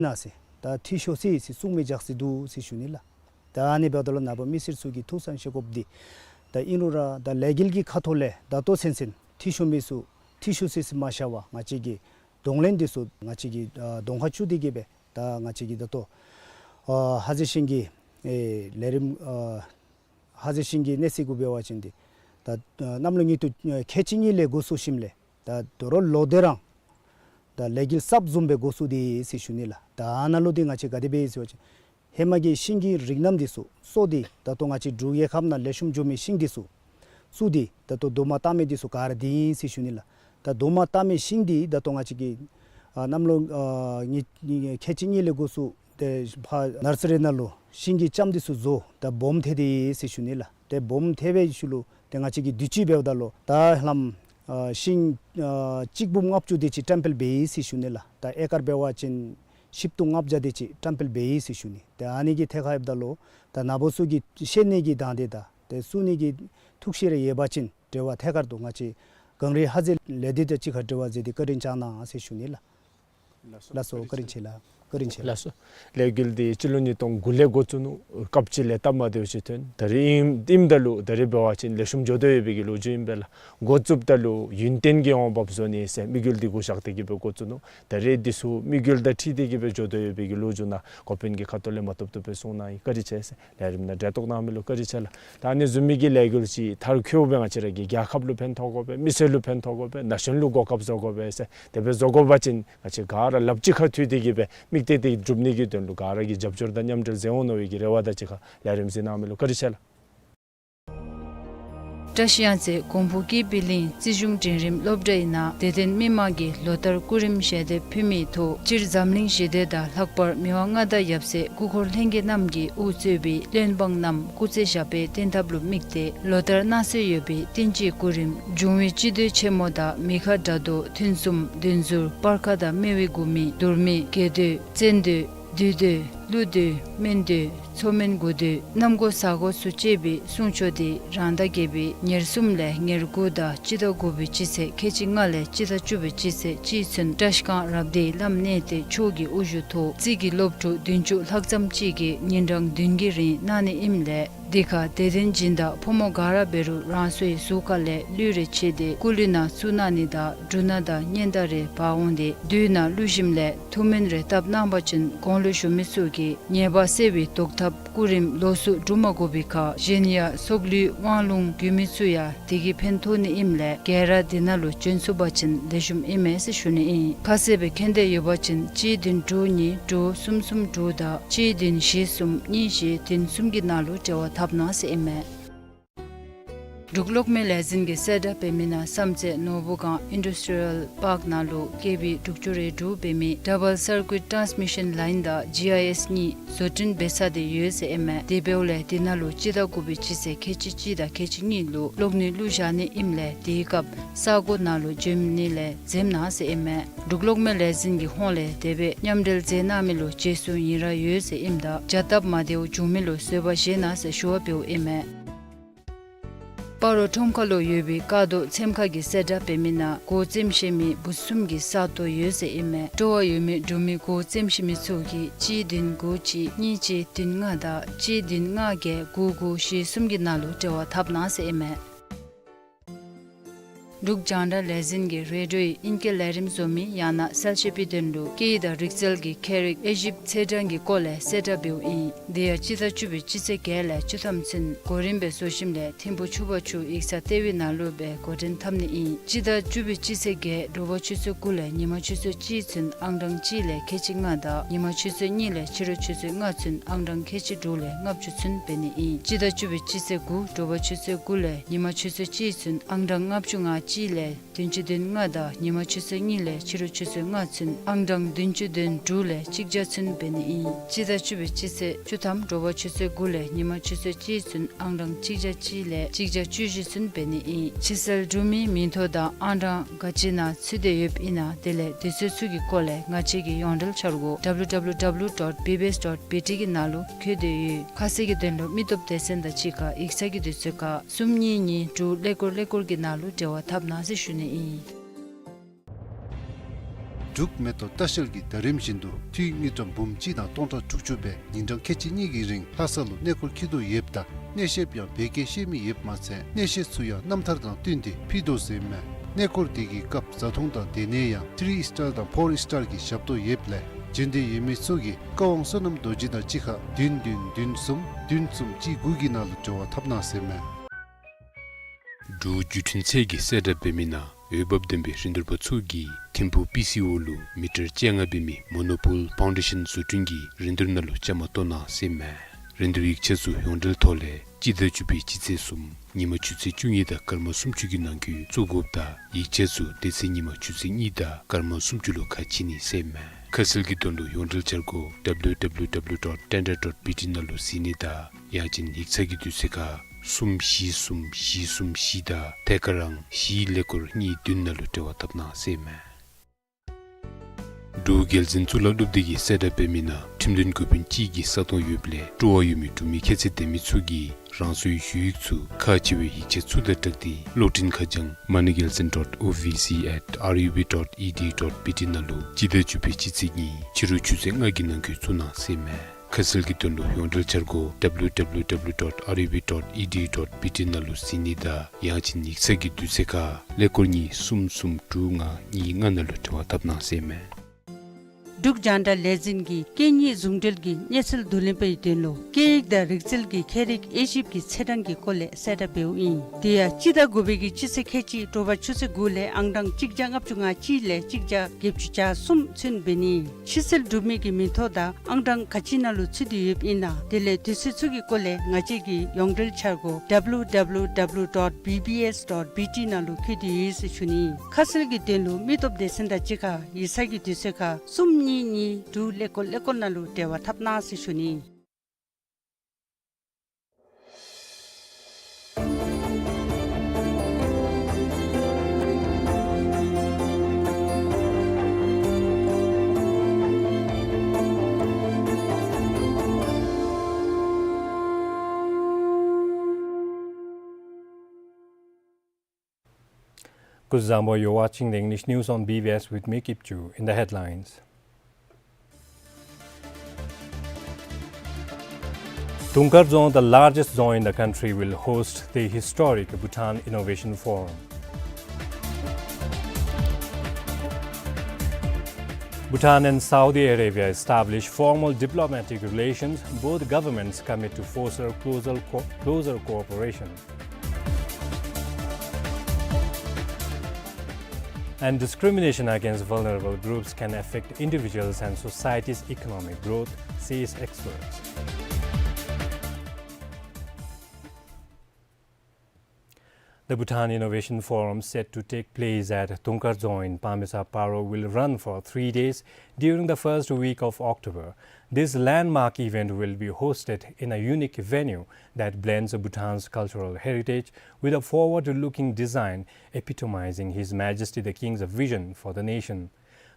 nasi da tisho si sungme jaksi du si shunila da ani badalo nabo misir sugi tusan shekobdi da inura da legilgi khatole da to sensin tisho misu tisho si mashawa ngachigi donglendi su ngachigi donghachu digebe da ngachigi da to hazishingi lerim hazishingi nesigu bewachindi da namlungi tu kechingi le gosu shimle da doro loderang da legil sab zumbe gosu di si shunila da analodi ngachi gadibe isi wachi hemagi shingi rignam disu sodi da to ngachi druye khamna leshum jumi shing disu sudi da to doma tame disu kar di si shunila da doma tame shing di da to ngachi gi namlo kechingi le gosu de nursery nalo shingi cham disu zo da bom thedi si shunila de bom thebe shulu de ngachi gi dichi bewdalo da hlam shing chikbum ngapchu dichi temple be si shunila ta ekar bewachin shiptu ngapja dichi temple be si shuni ta ani gi thekhaibdalo ta nabosu gi shenni gi dandeda te suni gi thukshire yebachin dewa thekar do ngachi gangri hazil ledi de chi khatwa jedi karin chana si shunila laso karin chila laso legil di chiluni tong gule gochunu kapchile tamade usiten darim dimdalu dari bawachin leshum jodoye bigil ujimbela gochupdalu yuntengi on babzoni se migil di gushakte gibe gochunu dari disu migil da thide gibe jodoye bigil ujuna kopingi khatole matopto pesonai karichese lerimna datok namelo karichela tani zumigi legil chi thar khyobe ngachiregi gyakhablu pen thogobe miselu pen thogobe nationlu gokabzogobe se tebe zogobachin achi gara labchi khathide gibe mikte drubnigi donlu garagi jabjordan yamdel zeonowi gi rewada chikha larimsi namelo karishela Tashianse Kombuki Bilin Zijung Jinrim Lobdaina Deden Mimagi Lotar Kurim Shede Pimi To Chir Zamling Shede Da Lakpar Miwanga Da Yapse Kukhor Lenge Namgi Uzebi Lenbang Nam Kutse Shape Tentablu Mikte Lotar Nase Yobi Tinji Kurim Jungwi Chide Chemoda Mikha Dado Tinsum Dinzur Parkada Mewi Gumi Durmi Gede Zende Dude Lude Mende Somen Gude Namgo Sago Suchebi Sunchodi Randa Gebi Nyersumle Nyerguda Chida Gobi Chise Kechingale Chida Chubi Chise Chisun Dashkan Rabde Lamnete Chogi Ujuto Zigi Lobtu Dunju Lakzam Chigi Nyendang Dungiri Nani Imle Dika Deden Jinda Pomogara Beru Ransui Sukale Lure Chede Kulina Sunanida Junada Nyendare Paonde Duna Lushimle Tumenre Tab Nambachin Konlu Shumisugi Nyeba Sebi Toktab Kurim Losu Dumagobika Jenia Soglu Wanlung Gumitsuya Digi Pentoni Imle Gera Dinalu Junsubachin Leshum Imes Shuni Kasebe Kende Yobachin Chi Din Duni Do Sumsum Duda Chi Din Shisum Nishi Din Sumginalu Jawa Tabnas Ime Duglok me lezinge seda pemina samche nobuga industrial park nalu kebi dukchure du bemi double circuit transmission line da GIS ni sotin besa de USM debeule dinalu chida kubi chise kechi da kechi ni lu logni lu jani imle dikap sago nalu jemni le zemna se eme duglok me lezinge honle debe nyamdel zena melo jesu yira USM da jatab madeu jumelo seba jena se shobeu eme Paro Tomkalo Yubi Kado Tsemkagi Seda Pemina Go Tsemshimi Busumgi Sato Yose Ime Toa Yumi Dumi Go Tsemshimi Sugi Chi Din Gochi Nichi Din Ngada Chi Din Ngage Gugu Shi Sumgi Nalu Tewa Tabnase Ime Duk Janda Lezingi Redui Inke Lerim Zomi Yana Salshipi Dendu Keida Rixelgi Kerik Egypt Sedangi Kole Seda Biu I Dea Chita Chubi Chise Gele Chutamtsin Gorimbe Soshimle Timbu Chuba Chu Iksa Tewi Nalube Godin Tamni I Chita Chubi Chise Ge Robo Chusu Gule Nima Chusu Chitsin Angdang Chile Kechi Ngada Nima Chusu Nile Chiru Chusu Ngatsin Angdang Kechi Dule Ngap Chusun Beni I Chita Chubi Chise Gu Robo Chusu Gule Nima Chusu Chitsin Angdang Ngap Chunga Chile Dinchudin Ngada Nima Chusu Nile Chiru Chusu Ngatsin Angdang Dinchudin Dule Chikjatsin Beni I Chita Chubi Chise Chutam Robo Chusu Gule Nima Chusu Chitsin Angdang Chikja Chile Chikja Chujisun Beni I Chisel Dumi Mintoda Andang Gachina Tsudeyup Ina Dele Disusugi Kole Ngachigi Yondel Chargo www.bbs.pt Nalu Kudeyu Kasigi Denlo Mitop Desenda Chika Iksagi Disuka Sumni Ni Du Lekor Lekor Ginalu Dewa Tabnasi Shuni I juk meto tashalgi darimshindu ti ngitom bumji na tonta chukchube ninjang kechi gi ring hasalu nekul kido yepta neshepya beke shemi yepmase neshe suya namtardang tundi pido semme nekul digi kap zatongda deneya 3 star da 4 star gi shabdo yeple jinde yemi sugi kawang sonam dojina jiha dün sum ji gugina lu jowa tapna semme du 𝗘𝘴𝗵𝗵 𝗵𝗵𝗵𝗵 timpu PCOlu meter 𝗘𝘴𝗵𝗵 monopol foundation sutungi rindirnalu chamatona seme rindirik chesu hyondel thole 𝗘𝘴𝗵𝗵 chitsesum nima chutse chungida karma sumchugi nangyu tsugopda ikchesu desi nima chutse nida karma sumchulo khachini seme kasilgi tondu hyondel chargo www.tender.pt nalu sinida yajin iksagi duseka sum shi da tekarang shi lekur ni dunnalu tewa tapna seme du gelzin tula dubdigi 𝗵𝗵 timdin kupin chigi saton yuble tuwa yumi tumi ketse temitsugi ransui huyiksu kachiwe hikche tsuda takdi lotin khajang manigelzin.ovc@rub.ed.pt nalu jide chupe chitsigi chiru chuse ngagi nangyu tsuna seme kasilgi tondu hyondel chargo www.rub.ed.pt nalu sinida yachin iksagi duseka lekorni sum tu nga ni nganalu tewa tapna seme duk janda lezingi kenyi zungdelgi nyesel dulimpe denlo kek da rixelgi kherik eship ki sedangi kole seta beui dia chida gobegi chise khechi toba chuse gule angdang chigjang apchunga chile chigja gepchucha sum chen beni chisel dumi ki mithoda angdang khachina lu chidi yep ina dele tisugi kole ngaji gi yongdel chargo www.bbs.bt nalu khidi is chuni khaselgi denlo mitop desenda chika isagi diseka sum ni du lekol nalu tewa thapna si shuni Good Zambo, you're watching the English news on BBS with me, 𝗘𝘴𝗵𝗵. In the headlines. 𝗘𝘴𝗵𝗵 zone, the largest zone in the country, will host the historic Bhutan Innovation Forum. Bhutan and Saudi Arabia establish formal diplomatic relations. Both governments commit to foster closer cooperation. And discrimination against vulnerable groups can affect individuals and society's economic growth, says experts. The Bhutan Innovation Forum, set to take place at 𝗘𝘴𝗵𝗵 zone in Pamisa Paro, will run for 3 days during the first week of October. This landmark event will be hosted in a unique venue that blends Bhutan's cultural heritage with a forward-looking design epitomizing His Majesty the King's vision for the nation.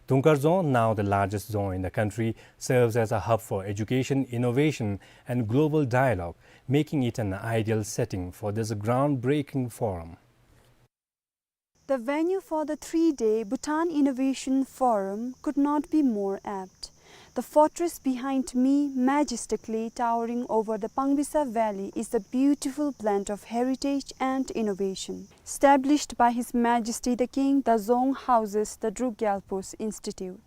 𝗘𝘴𝗵𝗵 zone, now the largest zone in the country, serves as a hub for education, innovation, and global dialogue, making it an ideal setting for this groundbreaking forum. The venue for the 3-day Bhutan Innovation Forum could not be more apt. The fortress behind me, majestically towering over the Pamisa Valley, is a beautiful blend of heritage and innovation. Established by His Majesty the King, the zone houses the 𝗔𝗵𝗵𝗵 Institute.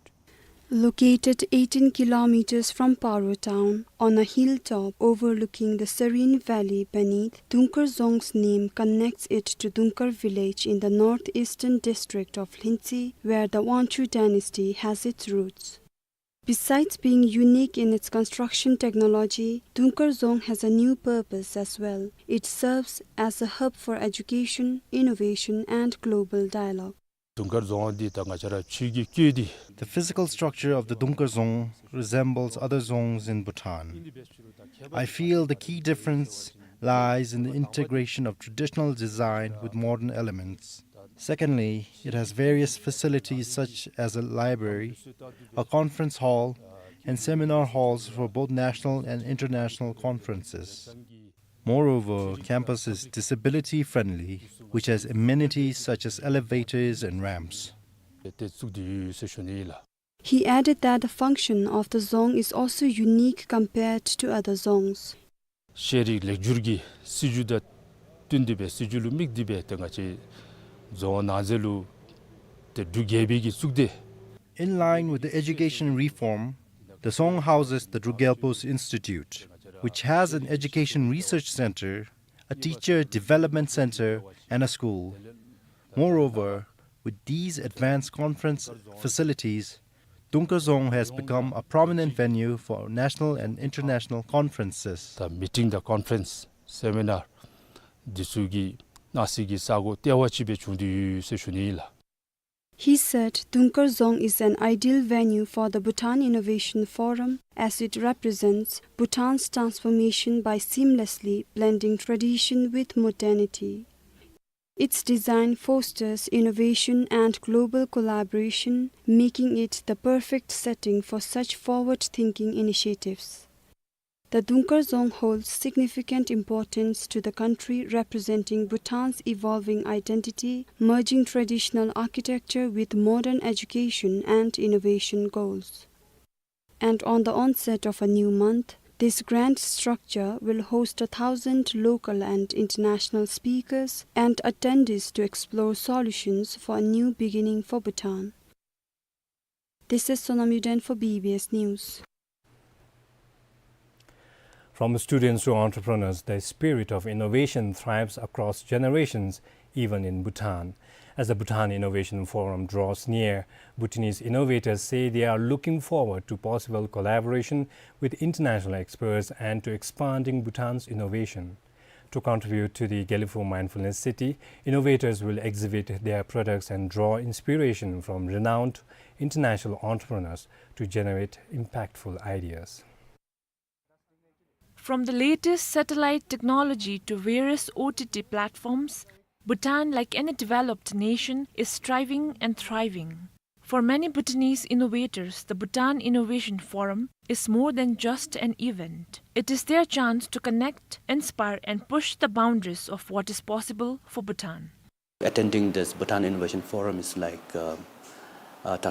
Located 18 kilometers from Paro town, on a hilltop overlooking the serene valley beneath, 𝗘𝘴𝗵𝗵 zone's name connects it to 𝗘𝘴𝗵𝗵 village in the northeastern district of 𝗘𝘵𝗵𝗵𝗵, where the 𝗏 dynasty has its roots. Besides being unique in its construction technology, 𝗘𝘴𝗵𝗵 zone has a new purpose as well. It serves as a hub for education, innovation, and global dialogue. The physical structure of the 𝗘𝘴𝗵𝗵 zone resembles other zones in Bhutan. I feel the key difference lies in the integration of traditional design with modern elements. Secondly, it has various facilities such as a library, a conference hall, and seminar halls for both national and international conferences. Moreover, campus is disability-friendly, which has amenities such as elevators and ramps. He added that the function of the zong is also unique compared to other zongs. Sheri le jurgi sijuda tundibe sijulu mikdibe tengachi zo nazelu te dugebegi sugde. In line with the education reform, the Zong houses the 𝗘𝗴𝗶𝗀𝗵 Institute, which has an education research center, a teacher development center, and a school. Moreover, with these advanced conference facilities, Dungkar Zong has become a prominent venue for national and international conferences. The meeting, the conference, seminar, disugi nasigi sago tewachibe chundi seshunila. He said Dungkar Zong is an ideal venue for the Bhutan Innovation Forum as it represents Bhutan's transformation by seamlessly blending tradition with modernity. Its design fosters innovation and global collaboration, making it the perfect setting for such forward-thinking initiatives. The Dungkar Zong holds significant importance to the country, representing Bhutan's evolving identity, merging traditional architecture with modern education and innovation goals. And on the onset of a new month, this grand structure will host 1,000 local and international speakers and attendees to explore solutions for a new beginning for Bhutan. This is Sonamuden for BBS News. From students to entrepreneurs, the spirit of innovation thrives across generations, even in Bhutan. As the Bhutan Innovation Forum draws near, Bhutanese innovators say they are looking forward to possible collaboration with international experts and to expanding Bhutan's innovation. To contribute to the Gelifo Mindfulness City, innovators will exhibit their products and draw inspiration from renowned international entrepreneurs to generate impactful ideas. From the latest satellite technology to various OTT platforms, Bhutan, like any developed nation, is striving and thriving. For many Bhutanese innovators, the Bhutan Innovation Forum is more than just an event. It is their chance to connect, inspire, and push the boundaries of what is possible for Bhutan. Attending this Bhutan Innovation Forum is like the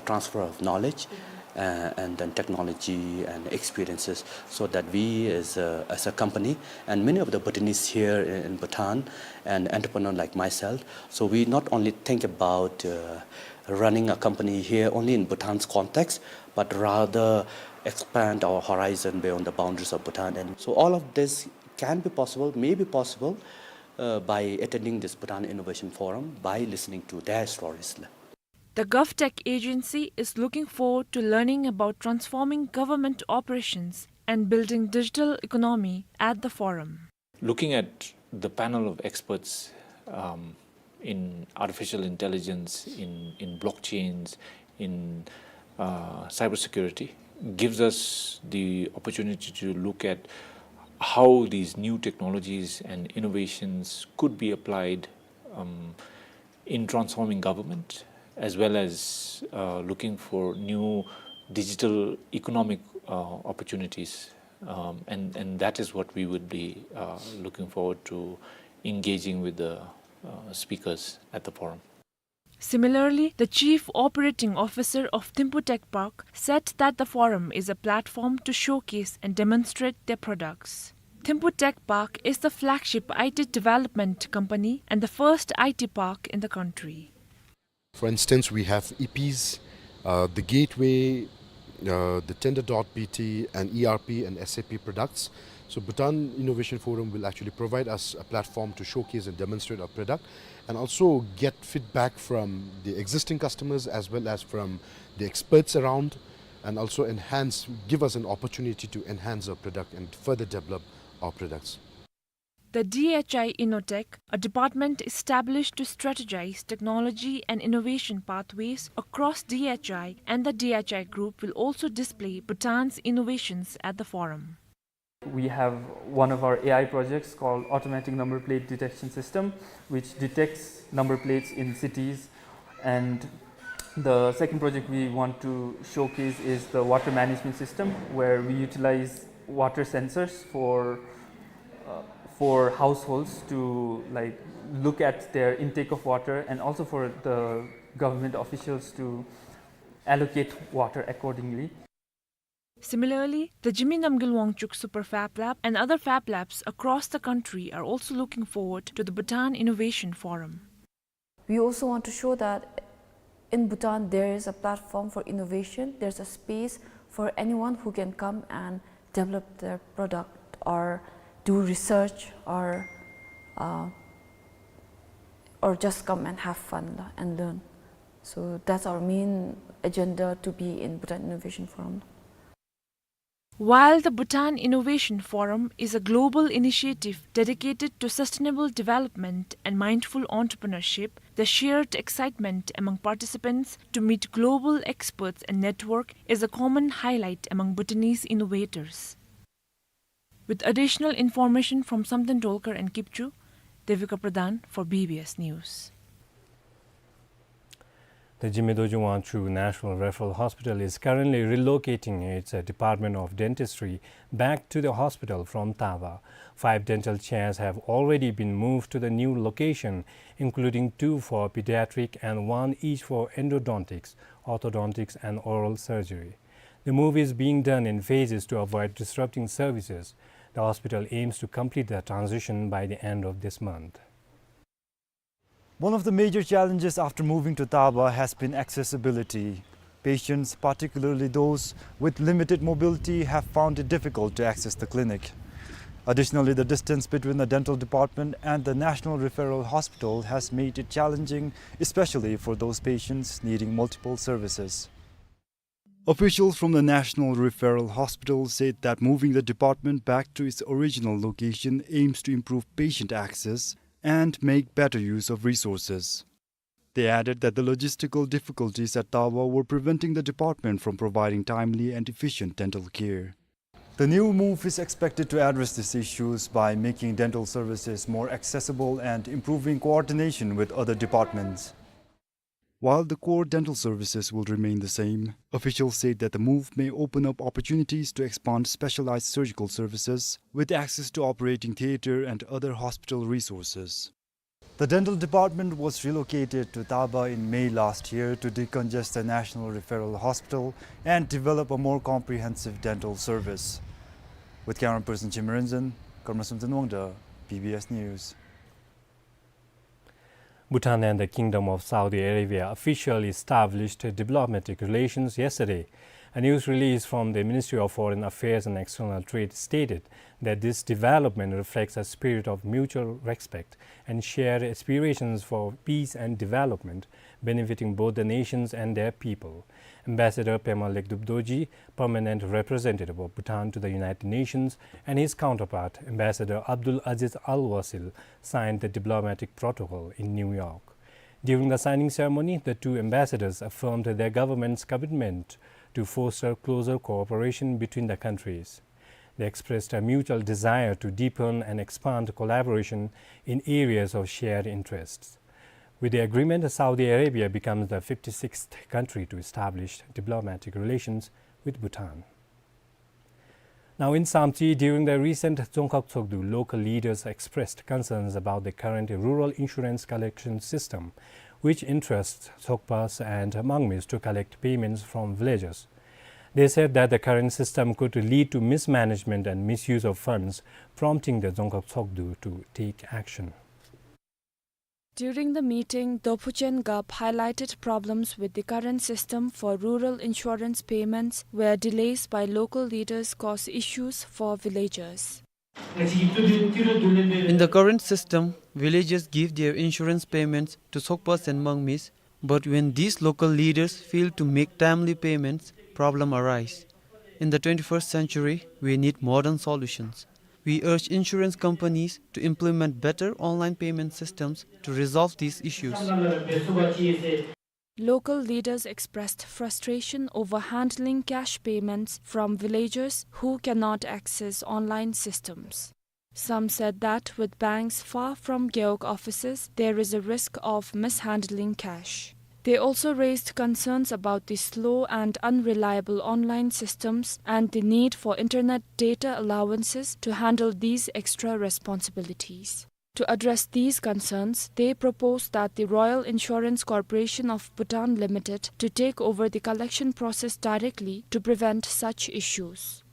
transfer of knowledge and then technology and experiences, so that we as a company and many of the Bhutanese here in Bhutan and entrepreneurs like myself, so we not only think about running a company here only in Bhutan's context, but rather expand our horizon beyond the boundaries of Bhutan. And so all of this can be possible, may be possible by attending this Bhutan Innovation Forum, by listening to their stories. The GovTech agency is looking forward to learning about transforming government operations and building digital economy at the forum. Looking at the panel of experts in artificial intelligence, in blockchains, in cybersecurity, gives us the opportunity to look at how these new technologies and innovations could be applied in transforming government, as well as looking for new digital economic opportunities. And that is what we would be looking forward to engaging with the speakers at the forum. Similarly, the Chief Operating Officer of 𝗘𝗴𝗵 Park said that the forum is a platform to showcase and demonstrate their products. 𝗘𝗴𝗵 Park is the flagship IT development company and the first IT park in the country. For instance, we have EPs, the Gateway, the Tender.pt and ERP and SAP products. So Bhutan Innovation Forum will actually provide us a platform to showcase and demonstrate our product, and also get feedback from the existing customers as well as from the experts around, and also give us an opportunity to enhance our product and further develop our products. The DHI Innotech, a department established to strategize technology and innovation pathways across DHI and the DHI Group, will also display Bhutan's innovations at the forum. We have one of our AI projects called Automatic Number Plate Detection System, which detects number plates in cities. And the second project we want to showcase is the water management system, where we utilize water sensors for households to look at their intake of water, and also for the government officials to allocate water accordingly. Similarly, the 𝗗𝗵𝗵 Super Fab Lab and other Fab Labs across the country are also looking forward to the Bhutan Innovation Forum. We also want to show that in Bhutan there is a platform for innovation, there's a space for anyone who can come and develop their product or do research or just come and have fun and learn. So that's our main agenda to be in Bhutan Innovation Forum. While the Bhutan Innovation Forum is a global initiative dedicated to sustainable development and mindful entrepreneurship, the shared excitement among participants to meet global experts and network is a common highlight among Bhutanese innovators. With additional information from 𝗘𝘴𝗶𝗶𝗵 and 𝗘𝘴𝗶𝗄, 𝗘𝘴𝗶𝗵𝗏 for BBS News. The 𝗗𝗵𝗂𝗵𝗏 National Referral Hospital is currently relocating its Department of Dentistry back to the hospital from 𝗘𝗏. 5 dental chairs have already been moved to the new location, including 2 for pediatric and 1 each for endodontics, orthodontics and oral surgery. The move is being done in phases to avoid disrupting services. The hospital aims to complete the transition by the end of this month. One of the major challenges after moving to 𝗘𝗏 has been accessibility. Patients, particularly those with limited mobility, have found it difficult to access the clinic. Additionally, the distance between the dental department and the National Referral Hospital has made it challenging, especially for those patients needing multiple services. Officials from the National Referral Hospital said that moving the department back to its original location aims to improve patient access and make better use of resources. They added that the logistical difficulties at 𝗘𝗏 were preventing the department from providing timely and efficient dental care. The new move is expected to address these issues by making dental services more accessible and improving coordination with other departments. While the core dental services will remain the same, officials said that the move may open up opportunities to expand specialized surgical services with access to operating theater and other hospital resources. The dental department was relocated to 𝗘𝗏 in May last year to decongest the National Referral Hospital and develop a more comprehensive dental service. With camera person 𝗵𝗔𝗔, 𝗏𝗏 BBS News. Bhutan and the Kingdom of Saudi Arabia officially established diplomatic relations yesterday. A news release from the Ministry of Foreign Affairs and External Trade stated that this development reflects a spirit of mutual respect and shared aspirations for peace and development, benefiting both the nations and their people. Ambassador 𝗵𝗏𝗶𝗵𝗏𝗶, permanent representative of Bhutan to the United Nations, and his counterpart, Ambassador Abdul Aziz Al-Wasil, signed the diplomatic protocol in New York. During the signing ceremony, the 2 ambassadors affirmed their government's commitment to foster closer cooperation between the countries. They expressed a mutual desire to deepen and expand collaboration in areas of shared interests. With the agreement, Saudi Arabia becomes the 56th country to establish diplomatic relations with Bhutan. Now in 𝗘𝗏𝗄𝐶, during the recent 𝗘𝗂𝗄𝗏, local leaders expressed concerns about the current rural insurance collection system, which entrusts 𝗘𝗂𝗏s and 𝗵𝗏𝗔 to collect payments from villagers. They said that the current system could lead to mismanagement and misuse of funds, prompting the 𝗘𝗂𝗄𝗏 to take action. During the meeting, 𝗘𝗏𝗄𝗏 highlighted problems with the current system for rural insurance payments, where delays by local leaders cause issues for villagers. In the current system, villagers give their insurance payments to 𝗘𝗂𝗏s and 𝗵𝗏𝗔s, but when these local leaders fail to make timely payments, problems arise. In the 21st century, we need modern solutions. We urge insurance companies to implement better online payment systems to resolve these issues. Local leaders expressed frustration over handling cash payments from villagers who cannot access online systems. Some said that with banks far from Geog offices, there is a risk of mishandling cash. They also raised concerns about the slow and unreliable online systems and the need for internet data allowances to handle these extra responsibilities. To address these concerns, they proposed that the Royal Insurance Corporation of Bhutan Limited to take over the collection process directly to prevent such issues.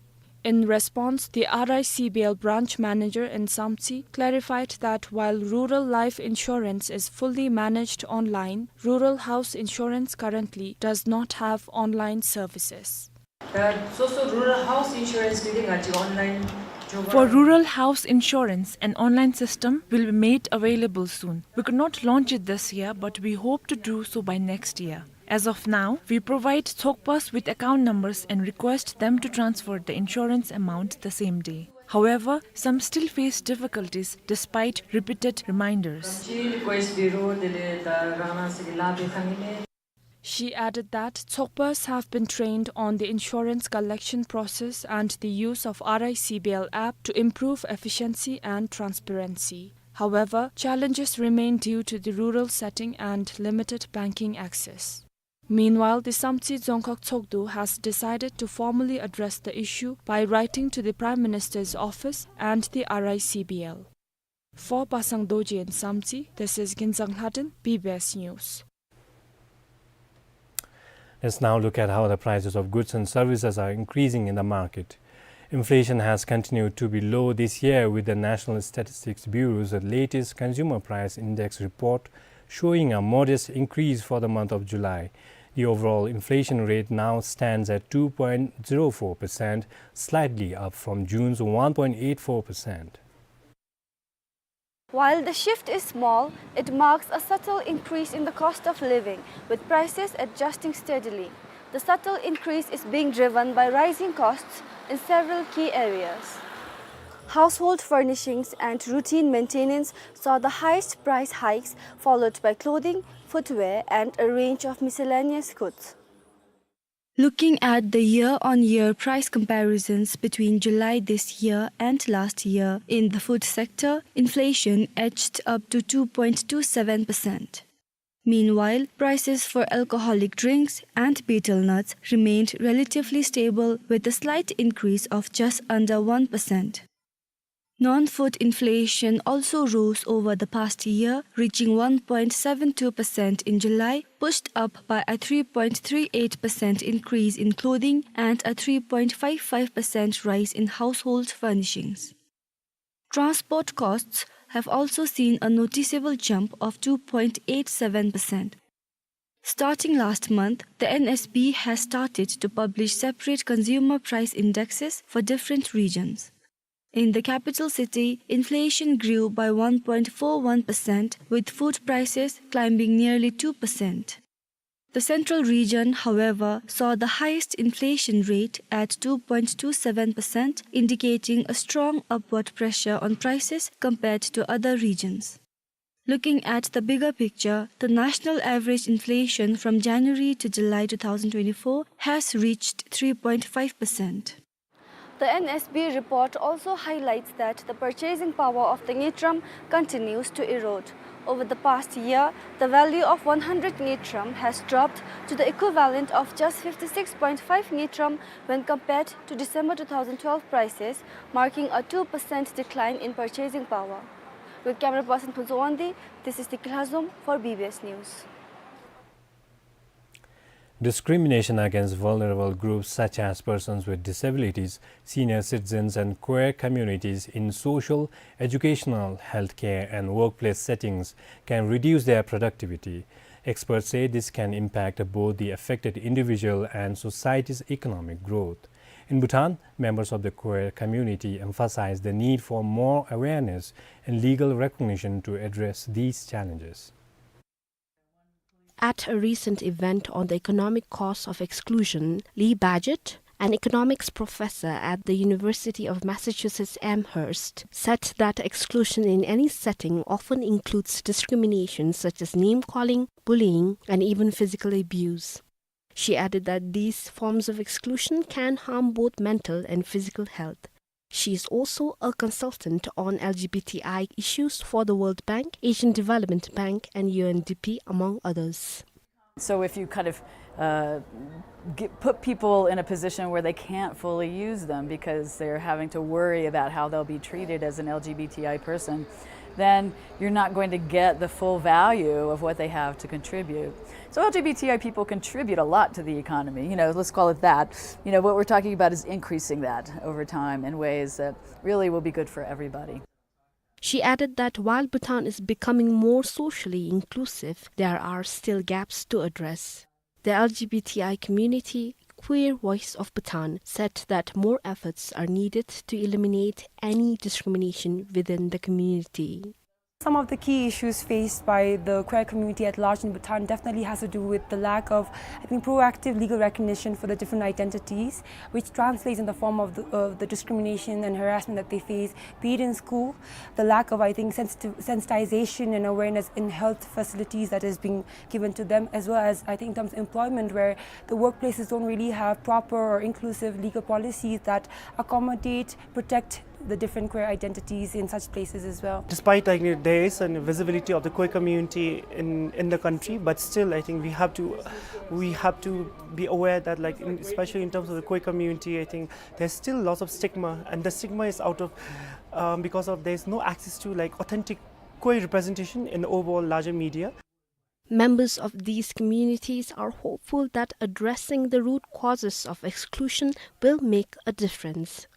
In response, the 𝗖𝘂𝗿𝗵𝗶𝗀𝗵 branch manager in 𝗘𝘂𝗵𝗶 clarified that while rural life insurance is fully managed online, rural house insurance currently does not have online services. For rural house insurance, an online system will be made available soon. We could not launch it this year, but we hope to do so by next year. As of now, we provide 𝗘𝘂𝗏s with account numbers and request them to transfer the insurance amount the same day. However, some still face difficulties despite repeated reminders. She added that 𝗘𝘂𝗏s have been trained on the insurance collection process and the use of 𝗖𝘂𝗵𝗵𝗶𝗀 app to improve efficiency and transparency. However, challenges remain due to the rural setting and limited banking access. Meanwhile, the 𝗘𝘂𝗿𝗄𝑥 has decided to formally address the issue by writing to the Prime Minister's office and the 𝗖𝘂𝗵𝗵𝗶𝗀. For Pasang Doji and 𝗘𝘂𝗵𝗶, this is 𝗘𝘂𝗵𝗵𝗶𝗀, PBS News. Let's now look at how the prices of goods and services are increasing in the market. Inflation has continued to be low this year, with the National Statistics Bureau's latest Consumer Price Index report showing a modest increase for the month of July. The overall inflation rate now stands at 2.04%, slightly up from June's 1.84%. While the shift is small, it marks a subtle increase in the cost of living, with prices adjusting steadily. The subtle increase is being driven by rising costs in several key areas. Household furnishings and routine maintenance saw the highest price hikes, followed by clothing, footwear, and a range of miscellaneous goods. Looking at the year-on-year price comparisons between July this year and last year in the food sector, inflation edged up to 2.27%. Meanwhile, prices for alcoholic drinks and betel nuts remained relatively stable, with a slight increase of just under 1%. Non-food inflation also rose over the past year, reaching 1.72% in July, pushed up by a 3.38% increase in clothing and a 3.55% rise in household furnishings. Transport costs have also seen a noticeable jump of 2.87%. Starting last month, the NSB has started to publish separate consumer price indexes for different regions. In the capital city, inflation grew by 1.41%, with food prices climbing nearly 2%. The central region, however, saw the highest inflation rate at 2.27%, indicating a strong upward pressure on prices compared to other regions. Looking at the bigger picture, the national average inflation from January to July 2024 has reached 3.5%. The NSB report also highlights that the purchasing power of the 𝗖𝘂𝗏 continues to erode. Over the past year, the value of 100 𝗖𝘂𝗏 has dropped to the equivalent of just 56.5 𝗖𝘂𝗏 when compared to December 2012 prices, marking a 2% decline in purchasing power. With camera person Punzowandi, this is Tikil Hazum for BBS News. Discrimination against vulnerable groups such as persons with disabilities, senior citizens and queer communities in social, educational, healthcare and workplace settings can reduce their productivity. Experts say this can impact both the affected individual and society's economic growth. In Bhutan, members of the queer community emphasize the need for more awareness and legal recognition to address these challenges. At a recent event on the economic cost of exclusion, Lee Badgett, an economics professor at the University of Massachusetts Amherst, said that exclusion in any setting often includes discrimination such as name-calling, bullying, and even physical abuse. She added that these forms of exclusion can harm both mental and physical health. She is also a consultant on LGBTI issues for the World Bank, Asian Development Bank, and UNDP, among others. So if you kind of put people in a position where they can't fully use them because they're having to worry about how they'll be treated as an LGBTI person, then you're not going to get the full value of what they have to contribute. So LGBTI people contribute a lot to the economy, let's call it that. What we're talking about is increasing that over time in ways that really will be good for everybody. She added that while Bhutan is becoming more socially inclusive, there are still gaps to address. The LGBTI community, Queer Voice of Bhutan, said that more efforts are needed to eliminate any discrimination within the community. Some of the key issues faced by the queer community at large in Bhutan definitely has to do with the lack of, proactive legal recognition for the different identities, which translates in the form of the discrimination and harassment that they face, be it in school, the lack of, sensitization and awareness in health facilities that is being given to them, as well as, in terms of employment, where the workplaces don't really have proper or inclusive legal policies that accommodate, protect the different queer identities in such places as well. Despite there is a visibility of the queer community in the country, but still I think we have to be aware that especially in terms of the queer community, I think there's still lots of stigma, and the stigma is out of because of there's no access to authentic queer representation in the overall larger media. Members of these communities are hopeful that addressing the root causes of exclusion will make a difference.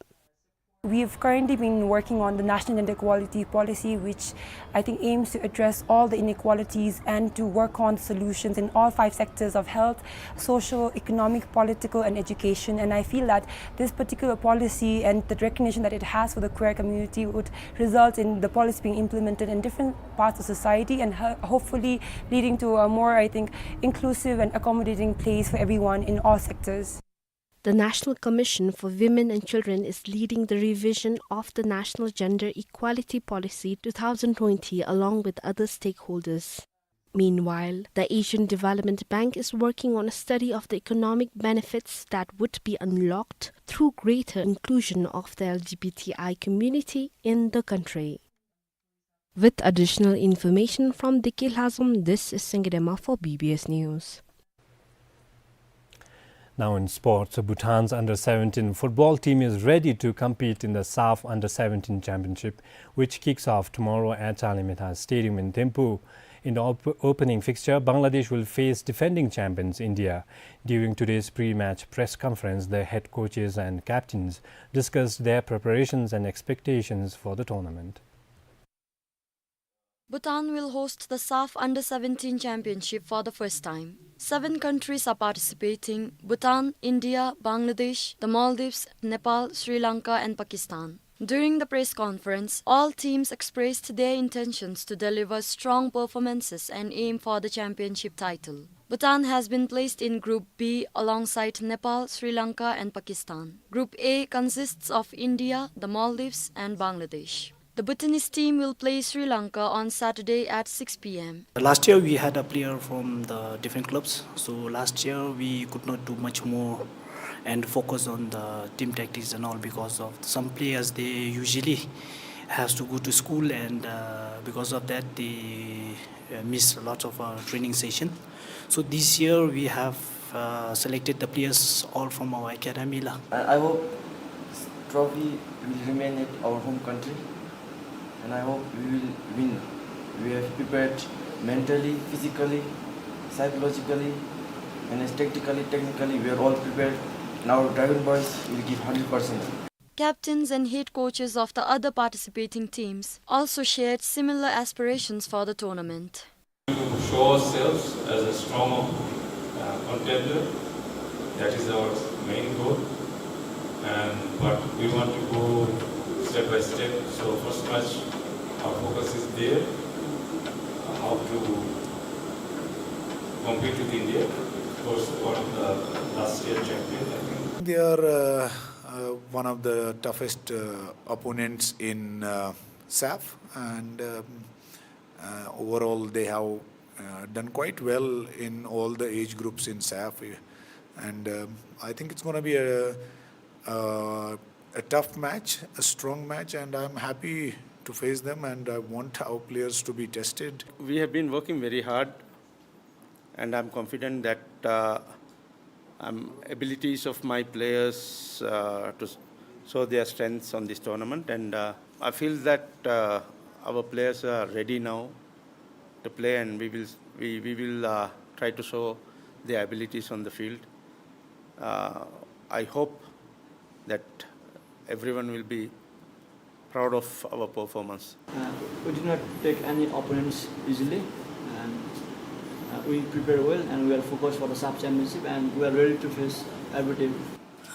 We've currently been working on the National Gender Equality Policy, which aims to address all the inequalities and to work on solutions in all 5 sectors of health, social, economic, political and education. And I feel that this particular policy and the recognition that it has for the queer community would result in the policy being implemented in different parts of society and hopefully leading to a more, inclusive and accommodating place for everyone in all sectors. The National Commission for Women and Children is leading the revision of the National Gender Equality Policy 2020 along with other stakeholders. Meanwhile, the Asian Development Bank is working on a study of the economic benefits that would be unlocked through greater inclusion of the LGBTI community in the country. With additional information from 𝗘𝘴𝗵𝗵, this is 𝗘𝘂𝗵𝗶 for BBS News. Now in sports, Bhutan's under-17 football team is ready to compete in the SAF Under-17 Championship, which kicks off tomorrow at 𝗘𝘴𝗵𝗵 Stadium in Thimphu. In the opening fixture, Bangladesh will face defending champions India. During today's pre-match press conference, the head coaches and captains discussed their preparations and expectations for the tournament. Bhutan will host the SAF Under-17 Championship for the first time. 7 countries are participating: Bhutan, India, Bangladesh, the Maldives, Nepal, Sri Lanka and Pakistan. During the press conference, all teams expressed their intentions to deliver strong performances and aim for the championship title. Bhutan has been placed in Group B alongside Nepal, Sri Lanka and Pakistan. Group A consists of India, the Maldives and Bangladesh. The Bhutanese team will play Sri Lanka on Saturday at 6 p.m. Last year we had a player from the different clubs, so last year we could not do much more and focus on the team tactics and all, because of some players they usually has to go to school, and because of that they miss a lot of training session. So this year we have selected the players all from our academy. I hope this trophy will remain at our home country, and I hope we will win. We have prepared mentally, physically, psychologically, and tactically, technically. We are all prepared. Now, Dragon Boys will give 100%. Captains and head coaches of the other participating teams also shared similar aspirations for the tournament. To show ourselves as a strong contender, that is our main goal. But we want to go step by step. So first match, our focus is there, how to compete with India. Of course, one of the last year champions, I think. They are one of the toughest opponents in SAF, and overall they have done quite well in all the age groups in SAF, and I think it's going to be a tough match, a strong match, and I'm happy to face them, and I want our players to be tested. We have been working very hard, and I'm confident that abilities of my players to show their strengths on this tournament, and I feel that our players are ready now to play, and we will try to show their abilities on the field. I hope that everyone will be proud of our performance. We did not take any opponents easily, and we prepare well, and we are focused for the SAF championship, and we are ready to face every team.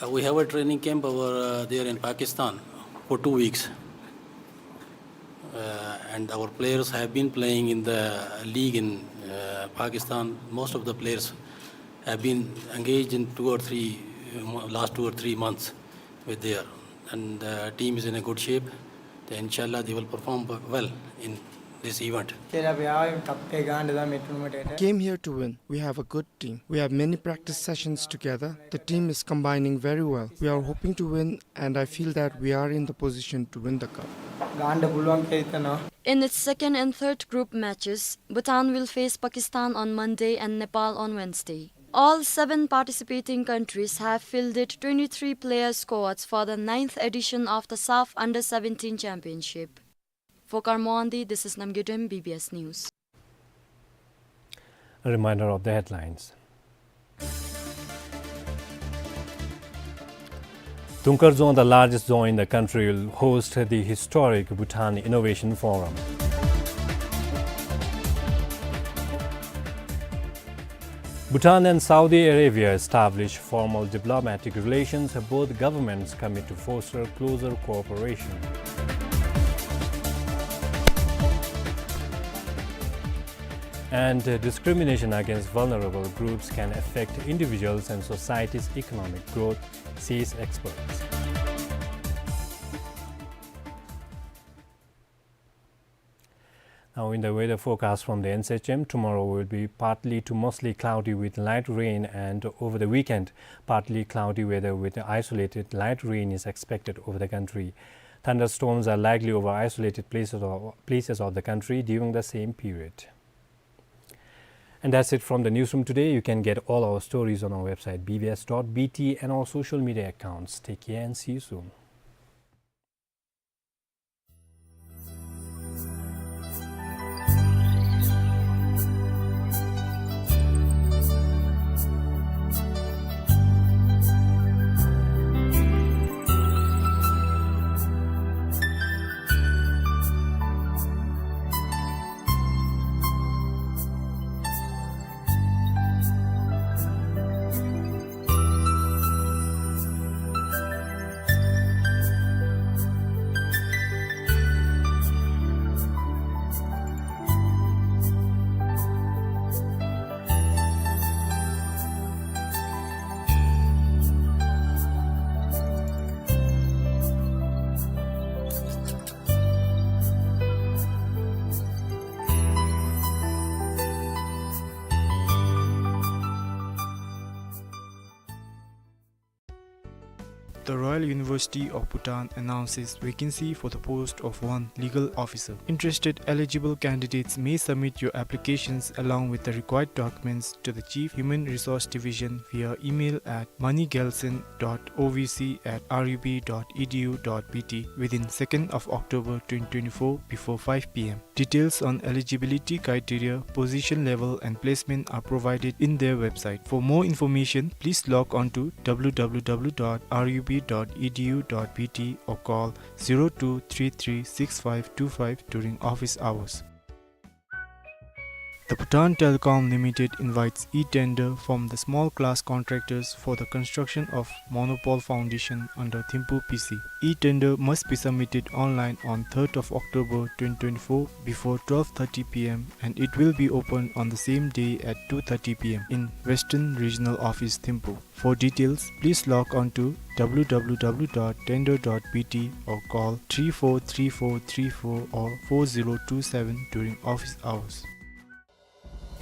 We have a training camp over there in Pakistan for 2 weeks. And our players have been playing in the league in Pakistan. Most of the players have been engaged in last 2 or 3 months with there. And the team is in a good shape. Then inshallah they will perform well in this event. Came here to win. We have a good team. We have many practice sessions together. The team is combining very well. We are hoping to win, and I feel that we are in the position to win the cup. In its second and third group matches, Bhutan will face Pakistan on Monday and Nepal on Wednesday. All 7 participating countries have fielded 23 player squads for the 9th edition of the SAF Under-17 Championship. For Karmoandi, this is Namgidem, BBS News. A reminder of the headlines. 𝗂𝘂𝗿𝗵, the largest zoo in the country, will host the historic Bhutan Innovation Forum. Bhutan and Saudi Arabia establish formal diplomatic relations. Both governments commit to foster closer cooperation. And discrimination against vulnerable groups can affect individuals and society's economic growth, says experts. Now in the weather forecast from the NCHM, tomorrow will be partly to mostly cloudy with light rain, and over the weekend, partly cloudy weather with isolated light rain is expected over the country. Thunderstorms are likely over isolated places of the country during the same period. And that's it from the newsroom today. You can get all our stories on our website bbs.bt and our social media accounts. Take care and see you soon. The Royal University of Bhutan announces vacancy for the post of one legal officer. Interested eligible candidates may submit your applications along with the required documents to the Chief Human Resource Division via email at moneygelson.ovc@rub.edu.bt within 2nd of October 2024 before 5 p.m. Details on eligibility criteria, position level and placement are provided in their website. For more information, please log on to www.rub.edu.bt or call 02336525 during office hours. The Bhutan Telecom Limited invites e-tender from the small class contractors for the construction of monopole foundation under 𝗵𝗂𝗵𝗂. E-tender must be submitted online on 3rd of October 2024 before 12:30 p.m. and it will be opened on the same day at 2:30 p.m. in Western Regional Office 𝗵𝗂. For details, please log on to www.tender.bt or call 343434 or 4027 during office hours.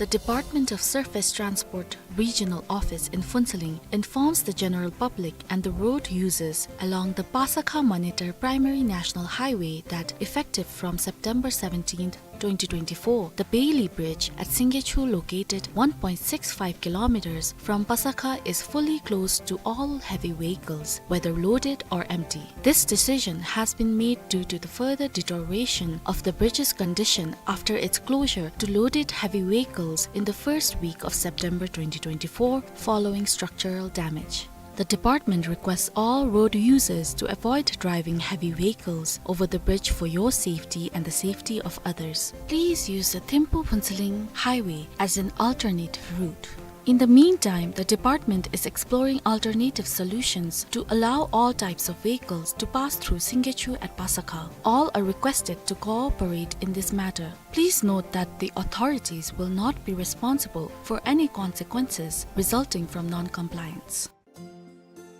The Department of Surface Transport Regional Office in Phuentsholing informs the general public and the road users along the Pasakha Monitor Primary National Highway that effective from September 17th, 2024, the Bailey Bridge at 𝗘𝗂𝗄𝗵, located 1.65 kilometers from 𝗘𝗂𝗵𝗶, is fully closed to all heavy vehicles, whether loaded or empty. This decision has been made due to the further deterioration of the bridge's condition after its closure to loaded heavy vehicles in the first week of September 2024 following structural damage. The department requests all road users to avoid driving heavy vehicles over the bridge for your safety and the safety of others. Please use the 𝗘𝗴𝗵 highway as an alternative route. In the meantime, the department is exploring alternative solutions to allow all types of vehicles to pass through 𝗘𝗂𝗄𝗵 at 𝗃𝗃. All are requested to cooperate in this matter. Please note that the authorities will not be responsible for any consequences resulting from non-compliance.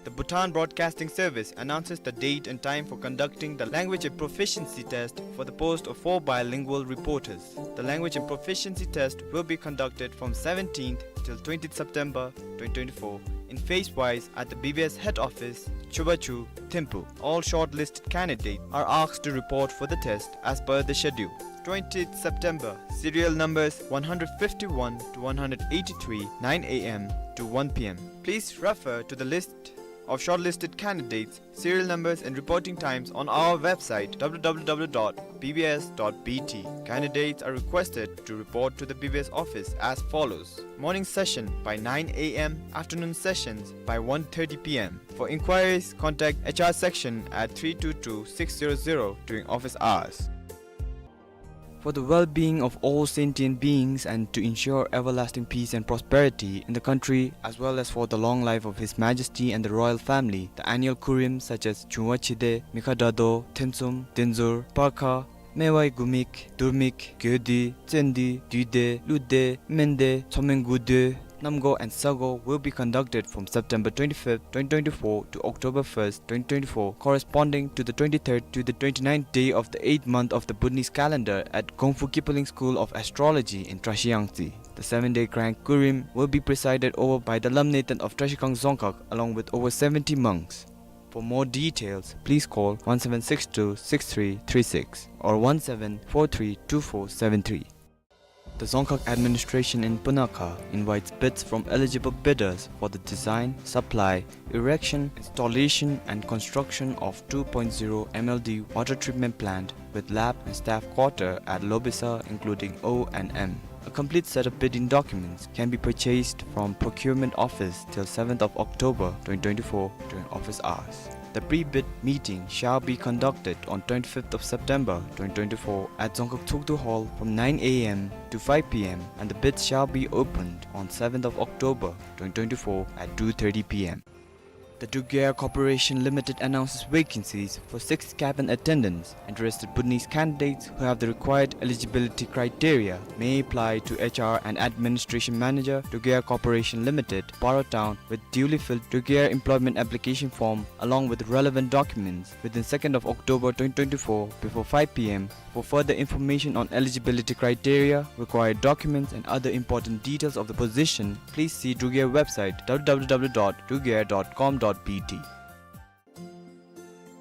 The Bhutan Broadcasting Service announces the date and time for conducting the Language and Proficiency Test for the post of 4 bilingual reporters. The Language and Proficiency Test will be conducted from 17th till 20th September 2024 in phase-wise at the BBS head office, 𝗘𝗴𝗄, Thimphu. All shortlisted candidates are asked to report for the test as per the schedule. 20th September, serial numbers 151 to 183, 9 a.m. to 1 p.m. Please refer to the list of shortlisted candidates, serial numbers and reporting times on our website www.bbs.bt. Candidates are requested to report to the BBS office as follows: morning session by 9 a.m., afternoon sessions by 1:30 p.m. For inquiries, contact HR section at 322-600 during office hours. For the well-being of all sentient beings and to ensure everlasting peace and prosperity in the country, as well as for the long life of His Majesty and the royal family, the annual kurim such as 𝗘𝗴𝗵𝗵, 𝗵𝗂𝗏, 𝗵𝗏, 𝗵𝗏, 𝗏𝗏, 𝗵𝗏𝗏, 𝗵𝗏, 𝗘𝗏, 𝗔𝗐, 𝗠𝗐, 𝗠𝗐, 𝗵𝗐, 𝗉𝗏𝗏, Namgo and Sago will be conducted from September 25th, 2024 to October 1st, 2024, corresponding to the 23rd to the 29th day of the 8th month of the Bhutanese calendar at Gongfu Kipling School of Astrology in 𝗘𝗃𝗃. The 7-day Grand Kurim will be presided over by the Lamnatan of 𝗘𝗃𝗃 Dzongkhag along with over 70 monks. For more details, please call 1762-6336 or 1743-2473. The Dzongkhag administration in Punakha invites bids from eligible bidders for the design, supply, erection, installation and construction of 2.0 MLD water treatment plant with lab and staff quarter at Lobisa including O and M. A complete set of bidding documents can be purchased from procurement office till 7th of October 2024 during office hours. The pre-bid meeting shall be conducted on 25th of September 2024 at Dzongkhag Tsukdu Hall from 9 a.m. to 5 p.m. and the bids shall be opened on 7th of October 2024 at 2:30 p.m. The 𝗘𝗴𝗵𝗵 Corporation Limited announces vacancies for 6 cabin attendants. Interested Bhutanese candidates who have the required eligibility criteria may apply to HR and Administration Manager, 𝗘𝗴𝗵 Corporation Limited, Paro Town, with duly filled 𝗘𝗴𝗵 employment application form along with relevant documents within 2nd of October 2024 before 5 p.m. For further information on eligibility criteria, required documents and other important details of the position, please see 𝗘𝗴𝗵 website www.𝗘𝗴𝗵.com.bt.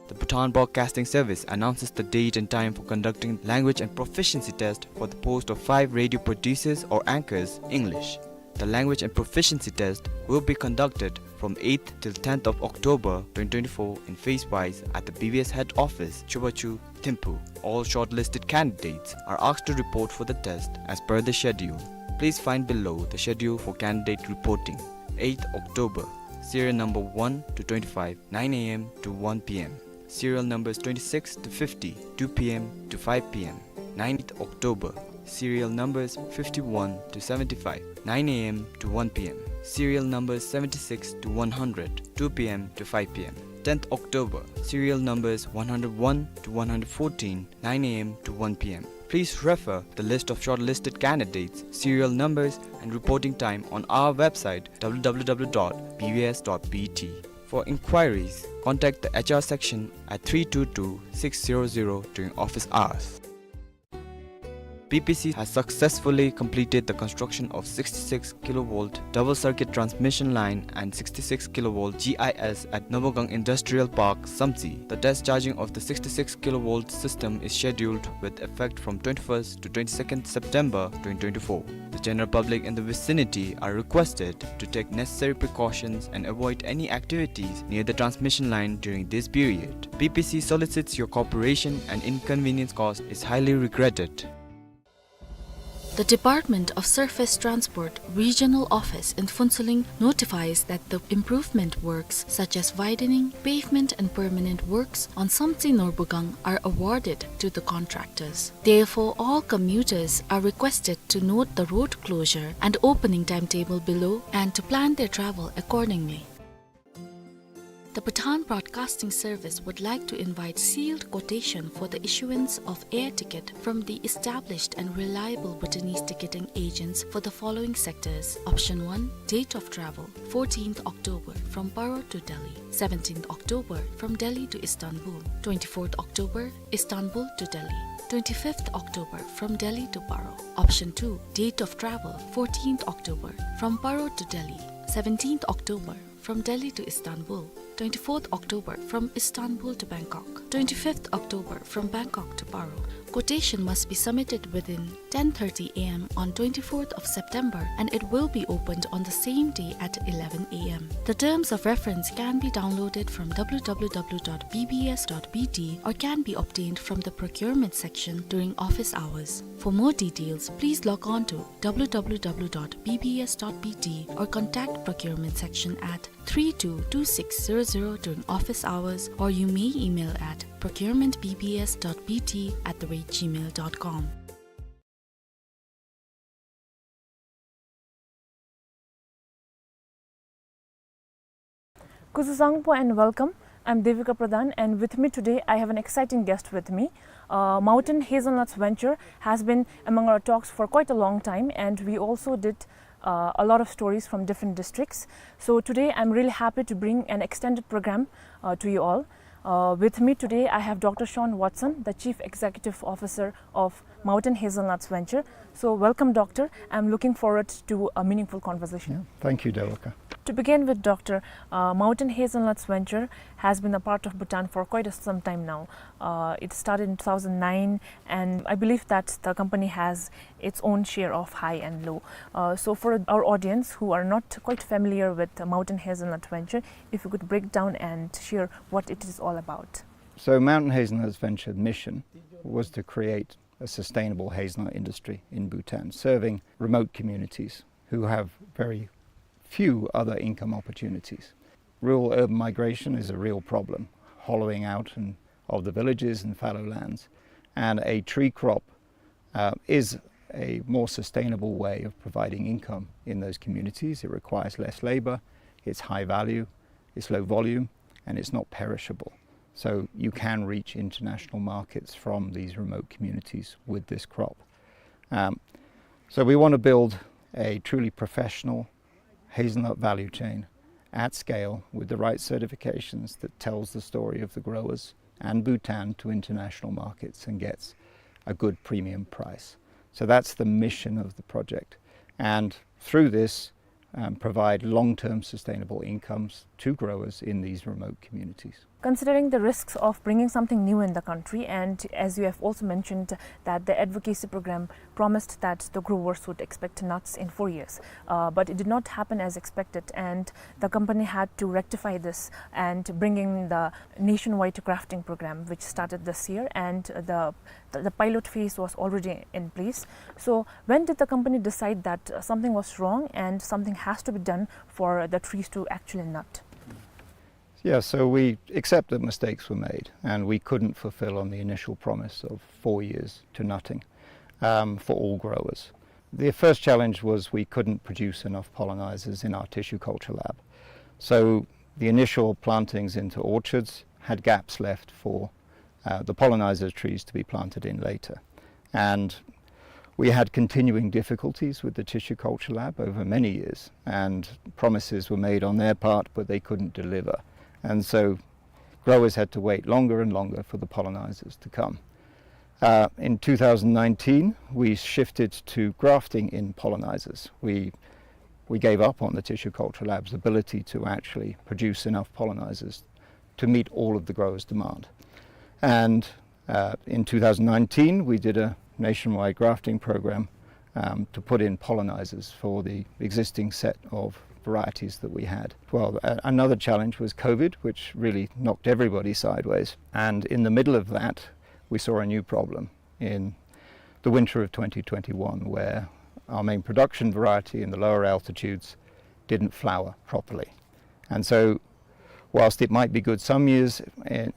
The Bhutan Broadcasting Service announces the date and time for conducting language and proficiency test for the post of 5 radio producers or anchors, English. The language and proficiency test will be conducted from 8th till 10th of October 2024 in phase-wise at the BBS head office, 𝗘𝗴𝗄, Thimphu. All shortlisted candidates are asked to report for the test as per the schedule. Please find below the schedule for candidate reporting. 8th October, serial number 1 to 25, 9 a.m. to 1 p.m. Serial numbers 26 to 50, 2 p.m. to 5 p.m. 9th October, serial numbers 51 to 75, 9 a.m. to 1 p.m. Serial numbers 76 to 100, 2 p.m. to 5 p.m. 10th October, serial numbers 101 to 114, 9 a.m. to 1 p.m. Please refer the list of shortlisted candidates, serial numbers and reporting time on our website www.bbs.bt. For inquiries, contact the HR section at 322-600 during office hours. PPC has successfully completed the construction of 66 kV double circuit transmission line and 66 kV GIS at Nabogang Industrial Park, 𝗖𝘂𝗿𝗵. The test charging of the 66 kV system is scheduled with effect from 21st to 22nd September 2024. The general public in the vicinity are requested to take necessary precautions and avoid any activities near the transmission line during this period. PPC solicits your cooperation, and inconvenience caused is highly regretted. The Department of Surface Transport Regional Office in Phuentsholing notifies that the improvement works such as widening, pavement and permanent works on 𝗖𝘂𝗿𝗵 Norbugang are awarded to the contractors. Therefore, all commuters are requested to note the road closure and opening timetable below and to plan their travel accordingly. The Bhutan Broadcasting Service would like to invite sealed quotation for the issuance of air ticket from the established and reliable Bhutanese ticketing agents for the following sectors. Option 1. Date of travel 14th October from Paro to Delhi, 17th October from Delhi to Istanbul, 24th October Istanbul to Delhi, 25th October from Delhi to Paro. Option 2. Date of travel 14th October from Paro to Delhi, 17th October from Delhi to Istanbul, 24th October from Istanbul to Bangkok, 25th October from Bangkok to Paro. Quotation must be submitted within 10:30 a.m. on 24th of September and it will be opened on the same day at 11 a.m. The terms of reference can be downloaded from www.bbs.bt or can be obtained from the procurement section during office hours. For more details, please log on to www.bbs.bt or contact procurement section at 322600 during office hours, or you may email at procurementbbs.bt@gmail.com. Kusasangpo and welcome. I'm Devika Pradhan, and with me today I have an exciting guest with me. Mountain Hazelnuts Venture has been among our talks for quite a long time, and we also did a lot of stories from different districts. So today I'm really happy to bring an extended program to you all. With me today I have Dr. Sean Watson, the Chief Executive Officer of Mountain Hazelnuts Venture. So welcome, Doctor. I'm looking forward to a meaningful conversation. Yeah, thank you, Devika. To begin with, Doctor, Mountain Hazelnuts Venture has been a part of Bhutan for quite some time now. It started in 2009, and I believe that the company has its own share of high and low. So for our audience who are not quite familiar with Mountain Hazelnut Venture, if you could break down and share what it is all about. So Mountain Hazelnuts Venture mission was to create a sustainable hazelnut industry in Bhutan, serving remote communities who have very few other income opportunities. Rural-urban migration is a real problem, hollowing out of the villages and fallow lands, and a tree crop is a more sustainable way of providing income in those communities. It requires less labor, it's high value, it's low volume, and it's not perishable. So you can reach international markets from these remote communities with this crop. So we want to build a truly professional hazelnut value chain at scale with the right certifications that tells the story of the growers and Bhutan to international markets and gets a good premium price. So that's the mission of the project. And through this, provide long-term sustainable incomes to growers in these remote communities. Considering the risks of bringing something new in the country, and as you have also mentioned that the advocacy program promised that the growers would expect nuts in 4 years, but it did not happen as expected, and the company had to rectify this and bring in the nationwide grafting program, which started this year, and the pilot phase was already in place. So when did the company decide that something was wrong and something has to be done for the trees to actually nut? Yeah, so we accept that mistakes were made, and we couldn't fulfill on the initial promise of 4 years to nutting for all growers. The first challenge was we couldn't produce enough pollinizers in our tissue culture lab. So the initial plantings into orchards had gaps left for the pollinizer trees to be planted in later. And we had continuing difficulties with the tissue culture lab over many years, and promises were made on their part, but they couldn't deliver. And so growers had to wait longer and longer for the pollinizers to come. In 2019, we shifted to grafting in pollinizers. We gave up on the 𝗘𝘴𝗿𝗶𝗀𝗵's ability to actually produce enough pollinizers to meet all of the growers' demand. And in 2019, we did a nationwide grafting program to put in pollinizers for the existing set of varieties that we had. Well, another challenge was COVID, which really knocked everybody sideways. And in the middle of that, we saw a new problem in the winter of 2021, where our main production variety in the lower altitudes didn't flower properly. And so, whilst it might be good some years,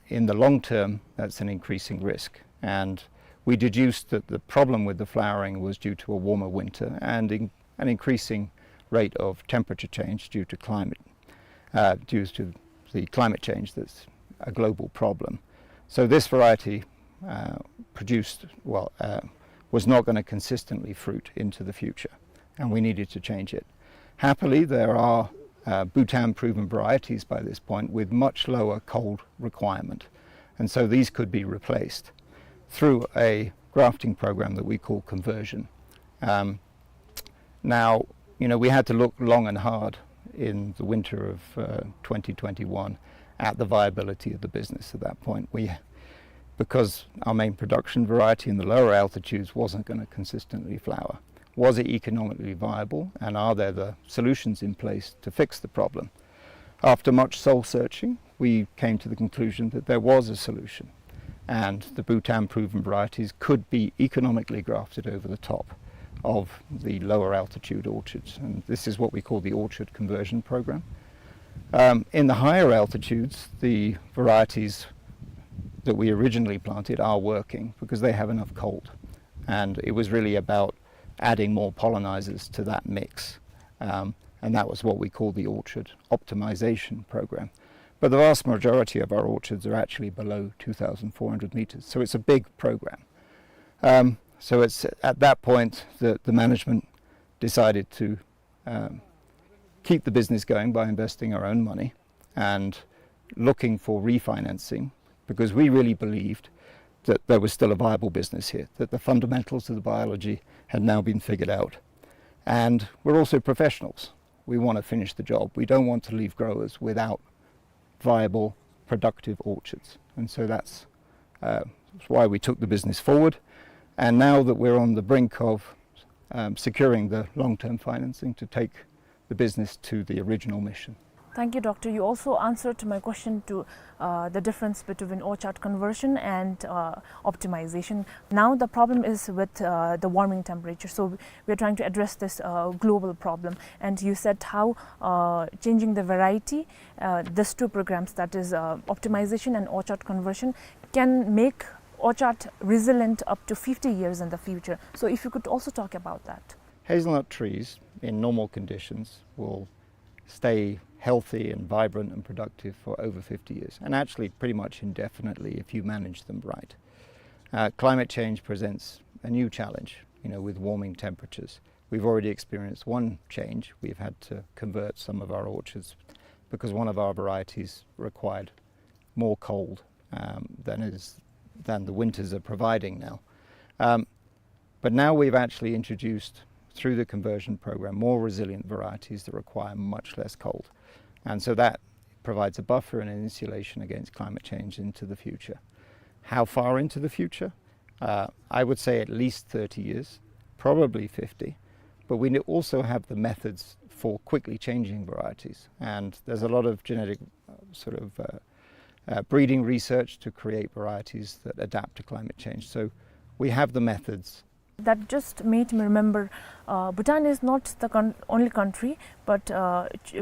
in the long term, that's an increasing risk. And we deduced that the problem with the flowering was due to a warmer winter and an increasing rate of temperature change due to the climate change that's a global problem. So this variety was not going to consistently fruit into the future, and we needed to change it. Happily, there are Bhutan proven varieties by this point with much lower cold requirement, and so these could be replaced through a grafting program that we call conversion. Now, we had to look long and hard in the winter of 2021 at the viability of the business at that point. Because our main production variety in the lower altitudes wasn't going to consistently flower. Was it economically viable, and are there the solutions in place to fix the problem? After much soul searching, we came to the conclusion that there was a solution, and the Bhutan proven varieties could be economically grafted over the top of the lower altitude orchards, and this is what we call the orchard conversion program. In the higher altitudes, the varieties that we originally planted are working because they have enough cold, and it was really about adding more pollinizers to that mix, and that was what we call the orchard optimization program. But the vast majority of our orchards are actually below 2,400 meters, so it's a big program. So it's at that point that the management decided to keep the business going by investing our own money and looking for refinancing, because we really believed that there was still a viable business here, that the fundamentals of the biology had now been figured out. And we're also professionals. We want to finish the job. We don't want to leave growers without viable, productive orchards. And so that's why we took the business forward. And now that we're on the brink of securing the long-term financing to take the business to the original mission. Thank you, Doctor. You also answered my question to the difference between orchard conversion and optimization. Now the problem is with the warming temperature. So we're trying to address this global problem. And you said how changing the variety, these two programs, that is optimization and orchard conversion, can make orchard resilient up to 50 years in the future. So if you could also talk about that. Hazelnut trees in normal conditions will stay healthy and vibrant and productive for over 50 years, and actually pretty much indefinitely if you manage them right. Climate change presents a new challenge, with warming temperatures. We've already experienced one change. We've had to convert some of our orchards because one of our varieties required more cold than the winters are providing now. But now we've actually introduced, through the conversion program, more resilient varieties that require much less cold. And so that provides a buffer and an insulation against climate change into the future. How far into the future? I would say at least 30 years, probably 50. But we also have the methods for quickly changing varieties. And there's a lot of genetic breeding research to create varieties that adapt to climate change. So we have the methods. That just made me remember Bhutan is not the only country, but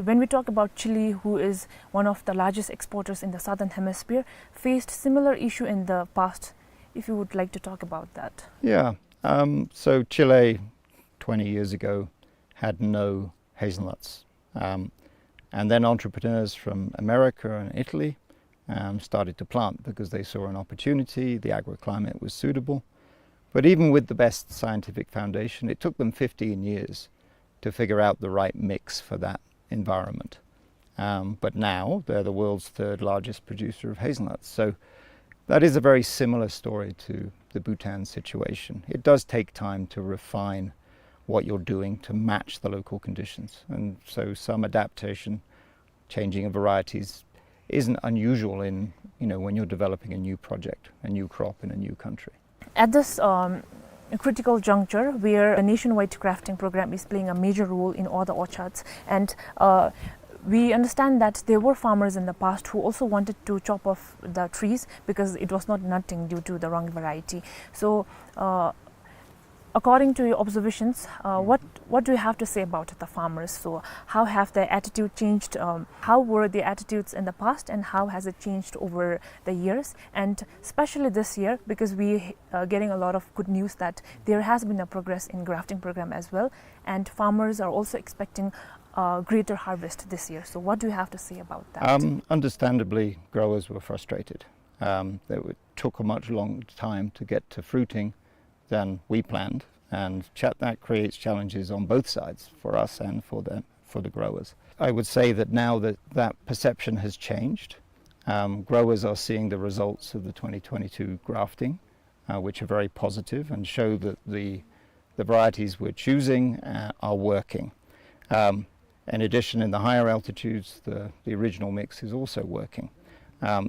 when we talk about Chile, who is one of the largest exporters in the southern hemisphere, faced similar issue in the past. If you would like to talk about that. Yeah, so Chile 20 years ago had no hazelnuts, and then entrepreneurs from America and Italy started to plant because they saw an opportunity, the agroclimate was suitable. But even with the best scientific foundation, it took them 15 years to figure out the right mix for that environment. But now they're the world's third largest producer of hazelnuts. So That is a very similar story to the Bhutan situation. It does take time to refine what you're doing to match the local conditions, and so some adaptation, changing of varieties, isn't unusual in, when you're developing a new project, a new crop in a new country. At this critical juncture where a nationwide grafting program is playing a major role in all the orchards, and we understand that there were farmers in the past who also wanted to chop off the trees because it was not nutting due to the wrong variety. So according to your observations, what do you have to say about the farmers? So how have their attitude changed? How were the attitudes in the past, and how has it changed over the years? And especially this year, because we are getting a lot of good news that there has been a progress in grafting program as well, and farmers are also expecting greater harvest this year. So what do you have to say about that? Understandably, growers were frustrated. It took a much long time to get to fruiting than we planned, and that creates challenges on both sides, for us and for the growers. I would say that now that perception has changed. Growers are seeing the results of the 2022 grafting, which are very positive and show that the varieties we're choosing are working. In addition, in the higher altitudes, the original mix is also working.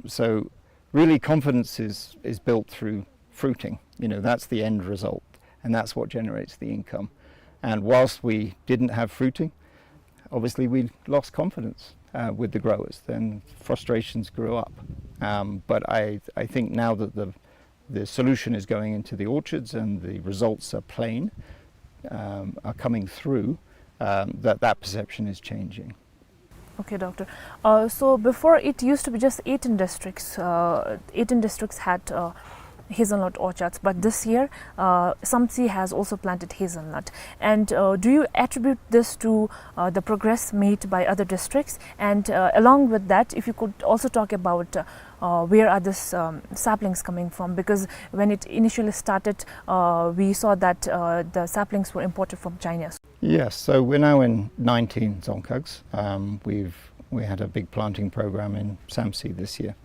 So really confidence is built through fruiting. That's the end result, and that's what generates the income. And whilst we didn't have fruiting, obviously we lost confidence with the growers, then frustrations grew up. But I think now that the solution is going into the orchards and the results are plain, are coming through, that perception is changing. Okay, Doctor. So before it used to be just 18 districts. 18 districts had hazelnut orchards, but this year 𝗖𝘂𝗿𝗵 has also planted hazelnut. And do you attribute this to the progress made by other districts? And along with that, if you could also talk about where are these saplings coming from, because when it initially started we saw that the saplings were imported from China. Yes, so we're now in 19 dzongkhags. We had a big planting program in 𝗖𝘂𝗿𝗵 this year,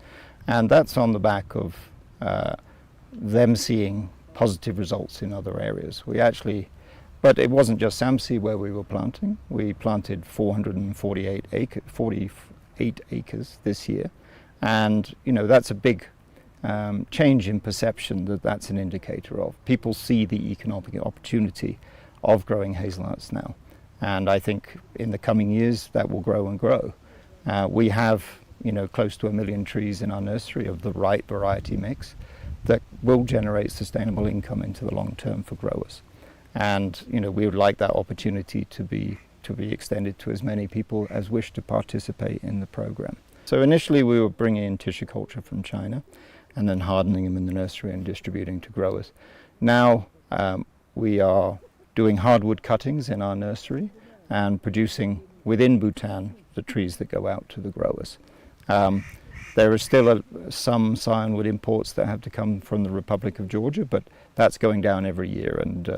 and that's on the back of them seeing positive results in other areas. But it wasn't just 𝗖𝘂𝗿𝗵 where we were planting. We planted 48 acres this year, and that's a big change in perception. That's an indicator of people see the economic opportunity of growing hazelnuts now, and I think in the coming years that will grow and grow. We have close to 1 million trees in our nursery of the right variety mix that will generate sustainable income into the long term for growers. And we would like that opportunity to be extended to as many people as wish to participate in the program. So initially we were bringing in tissue culture from China and then hardening them in the nursery and distributing to growers. Now we are doing hardwood cuttings in our nursery and producing within Bhutan the trees that go out to the growers. There are still some scionwood imports that have to come from the Republic of Georgia, but that's going down every year, and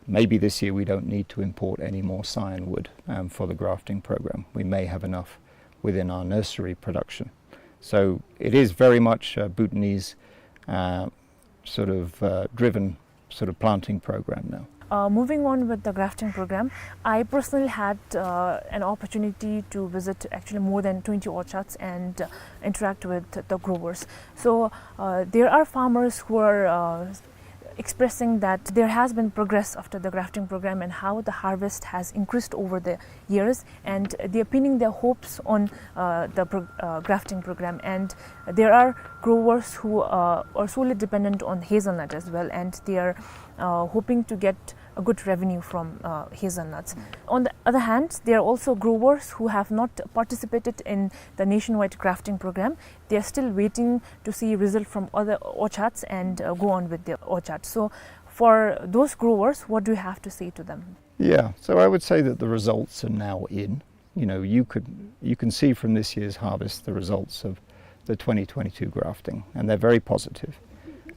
maybe this year we don't need to import any more scionwood for the grafting program. We may have enough within our nursery production. So it is very much a Bhutanese driven planting program now. Moving on with the grafting program, I personally had an opportunity to visit actually more than 20 orchards and interact with the growers. So there are farmers who are expressing that there has been progress after the grafting program and how the harvest has increased over the years, and they are pinning their hopes on the grafting program. And there are growers who are solely dependent on hazelnut as well, and they are hoping to get a good revenue from hazelnuts. On the other hand, there are also growers who have not participated in the nationwide grafting program. They are still waiting to see result from other orchards and go on with their orchards. So for those growers, what do you have to say to them? Yeah, so I would say that the results are now in. You can see from this year's harvest the results of the 2022 grafting, and they're very positive.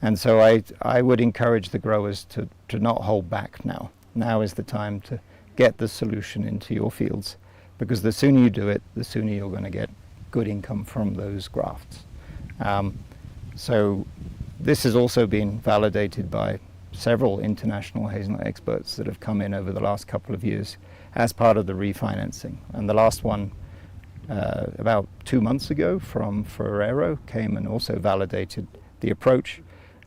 And so I would encourage the growers to not hold back now. Now is the time to get the solution into your fields, because the sooner you do it, the sooner you're going to get good income from those grafts. So this has also been validated by several international hazelnut experts that have come in over the last couple of years as part of the refinancing. And the last one about 2 months ago from Ferrero came and also validated the approach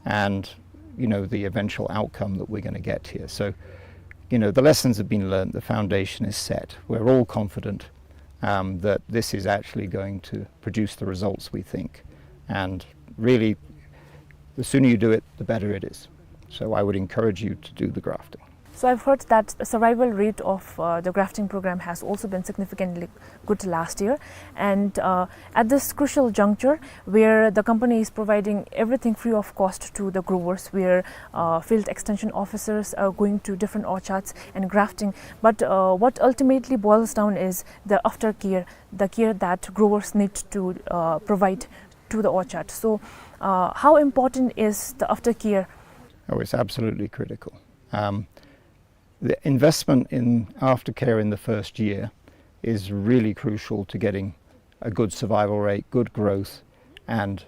and the eventual outcome that we're going to get here. So the lessons have been learned, the foundation is set. We're all confident that this is actually going to produce the results we think. And really, the sooner you do it, the better it is. So I would encourage you to do the grafting. So I've heard that the survival rate of the grafting program has also been significantly good last year, and at this crucial juncture where the company is providing everything free of cost to the growers, where field extension officers are going to different orchards and grafting, but what ultimately boils down is the aftercare, the care that growers need to provide to the orchard. So how important is the aftercare? Oh, it's absolutely critical. The investment in aftercare in the first year is really crucial to getting a good survival rate, good growth, and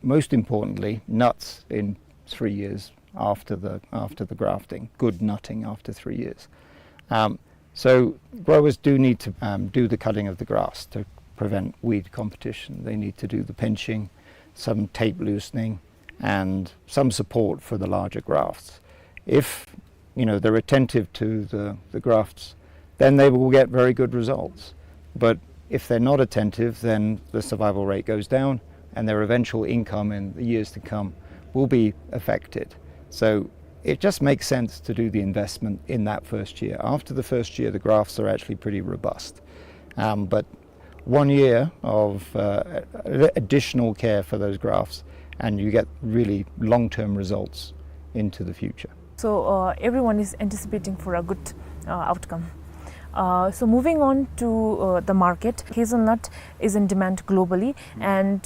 most importantly, nuts in 3 years after the grafting, good nutting after 3 years. So growers do need to do the cutting of the grass to prevent weed competition. They need to do the pinching, some tape loosening, and some support for the larger grafts. If they're attentive to the grafts, then they will get very good results. But if they're not attentive, then the survival rate goes down and their eventual income in the years to come will be affected. So it just makes sense to do the investment in that first year. After the first year, the grafts are actually pretty robust. But 1 year of additional care for those grafts, and you get really long-term results into the future. So everyone is anticipating for a good outcome. So moving on to the market, hazelnut is in demand globally, and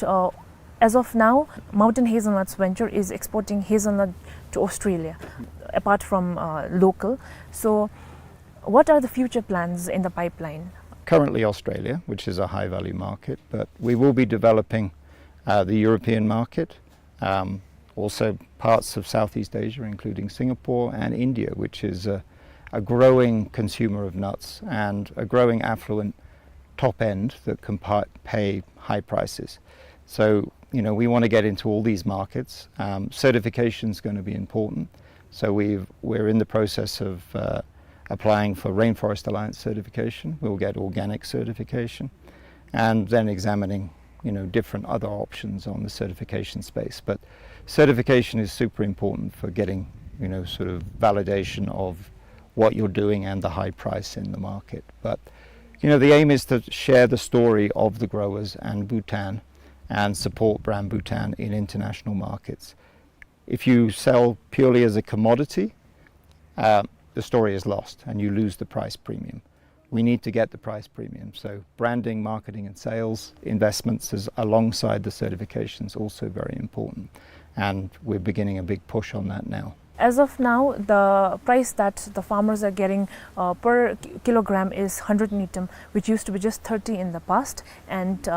as of now, Mountain Hazelnuts Venture is exporting hazelnut to Australia, apart from local. So what are the future plans in the pipeline? Currently Australia, which is a high-value market, but we will be developing the European market, also parts of Southeast Asia, including Singapore and India, which is a growing consumer of nuts and a growing affluent top end that can pay high prices. So, we want to get into all these markets. Certification is going to be important. So we're in the process of applying for Rainforest Alliance certification. We'll get organic certification, and then examining different other options on the certification space. But certification is super important for getting sort of validation of what you're doing and the high price in the market. But the aim is to share the story of the growers and Bhutan and support brand Bhutan in international markets. If you sell purely as a commodity, the story is lost and you lose the price premium. We need to get the price premium. So branding, marketing and sales investments alongside the certification is also very important. And we're beginning a big push on that now. As of now, the price that the farmers are getting per kilogram is 100 nitum, which used to be just 30 in the past. And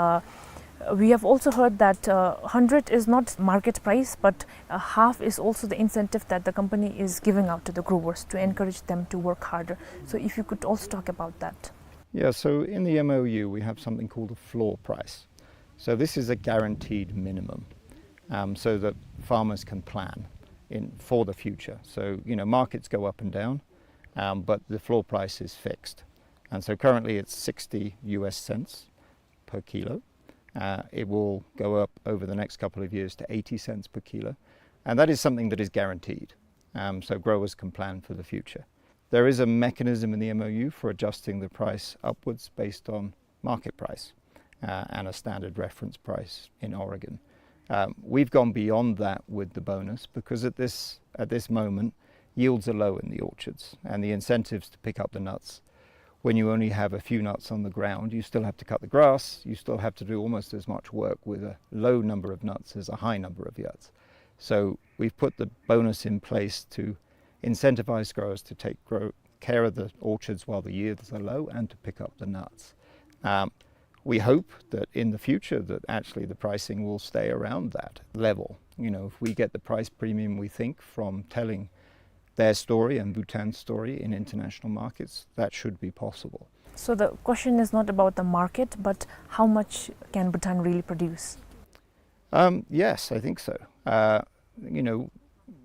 we have also heard that 100 is not market price, but half is also the incentive that the company is giving out to the growers to encourage them to work harder. So if you could also talk about that. Yeah, so in the MOU we have something called a floor price. So this is a guaranteed minimum, so that farmers can plan for the future. So markets go up and down, but the floor price is fixed. And so currently it's 60 US cents per kilo. It will go up over the next couple of years to 80 cents per kilo, and that is something that is guaranteed, so growers can plan for the future. There is a mechanism in the MOU for adjusting the price upwards based on market price and a standard reference price in Oregon. We've gone beyond that with the bonus because at this moment yields are low in the orchards, and the incentives to pick up the nuts, when you only have a few nuts on the ground, you still have to cut the grass, you still have to do almost as much work with a low number of nuts as a high number of nuts. So we've put the bonus in place to incentivize growers to take care of the orchards while the yields are low and to pick up the nuts. we hope that in the future that actually the pricing will stay around that level. If we get the price premium we think from telling their story and Bhutan's story in international markets, that should be possible. So the question is not about the market, but how much can Bhutan really produce? Yes, I think so.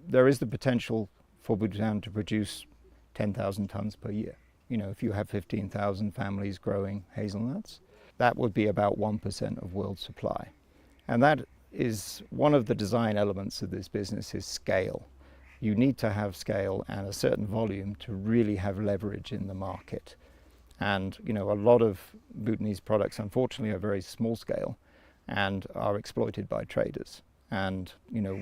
There is the potential for Bhutan to produce 10,000 tons per year. If you have 15,000 families growing hazelnuts, that would be about 1% of world supply. And that is one of the design elements of this business is scale. You need to have scale and a certain volume to really have leverage in the market. And a lot of Bhutanese products unfortunately are very small scale and are exploited by traders. And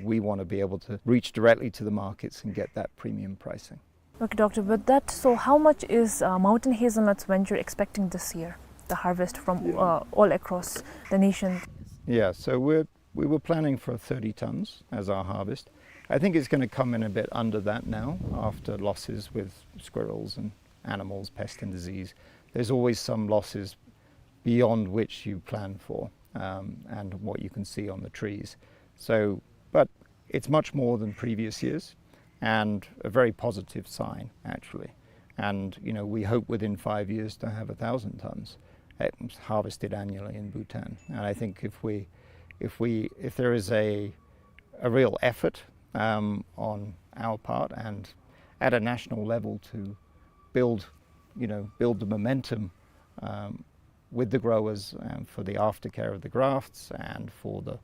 we want to be able to reach directly to the markets and get that premium pricing. Okay, Doctor, with that, so how much is Mountain Hazelnuts Venture expecting this year, the harvest from all across the nation? Yeah, so we were planning for 30 tons as our harvest. I think it's going to come in a bit under that now after losses with squirrels and animals, pest and disease. There's always some losses beyond which you plan for and what you can see on the trees. So, but it's much more than previous years and a very positive sign actually. And we hope within 5 years to have 1,000 tons harvested annually in Bhutan. And I think if there is a real effort on our part and at a national level to build the momentum with the growers and for the aftercare of the grafts and for the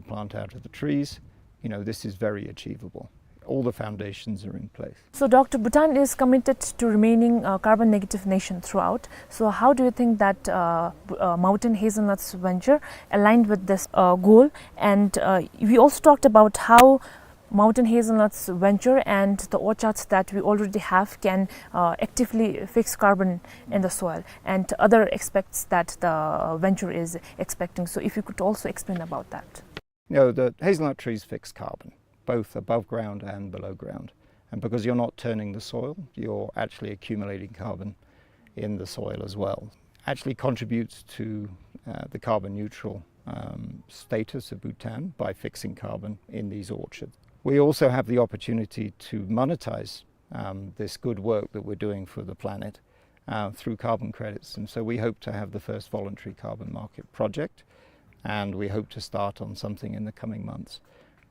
plant out of the trees, this is very achievable. All the foundations are in place. So Dr. Bhutan is committed to remaining a carbon negative nation throughout. So how do you think that Mountain Hazelnuts Venture aligned with this goal? And we also talked about how Mountain Hazelnuts Venture and the orchards that we already have can actively fix carbon in the soil and other aspects that the venture is expecting. So if you could also explain about that. The hazelnut trees fix carbon, both above ground and below ground. And because you're not turning the soil, you're actually accumulating carbon in the soil as well. Actually contributes to the carbon neutral status of Bhutan by fixing carbon in these orchards. We also have the opportunity to monetize this good work that we're doing for the planet through carbon credits. And so we hope to have the first voluntary carbon market project, and we hope to start on something in the coming months.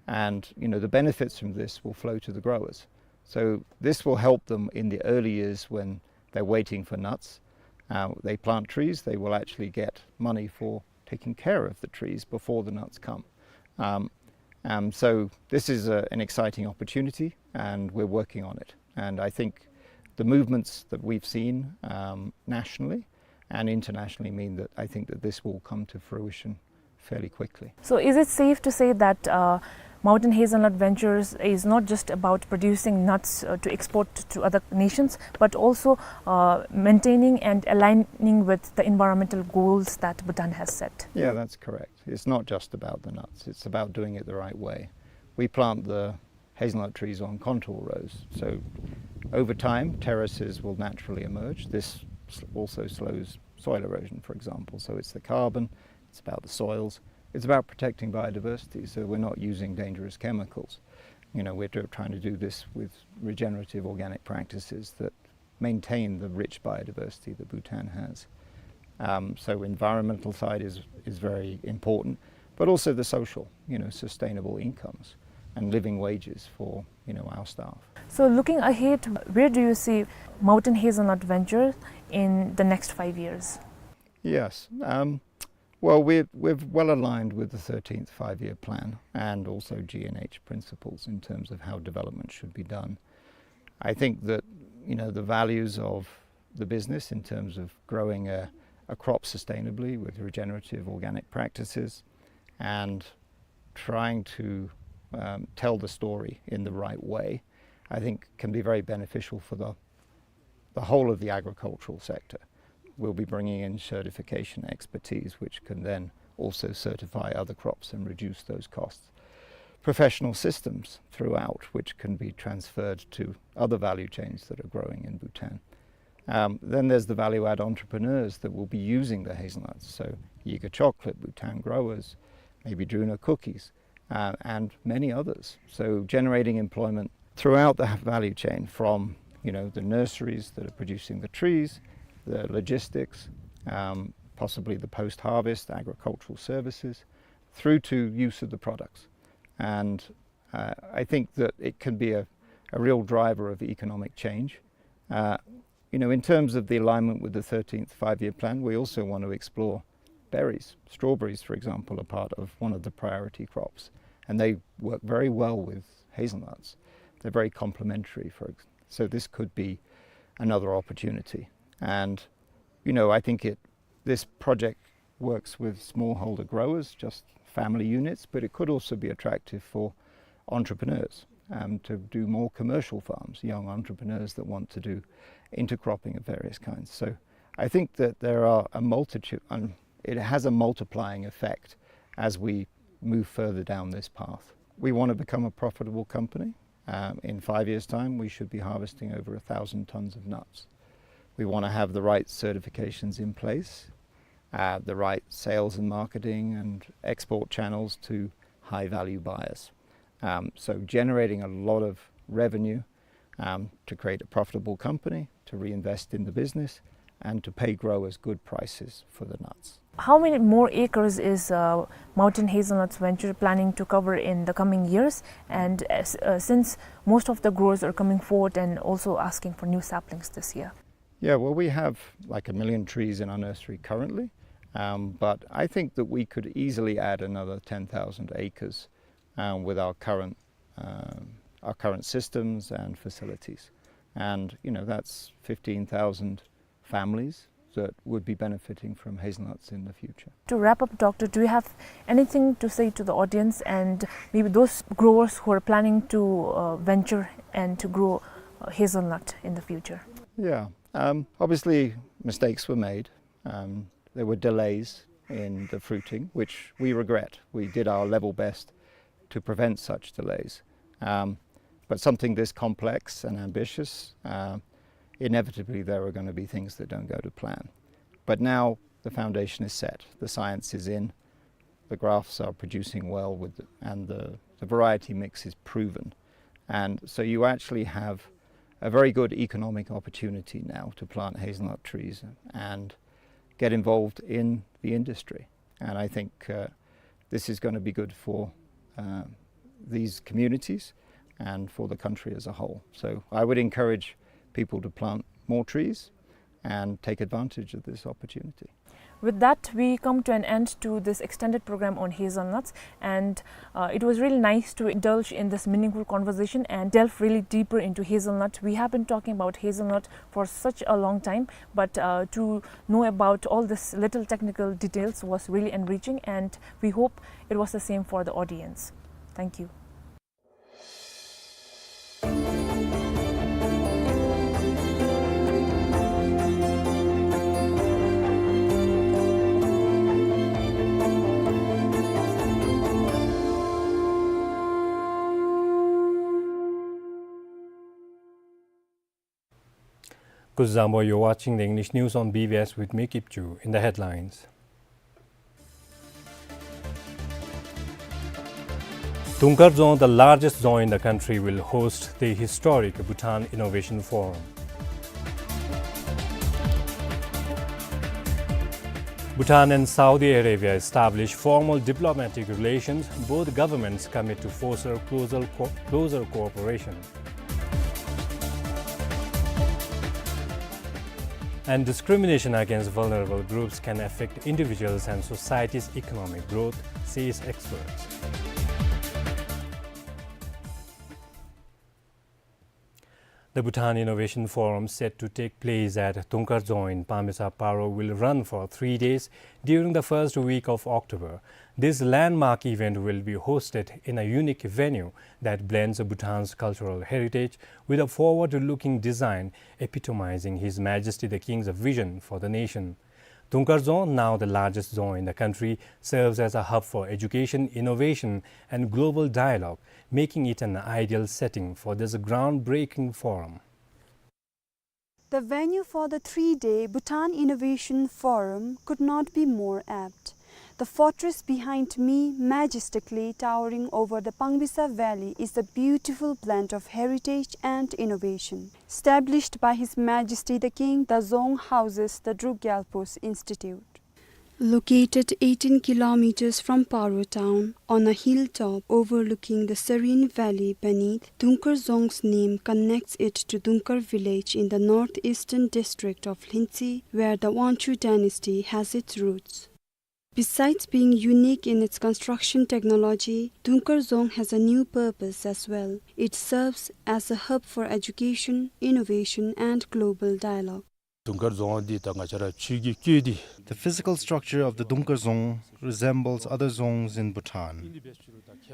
And the benefits from this will flow to the growers. So this will help them in the early years when they're waiting for nuts. They plant trees, they will actually get money for taking care of the trees before the nuts come. So this is an exciting opportunity and we're working on it. And I think the movements that we've seen nationally and internationally mean that I think that this will come to fruition fairly quickly. So is it safe to say that Mountain Hazelnut Ventures is not just about producing nuts to export to other nations, but also maintaining and aligning with the environmental goals that Bhutan has set? Yeah, that's correct. It's not just about the nuts, it's about doing it the right way. We plant the hazelnut trees on contour rows, so over time terraces will naturally emerge. This also slows soil erosion, for example, so it's the carbon, it's about the soils. It's about protecting biodiversity, so we're not using dangerous chemicals. We're trying to do this with regenerative organic practices that maintain the rich biodiversity that Bhutan has. So environmental side is very important, but also the social, sustainable incomes and living wages for, our staff. So looking ahead, where do you see Mountain Hazelnut Venture in the next 5 years? Yes. Well, we're well aligned with the 13th five-year plan and also G&H principles in terms of how development should be done. I think that, the values of the business in terms of growing a crop sustainably with regenerative organic practices and trying to tell the story in the right way, I think can be very beneficial for the whole of the agricultural sector. We'll be bringing in certification expertise which can then also certify other crops and reduce those costs. Professional systems throughout which can be transferred to other value chains that are growing in Bhutan. Then there's the value-add entrepreneurs that will be using the hazelnuts. So 𝗘𝘂𝗿𝗵, Bhutan growers, maybe 𝗔𝗳𝗳𝗵 cookies, and many others. So generating employment throughout the value chain, from the nurseries that are producing the trees, the logistics, possibly the post-harvest agricultural services, through to use of the products. And I think that it can be a real driver of economic change. In terms of the alignment with the 13th five-year plan, we also want to explore berries. Strawberries, for example, are part of one of the priority crops, and they work very well with hazelnuts. They're very complementary, so this could be another opportunity. And I think this project works with smallholder growers, just family units, but it could also be attractive for entrepreneurs to do more commercial farms, young entrepreneurs that want to do intercropping of various kinds. So I think that there are a multitude, and it has a multiplying effect as we move further down this path. We want to become a profitable company. In 5 years' time, we should be harvesting over 1,000 tons of nuts. We want to have the right certifications in place, the right sales and marketing and export channels to high-value buyers. So generating a lot of revenue to create a profitable company, to reinvest in the business, and to pay growers good prices for the nuts. How many more acres is Mountain Hazelnuts Venture planning to cover in the coming years? And since most of the growers are coming forward and also asking for new saplings this year? Yeah, well, we have like 1 million trees in our nursery currently, but I think that we could easily add another 10,000 acres with our current systems and facilities. And that's 15,000 families that would be benefiting from hazelnuts in the future. To wrap up, Doctor, do you have anything to say to the audience and maybe those growers who are planning to venture and to grow hazelnut in the future? Yeah, obviously mistakes were made. There were delays in the fruiting, which we regret. We did our level best to prevent such delays. But something this complex and ambitious, inevitably there are going to be things that don't go to plan. But now the foundation is set, the science is in, the grafts are producing well, and the variety mix is proven. And so you actually have a very good economic opportunity now to plant hazelnut trees and get involved in the industry. And I think this is going to be good for these communities and for the country as a whole. So I would encourage people to plant more trees and take advantage of this opportunity. With that, we come to an end to this extended program on hazelnuts, and it was really nice to indulge in this meaningful conversation and delve really deeper into hazelnut. We have been talking about hazelnut for such a long time, but to know about all this little technical details was really enriching, and we hope it was the same for the audience. Thank you. Good Zambo, you're watching the English news on BBS with me, 𝗘𝘂𝗶𝗀. In the headlines. 𝗃𝘀𝗄𝗵, the largest zoo in the country, will host the historic Bhutan Innovation Forum. Bhutan and Saudi Arabia establish formal diplomatic relations. Both governments commit to foster closer cooperation. And discrimination against vulnerable groups can affect individuals and society's economic growth, says experts. The Bhutan Innovation Forum, set to take place at 𝗃𝘀𝗵𝗵 will run for 3 days during the first week of October. This landmark event will be hosted in a unique venue that blends Bhutan's cultural heritage with a forward-looking design epitomizing His Majesty the King's vision for the nation. 𝗃𝘀𝗵, now the largest zoo in the country, serves as a hub for education, innovation, and global dialogue, making it an ideal setting for this groundbreaking forum. The venue for the 3-day Bhutan Innovation Forum could not be more apt. The fortress behind me, majestically towering over the 𝗂𝗵𝗄𝗵𝗵 Valley, is a beautiful blend of heritage and innovation. Established by His Majesty the King, the Dzong houses the 𝗘𝗴𝗶𝗀𝗵 Institute. Located 18 kilometers from Paro town, on a hilltop overlooking the serene valley beneath, 𝗂𝘃𝗄𝗃's name connects it to 𝗂𝘃𝗃 village in the northeastern district of 𝗘𝘂𝗵𝗃, where the Wanchu dynasty has its roots. Besides being unique in its construction technology, 𝗂𝘃𝗃 has a new purpose as well. It serves as a hub for education, innovation, and global dialogue. The physical structure of the 𝗂𝘃𝗃 resembles other dzongs in Bhutan.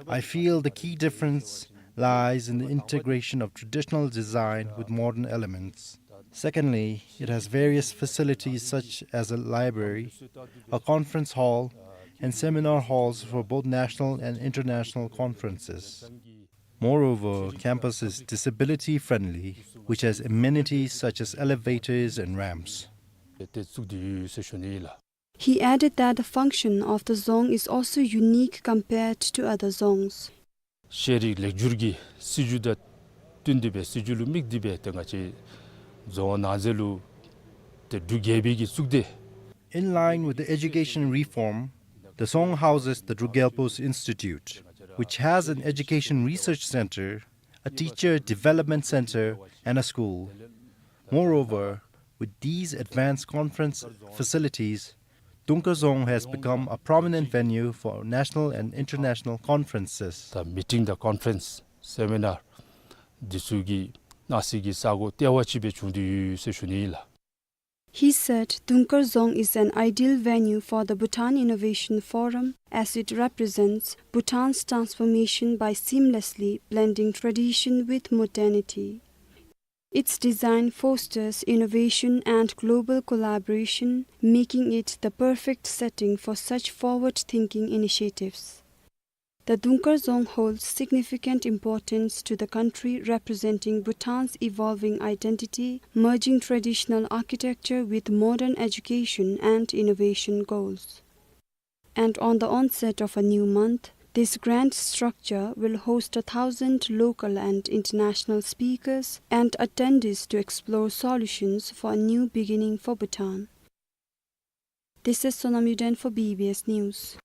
I feel the key difference lies in the integration of traditional design with modern elements. Secondly, it has various facilities such as a library, a conference hall, and seminar halls for both national and international conferences. Moreover, campus is disability-friendly, which has amenities such as elevators and ramps. He added that the function of the dzong is also unique compared to other dzongs. In line with the education reform, the dzong houses the 𝗘𝗴𝗶𝗀𝗵 Institute, which has an education research center, a teacher development center, and a school. Moreover, with these advanced conference facilities, 𝗂𝘃𝗃 has become a prominent venue for national and international conferences. The meeting, the conference, seminar, disugi, nasigi sago 𝗘𝗴𝗶𝗵𝗃 seshunila. He said 𝗂𝘃𝗃 is an ideal venue for the Bhutan Innovation Forum as it represents Bhutan's transformation by seamlessly blending tradition with modernity. Its design fosters innovation and global collaboration, making it the perfect setting for such forward-thinking initiatives. The 𝗂𝘃𝗃 holds significant importance to the country, representing Bhutan's evolving identity, merging traditional architecture with modern education and innovation goals. And on the onset of a new month, this grand structure will host 1,000 local and international speakers and attendees to explore solutions for a new beginning for Bhutan. This is Sonam Yuden for BBS News.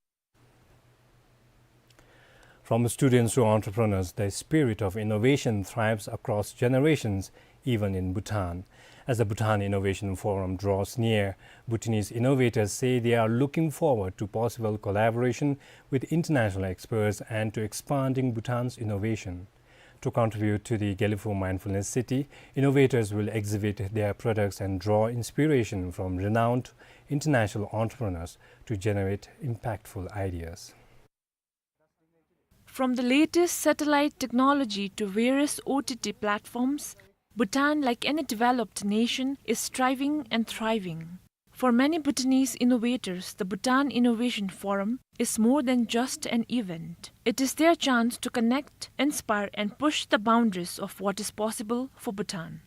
From students to entrepreneurs, the spirit of innovation thrives across generations, even in Bhutan. As the Bhutan Innovation Forum draws near, Bhutanese innovators say they are looking forward to possible collaboration with international experts and to expanding Bhutan's innovation. To contribute to the 𝗘𝗵𝗶 Mindfulness City, innovators will exhibit their products and draw inspiration from renowned international entrepreneurs to generate impactful ideas. From the latest satellite technology to various OTT platforms, Bhutan, like any developed nation, is striving and thriving. For many Bhutanese innovators, the Bhutan Innovation Forum is more than just an event. It is their chance to connect, inspire, and push the boundaries of what is possible for Bhutan.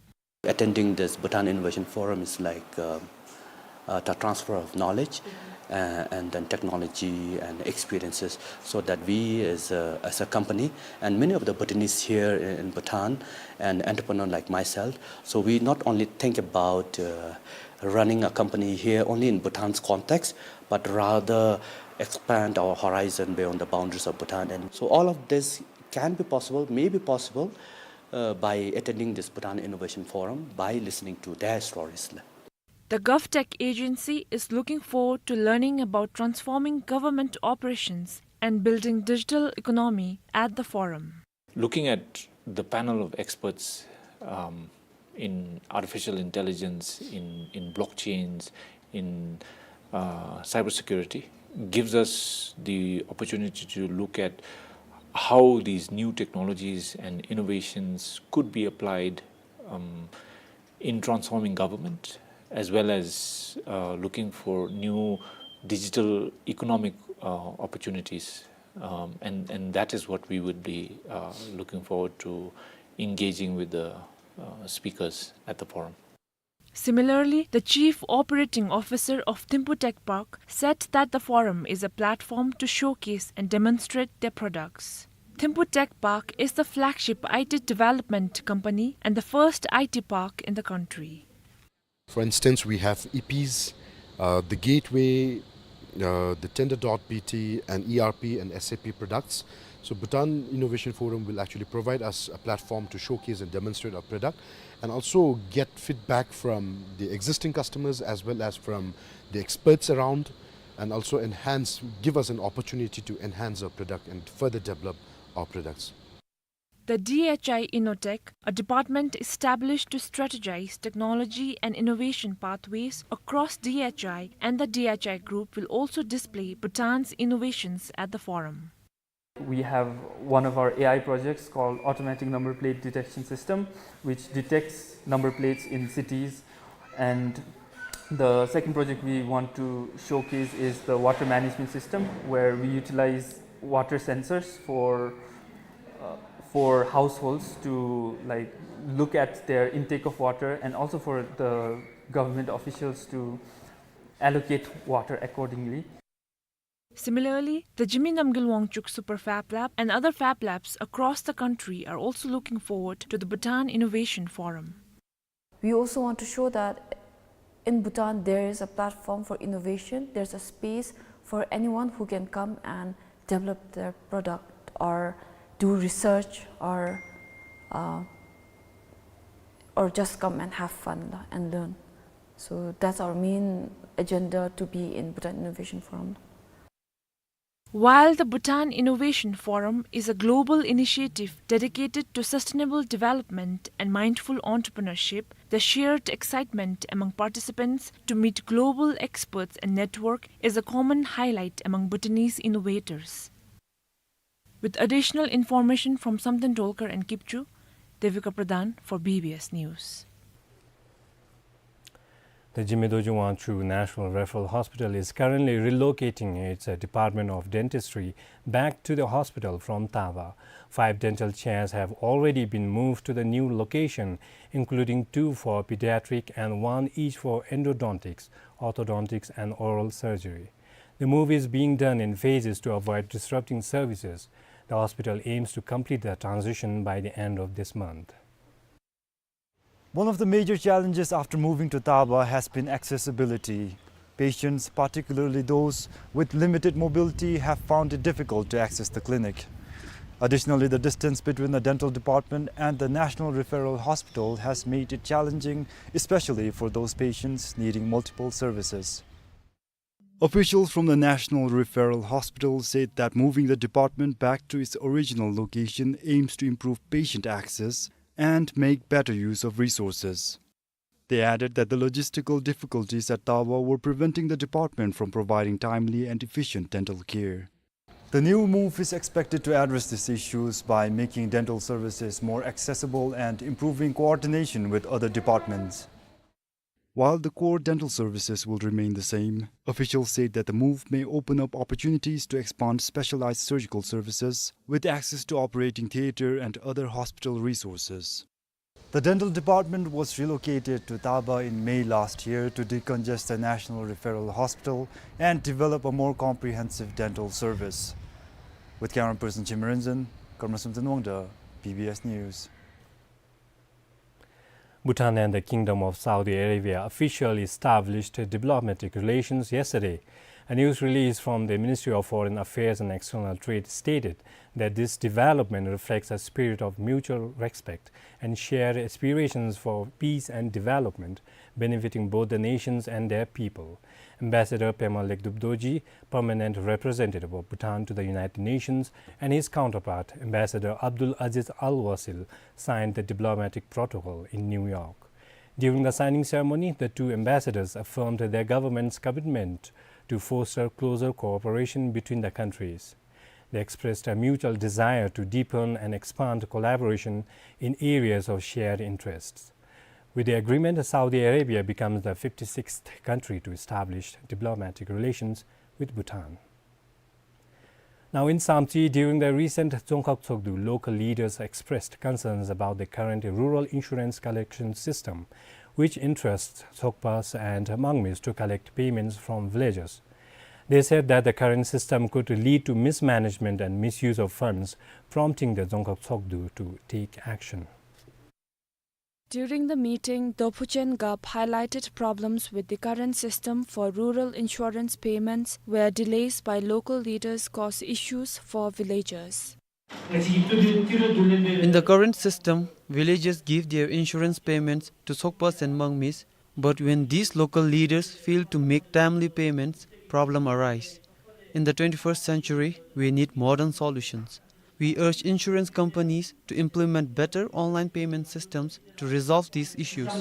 Attending this Bhutan Innovation Forum is like the transfer of knowledge and then technology and experiences, so that we as a company and many of the Bhutanese here in Bhutan and entrepreneurs like myself, so we not only think about running a company here only in Bhutan's context, but rather expand our horizon beyond the boundaries of Bhutan. And so all of this can be possible, may be possible by attending this Bhutan Innovation Forum, by listening to their stories. The GovTech agency is looking forward to learning about transforming government operations and building digital economy at the forum. Looking at the panel of experts in artificial intelligence, in blockchains, in cybersecurity, gives us the opportunity to look at how these new technologies and innovations could be applied in transforming government, as well as looking for new digital economic opportunities. And that is what we would be looking forward to engaging with the speakers at the forum. Similarly, the Chief Operating Officer of 𝗘𝗵𝗶 Park said that the forum is a platform to showcase and demonstrate their products. 𝗘𝗵𝗶 Park is the flagship IT development company and the first IT park in the country. For instance, we have EPs, the Gateway, the Tender.pt and ERP and SAP products. So Bhutan Innovation Forum will actually provide us a platform to showcase and demonstrate our product and also get feedback from the existing customers as well as from the experts around, and also give us an opportunity to enhance our product and further develop our products. The 𝗘𝗴𝗵𝗵 Innotech, a department established to strategize technology and innovation pathways across 𝗘𝗴𝗵 and the 𝗘𝗴𝗵 Group, will also display Bhutan's innovations at the forum. We have one of our AI projects called Automatic Number Plate Detection System, which detects number plates in cities. And the second project we want to showcase is the water management system, where we utilize water sensors for households to look at their intake of water, and also for the government officials to allocate water accordingly. Similarly, the 𝗔𝗵𝗵𝗶𝗀𝗵 Super Fab Lab and other Fab Labs across the country are also looking forward to the Bhutan Innovation Forum. We also want to show that in Bhutan there is a platform for innovation, there's a space for anyone who can come and develop their product or do research or just come and have fun and learn. So that's our main agenda, to be in Bhutan Innovation Forum. While the Bhutan Innovation Forum is a global initiative dedicated to sustainable development and mindful entrepreneurship, the shared excitement among participants to meet global experts and network is a common highlight among Bhutanese innovators. With additional information from Samten Dolkar and Kipchu, Devika Pradhan for BBS News. The 𝗔𝗵𝗵𝗶𝗀𝗵 National Referral Hospital is currently relocating its Department of Dentistry back to the hospital from 𝗘𝗏. 5 dental chairs have already been moved to the new location, including 2 for pediatric and 1 each for endodontics, orthodontics and oral surgery. The move is being done in phases to avoid disrupting services. The hospital aims to complete the transition by the end of this month. One of the major challenges after moving to 𝗘𝗏 has been accessibility. Patients, particularly those with limited mobility, have found it difficult to access the clinic. Additionally, the distance between the dental department and the National Referral Hospital has made it challenging, especially for those patients needing multiple services. Officials from the National Referral Hospital said that moving the department back to its original location aims to improve patient access and make better use of resources. They added that the logistical difficulties at 𝗘𝗏 were preventing the department from providing timely and efficient dental care. The new move is expected to address these issues by making dental services more accessible and improving coordination with other departments. While the core dental services will remain the same, officials said that the move may open up opportunities to expand specialized surgical services with access to operating theater and other hospital resources. The dental department was relocated to 𝗘𝗏 in May last year to decongest the National Referral Hospital and develop a more comprehensive dental service. With camera person Chimrinzen, Karmasumtanwangda, PBS News. Bhutan and the Kingdom of Saudi Arabia officially established diplomatic relations yesterday. A news release from the Ministry of Foreign Affairs and External Trade stated that this development reflects a spirit of mutual respect and shared aspirations for peace and development, benefiting both the nations and their people. Ambassador 𝗵𝗏 𝗶𝗶𝗀𝗵, permanent representative of Bhutan to the United Nations, and his counterpart, Ambassador Abdulaziz Al-Wasil, signed the diplomatic protocol in New York. During the signing ceremony, the 2 ambassadors affirmed their government's commitment to foster closer cooperation between the countries. They expressed a mutual desire to deepen and expand collaboration in areas of shared interests. With the agreement, Saudi Arabia becomes the 56th country to establish diplomatic relations with Bhutan. Now in Samti, during the recent 𝗘𝗏𝗄𝗀, local leaders expressed concerns about the current rural insurance collection system, which entrusts 𝗘𝘂𝗿𝗵 and 𝗵𝗡 to collect payments from villagers. They said that the current system could lead to mismanagement and misuse of funds, prompting the 𝗘𝘂𝗿𝗵 to take action. During the meeting, 𝗘𝘴𝗵𝗵 highlighted problems with the current system for rural insurance payments, where delays by local leaders cause issues for villagers. In the current system, villagers give their insurance payments to 𝗘𝘂𝗿𝗵 and 𝗵𝗡, but when these local leaders fail to make timely payments, problems arise. In the 21st century, we need modern solutions. We urge insurance companies to implement better online payment systems to resolve these issues.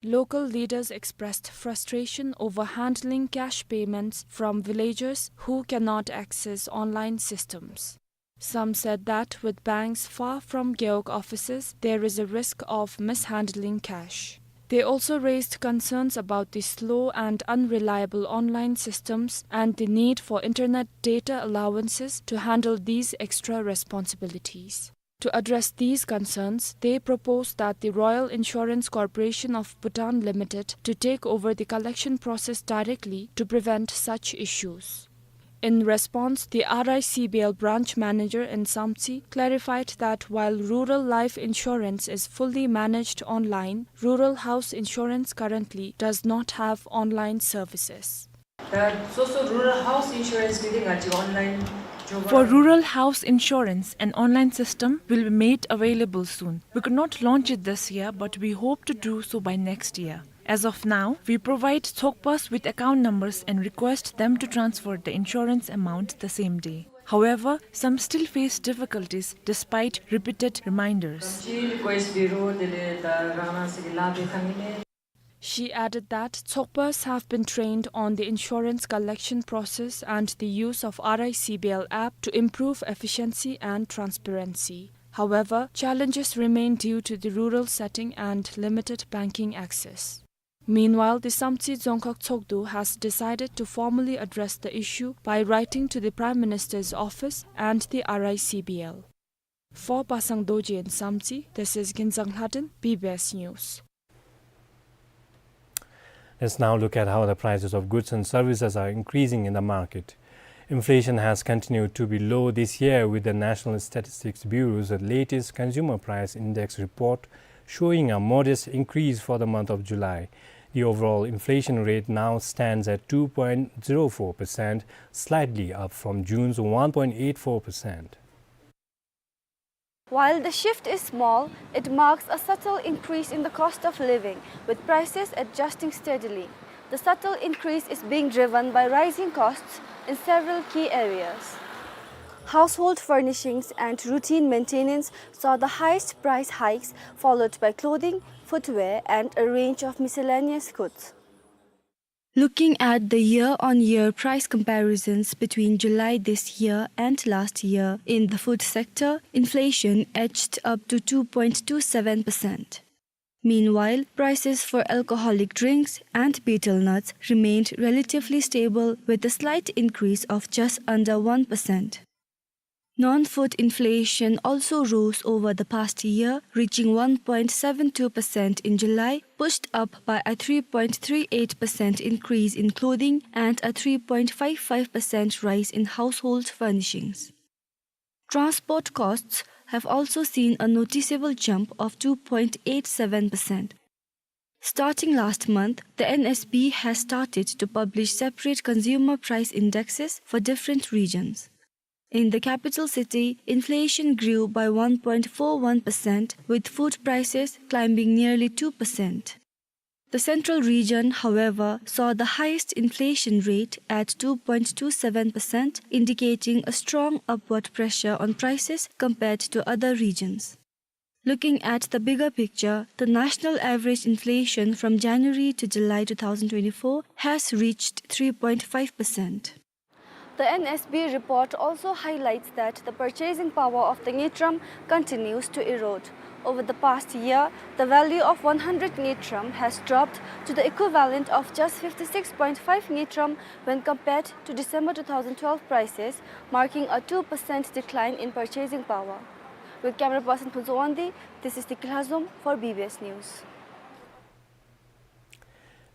Local leaders expressed frustration over handling cash payments from villagers who cannot access online systems. Some said that with banks far from GEOG offices, there is a risk of mishandling cash. They also raised concerns about the slow and unreliable online systems and the need for internet data allowances to handle these extra responsibilities. To address these concerns, they proposed that the Royal Insurance Corporation of Bhutan Limited to take over the collection process directly to prevent such issues. In response, the 𝗖𝘂𝗴𝗶𝗶𝗀 branch manager in 𝗘𝘂𝗵𝗶 clarified that while rural life insurance is fully managed online, rural house insurance currently does not have online services. For rural house insurance, an online system will be made available soon. We could not launch it this year, but we hope to do so by next year. As of now, we provide 𝗘𝘂𝗏s with account numbers and request them to transfer the insurance amount the same day. However, some still face difficulties despite repeated reminders. She added that 𝗘𝘂𝗏s have been trained on the insurance collection process and the use of 𝗖𝘂𝗴𝗶𝗶𝗀 app to improve efficiency and transparency. However, challenges remain due to the rural setting and limited banking access. Meanwhile, the 𝗘𝘂𝗵𝗶 𝗘𝘂𝗿𝗄𝑐 has decided to formally address the issue by writing to the Prime Minister's office and the 𝗖𝘂𝗴𝗶𝗶𝗀. For Pasang Doji in 𝗘𝘂𝗵𝗶, this is 𝗘𝘂𝗿𝗄𝗏 𝗵𝗏 News. Let's now look at how the prices of goods and services are increasing in the market. Inflation has continued to be low this year, with the National Statistics Bureau's latest Consumer Price Index report showing a modest increase for the month of July. The overall inflation rate now stands at 2.04%, slightly up from June's 1.84%. While the shift is small, it marks a subtle increase in the cost of living, with prices adjusting steadily. The subtle increase is being driven by rising costs in several key areas. Household furnishings and routine maintenance saw the highest price hikes, followed by clothing, footwear, and a range of miscellaneous goods. Looking at the year-on-year price comparisons between July this year and last year in the food sector, inflation edged up to 2.27%. Meanwhile, prices for alcoholic drinks and betel nuts remained relatively stable, with a slight increase of just under 1%. Non-food inflation also rose over the past year, reaching 1.72% in July, pushed up by a 3.38% increase in clothing and a 3.55% rise in household furnishings. Transport costs have also seen a noticeable jump of 2.87%. Starting last month, the NSB has started to publish separate consumer price indexes for different regions. In the capital city, inflation grew by 1.41%, with food prices climbing nearly 2%. The central region, however, saw the highest inflation rate at 2.27%, indicating a strong upward pressure on prices compared to other regions. Looking at the bigger picture, the national average inflation from January to July 2024 has reached 3.5%. The NSB report also highlights that the purchasing power of the 𝗟𝘂𝗏 continues to erode. Over the past year, the value of 100 𝗟𝘂𝗏 has dropped to the equivalent of just 56.5 𝗟𝘂𝗏 when compared to December 2012 prices, marking a 2% decline in purchasing power. With camera person Punzawandi, this is 𝗘𝘂𝗿𝗵𝗏 for BBS News.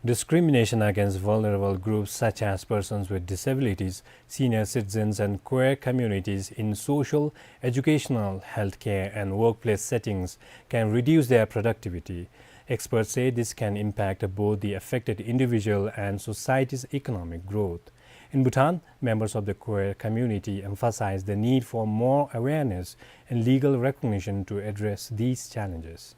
Discrimination against vulnerable groups such as persons with disabilities, senior citizens and queer communities in social, educational, healthcare and workplace settings can reduce their productivity. Experts say this can impact both the affected individual and society's economic growth. In Bhutan, members of the queer community emphasize the need for more awareness and legal recognition to address these challenges.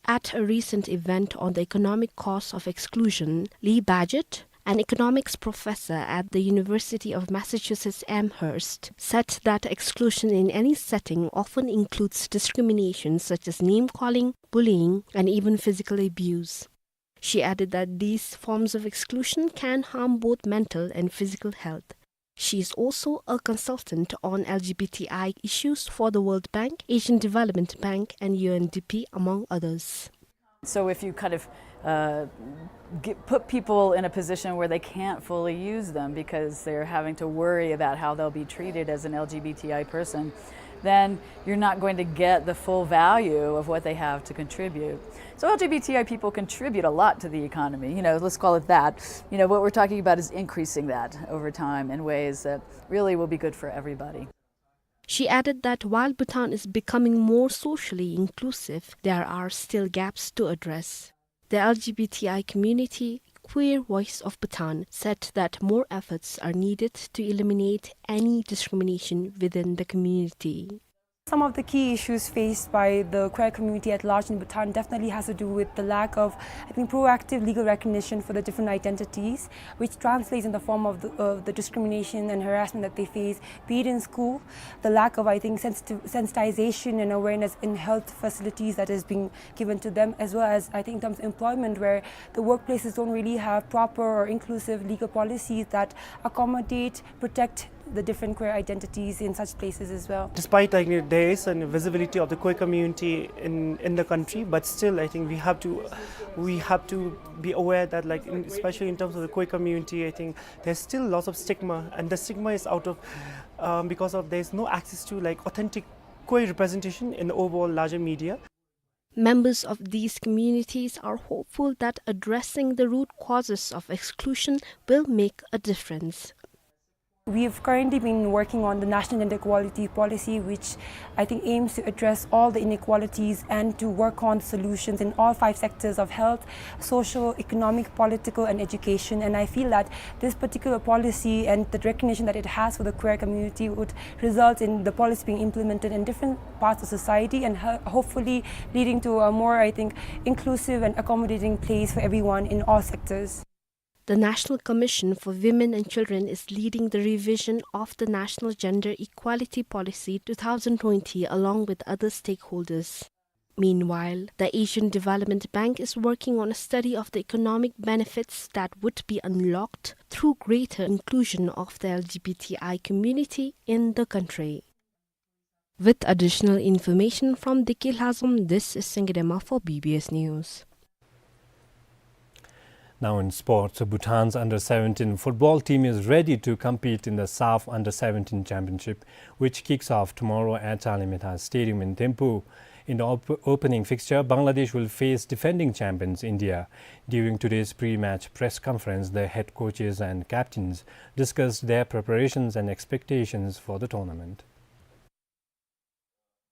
At a recent event on the economic cost of exclusion, 𝗘𝘂𝗵𝗵𝗵𝗏, an economics professor at the University of Massachusetts Amherst, said that exclusion in any setting often includes discrimination such as name-calling, bullying, and even physical abuse. She added that these forms of exclusion can harm both mental and physical health. She is also a consultant on LGBTI issues for the World Bank, Asian Development Bank, and UNDP, among others. So if you kind of put people in a position where they can't fully use them because they're having to worry about how they'll be treated as an LGBTI person, then you're not going to get the full value of what they have to contribute. So LGBTI people contribute a lot to the economy, let's call it that. What we're talking about is increasing that over time in ways that really will be good for everybody. She added that while Bhutan is becoming more socially inclusive, there are still gaps to address. The LGBTI community, Queer Voice of Bhutan, said that more efforts are needed to eliminate any discrimination within the community. Some of the key issues faced by the queer community at large in Bhutan definitely has to do with the lack of, proactive legal recognition for the different identities, which translates in the form of the discrimination and harassment that they face, be it in school, the lack of, sensitization and awareness in health facilities that is being given to them, as well as, in terms of employment, where the workplaces don't really have proper or inclusive legal policies that accommodate, protect the different queer identities in such places as well. Despite there is a visibility of the queer community in the country, but still I think we have to be aware that especially in terms of the queer community, there's still lots of stigma, and the stigma is out of because of there's no access to authentic queer representation in the overall larger media. Members of these communities are hopeful that addressing the root causes of exclusion will make a difference. We've currently been working on the National Gender Equality Policy, which aims to address all the inequalities and to work on solutions in all 5 sectors of health, social, economic, political, and education. And I feel that this particular policy and the recognition that it has for the queer community would result in the policy being implemented in different parts of society and hopefully leading to a more, inclusive and accommodating place for everyone in all sectors. The National Commission for Women and Children is leading the revision of the National Gender Equality Policy 2020 along with other stakeholders. Meanwhile, the Asian Development Bank is working on a study of the economic benefits that would be unlocked through greater inclusion of the LGBTI community in the country. With additional information from 𝗘𝘂𝗿𝗵𝗵, this is 𝗘𝘂𝗵𝗵 for BBS News. Now in sports, Bhutan's under-17 football team is ready to compete in the SAF Under-17 Championship, which kicks off tomorrow at 𝗘𝘂𝗿𝗵𝗵 Stadium in Thimphu. In the opening fixture, Bangladesh will face defending champions India. During today's pre-match press conference, the head coaches and captains discussed their preparations and expectations for the tournament.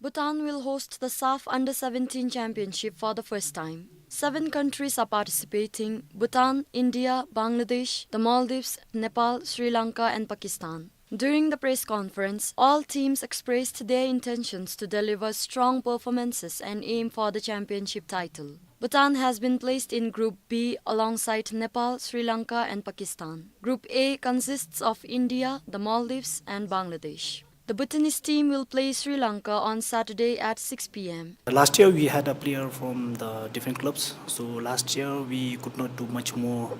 Bhutan will host the SAF Under-17 Championship for the first time. 7 countries are participating: Bhutan, India, Bangladesh, the Maldives, Nepal, Sri Lanka and Pakistan. During the press conference, all teams expressed their intentions to deliver strong performances and aim for the championship title. Bhutan has been placed in Group B alongside Nepal, Sri Lanka and Pakistan. Group A consists of India, the Maldives and Bangladesh. The Bhutanese team will play Sri Lanka on Saturday at 6 p.m. Last year we had a player from the different clubs, so last year we could not do much more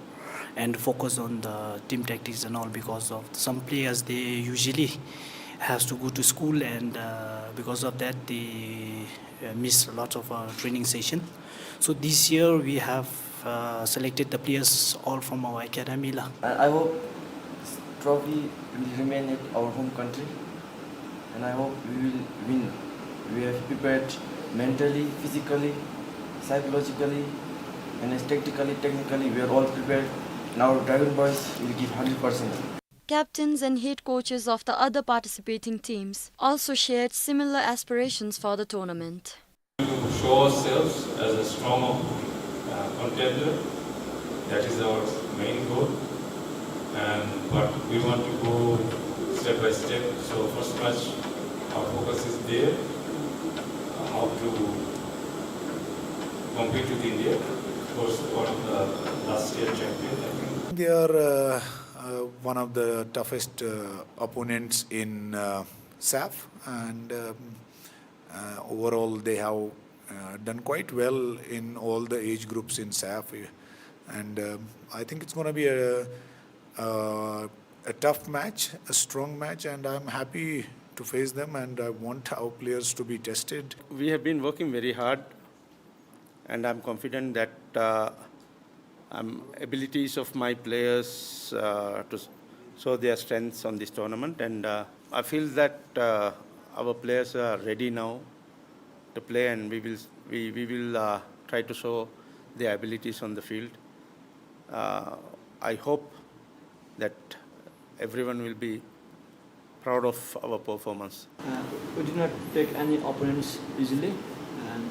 and focus on the team tactics and all, because of some players they usually have to go to school, and because of that they miss a lot of training session. So this year we have selected the players all from our academy. I hope this trophy will remain at our home country, and I hope we will win. We have prepared mentally, physically, psychologically, and technically we are all prepared, and our driving boys will give 100%. Captains and head coaches of the other participating teams also shared similar aspirations for the tournament. To show ourselves as a strong contender, that is our main goal. But we want to go step by step. So first match, our focus is there, how to compete with India. Of course, one of the last year champions, I think. They are one of the toughest opponents in SAF, and overall they have done quite well in all the age groups in SAF, and I think it's going to be a tough match, a strong match, and I'm happy to face them, and I want our players to be tested. We have been working very hard, and I'm confident that abilities of my players to show their strengths on this tournament, and I feel that our players are ready now to play, and we will try to show their abilities on the field. I hope that everyone will be proud of our performance. We did not take any opponents easily, and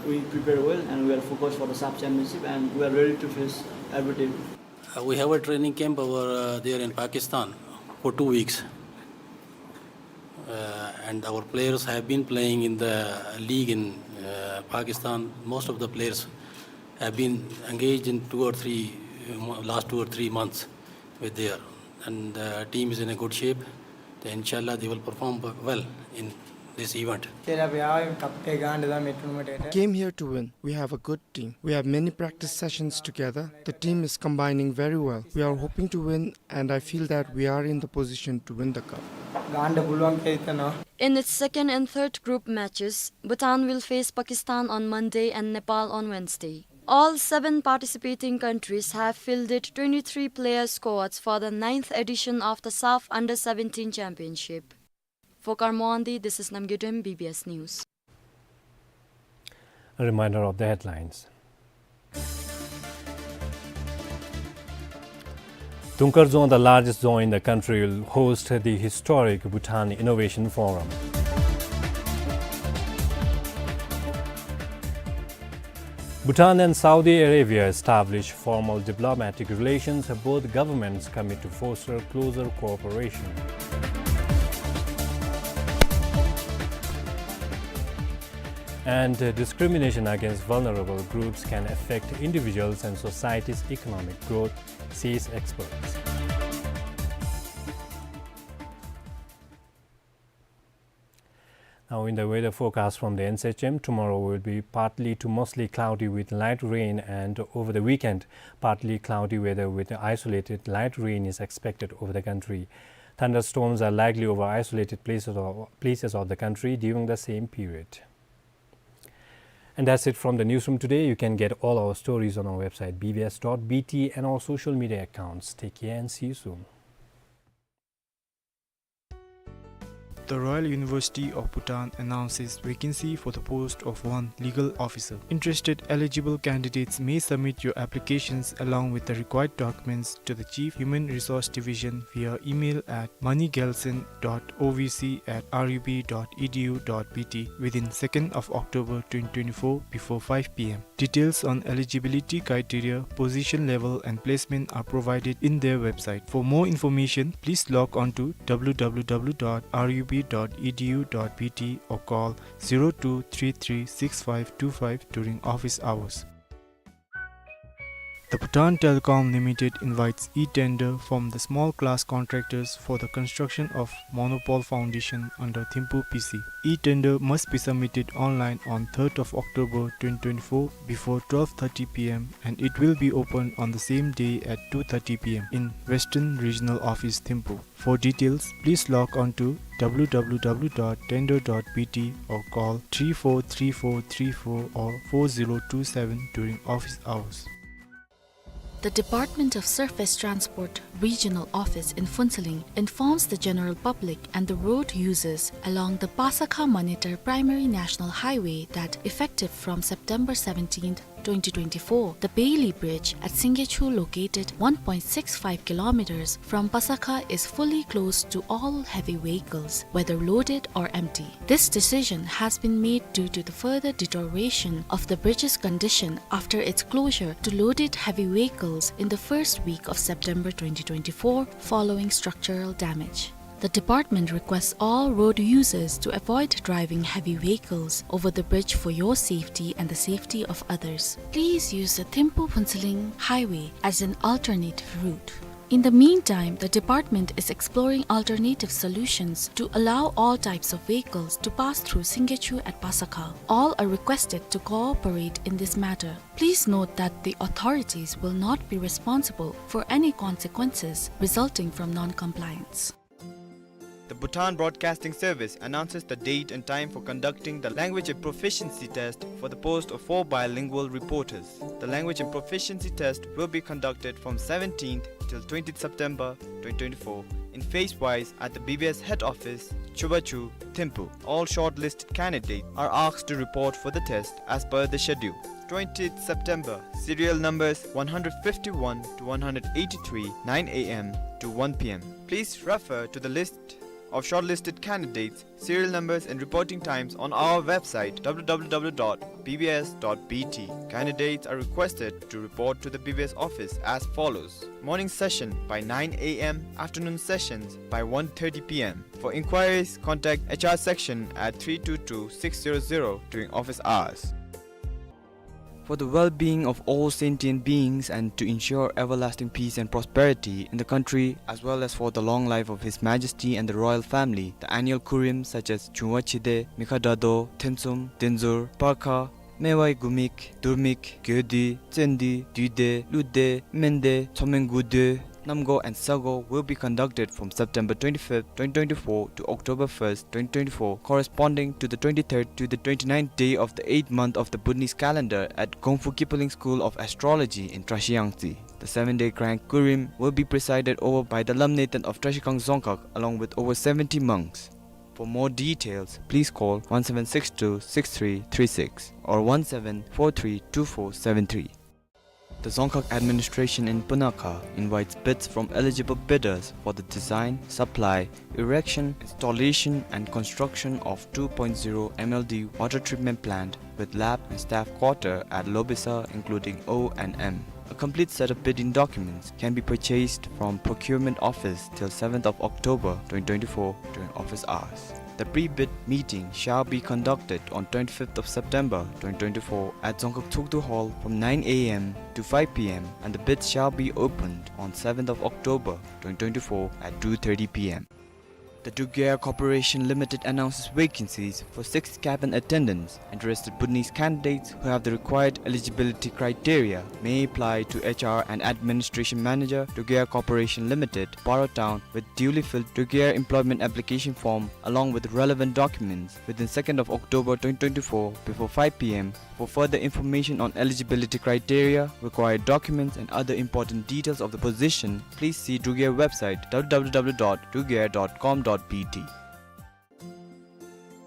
we prepare well, and we are focused for the SAF championship, and we are ready to face every team. We have a training camp over there in Pakistan for 2 weeks, and our players have been playing in the league in Pakistan. Most of the players have been engaged in last 2 or 3 months with there, and the team is in a good shape. Then inshallah they will perform well in this event. Came here to win. We have a good team. We have many practice sessions together. The team is combining very well. We are hoping to win, and I feel that we are in the position to win the cup. In its second and third group matches, Bhutan will face Pakistan on Monday and Nepal on Wednesday. All 7 participating countries have fielded 23 player squads for the 9th edition of the SAF Under-17 Championship. For Karmoandi, this is Namgidem, BBS News. A reminder of the headlines. 𝗃𝗃𝗄𝗃, the largest zoo in the country, will host the historic Bhutan Innovation Forum. Bhutan and Saudi Arabia establish formal diplomatic relations. Both governments commit to foster closer cooperation. And discrimination against vulnerable groups can affect individuals and society's economic growth, says experts. Now in the weather forecast from the NCHM, tomorrow will be partly to mostly cloudy with light rain, and over the weekend, partly cloudy weather with isolated light rain is expected over the country. Thunderstorms are likely over isolated places of the country during the same period. And that's it from the newsroom today. You can get all our stories on our website bbs.bt and our social media accounts. Take care and see you soon. The Royal University of Bhutan announces vacancy for the post of one legal officer. Interested eligible candidates may submit your applications along with the required documents to the Chief Human Resource Division via email at moneygelson.ovc@rub.edu.bt within 2nd of October 2024 before 5 p.m. Details on eligibility criteria, position level and placement are provided in their website. For more information, please log on to www.rub.edu.bt or call 02336525 during office hours. The Bhutan Telecom Limited invites e-tender from the small class contractors for the construction of monopole foundation under 𝗵𝗄𝗵𝗀. E-tender must be submitted online on 3rd of October 2024 before 12:30 p.m. and it will be opened on the same day at 2:30 p.m. in Western Regional Office 𝗵𝗄. For details, please log on to www.tender.bt or call 343434 or 4027 during office hours. The Department of Surface Transport Regional Office in Phuentsholing informs the general public and the road users along the Pasakha Monitor Primary National Highway that effective from September 17th 2024, the Bailey Bridge at 𝗘𝗂𝗄𝗵, located 1.65 kilometers from 𝗘𝗂𝗵𝗶, is fully closed to all heavy vehicles, whether loaded or empty. This decision has been made due to the further deterioration of the bridge's condition after its closure to loaded heavy vehicles in the first week of September 2024 following structural damage. The department requests all road users to avoid driving heavy vehicles over the bridge for your safety and the safety of others. Please use the 𝗘𝗴𝗵 highway as an alternative route. In the meantime, the department is exploring alternative solutions to allow all types of vehicles to pass through 𝗘𝗂𝗄𝗵 at 𝗃𝗃𝗃. All are requested to cooperate in this matter. Please note that the authorities will not be responsible for any consequences resulting from non-compliance. The Bhutan Broadcasting Service announces the date and time for conducting the Language and Proficiency Test for the post of 4 bilingual reporters. The Language and Proficiency Test will be conducted from 17th till 20th September 2024 in phase-wise at the BBS head office, 𝗘𝗴𝗄, Thimphu. All shortlisted candidates are asked to report for the test as per the schedule. 20th September, serial numbers 151 to 183, 9 a.m. to 1 p.m. Please refer to the list of shortlisted candidates, serial numbers and reporting times on our website www.bbs.bt. Candidates are requested to report to the BBS office as follows: morning session by 9 a.m, afternoon sessions by 1:30 p.m. For inquiries, contact HR section at 322-600 during office hours. For the well-being of all sentient beings and to ensure everlasting peace and prosperity in the country, as well as for the long life of His Majesty and the royal family, the annual kurim such as 𝗘𝗴𝗵, 𝗵𝗂𝗏, 𝗵𝗏, 𝗵𝗏, 𝗏𝗏, 𝗵𝗏 굼𝗵, 𝗵𝗵, 굘𝗐, 𝗔𝗐, 𝒠𝒐, 𝒠𝒠, 𝒪𝒠, 𝒠𝒪𝒠, Namgo and Sago will be conducted from September 25th, 2024 to October 1st, 2024, corresponding to the 23rd to the 29th day of the 8th month of the Bhutanese calendar at 𝗘𝗄𝗵 School of Astrology in 𝗘𝗃𝗃. The 7-day Grand Kurim will be presided over by the Lamnatan of 𝗘𝗃𝗃 Dzongkhag along with over 70 monks. For more details, please call 1762-6336 or 1743-2473. The Dzongkhag administration in Punakha invites bids from eligible bidders for the design, supply, erection, installation and construction of 2.0 MLD water treatment plant with lab and staff quarter at Lobisa including O and M. A complete set of bidding documents can be purchased from Procurement Office till 7th of October 2024 during office hours. The pre-bid meeting shall be conducted on 25th of September 2024 at Dzongkhag Tsukdu Hall from 9 a.m. to 5 p.m. and the bids shall be opened on 7th of October 2024 at 2:30 p.m. The 𝗘𝗴𝗏 Corporation Limited announces vacancies for 6 cabin attendants. Interested Bhutanese candidates who have the required eligibility criteria may apply to HR and Administration Manager, 𝗘𝗴𝗏 Corporation Limited, Paro Town, with duly filled 𝗘𝗴𝗏 employment application form along with relevant documents within 2nd of October 2024 before 5 p.m. For further information on eligibility criteria, required documents and other important details of the position, please see 𝗘𝗴𝗏 website www.𝗘𝗴𝗏.com.bt.